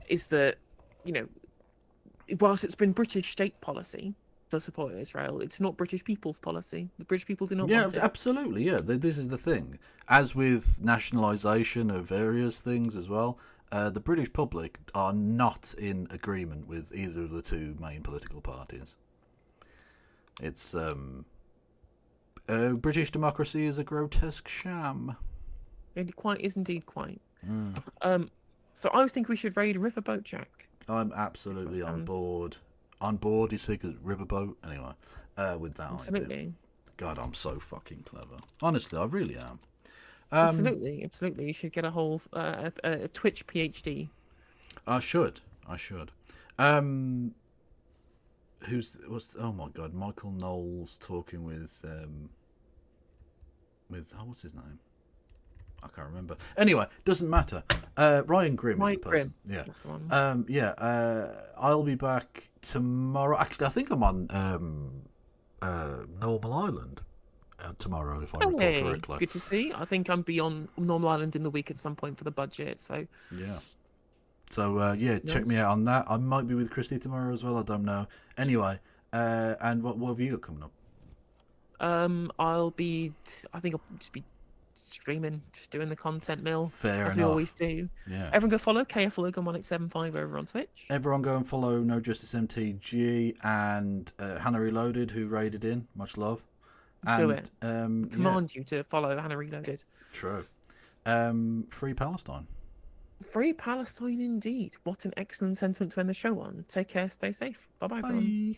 Is that whilst it's been British state policy to support Israel, it's not British people's policy. The British people do not want it. Yeah, absolutely. Yeah, this is the thing. As with nationalisation of various things as well. The British public are not in agreement with either of the two main political parties. It's British democracy is a grotesque sham. It is indeed quite. So I was thinking we should raid Riverboat Jack. I'm absolutely on board. On board, you see, Riverboat. Anyway, with that absolutely. Idea. God, I'm so fucking clever. Honestly, I really am. Absolutely. You should get a whole a Twitch PhD. I should. Oh my God, Michael Knowles talking with what's his name? I can't remember. Anyway, doesn't matter. Ryan Grimm is the person. Yeah. That's the one. I'll be back tomorrow. Actually, I think I'm on Normal Island. Tomorrow, if I recall correctly. Good to see. I think I'm on Normal Island in the week at some point for the budget. So check me out on that. I might be with Christy tomorrow as well. I don't know. Anyway, and what have you got coming up? I think I'll just be streaming, just doing the content mill as we always do. Yeah. Everyone go follow KF Logan 1875 over on Twitch. Everyone go and follow No Justice MTG and Hannah Reloaded, who raided in. Much love. And, do it. Command you to follow Hannah Reloaded. True. Free Palestine. Free Palestine indeed. What an excellent sentiment to end the show on. Take care, stay safe. Bye-bye, everyone.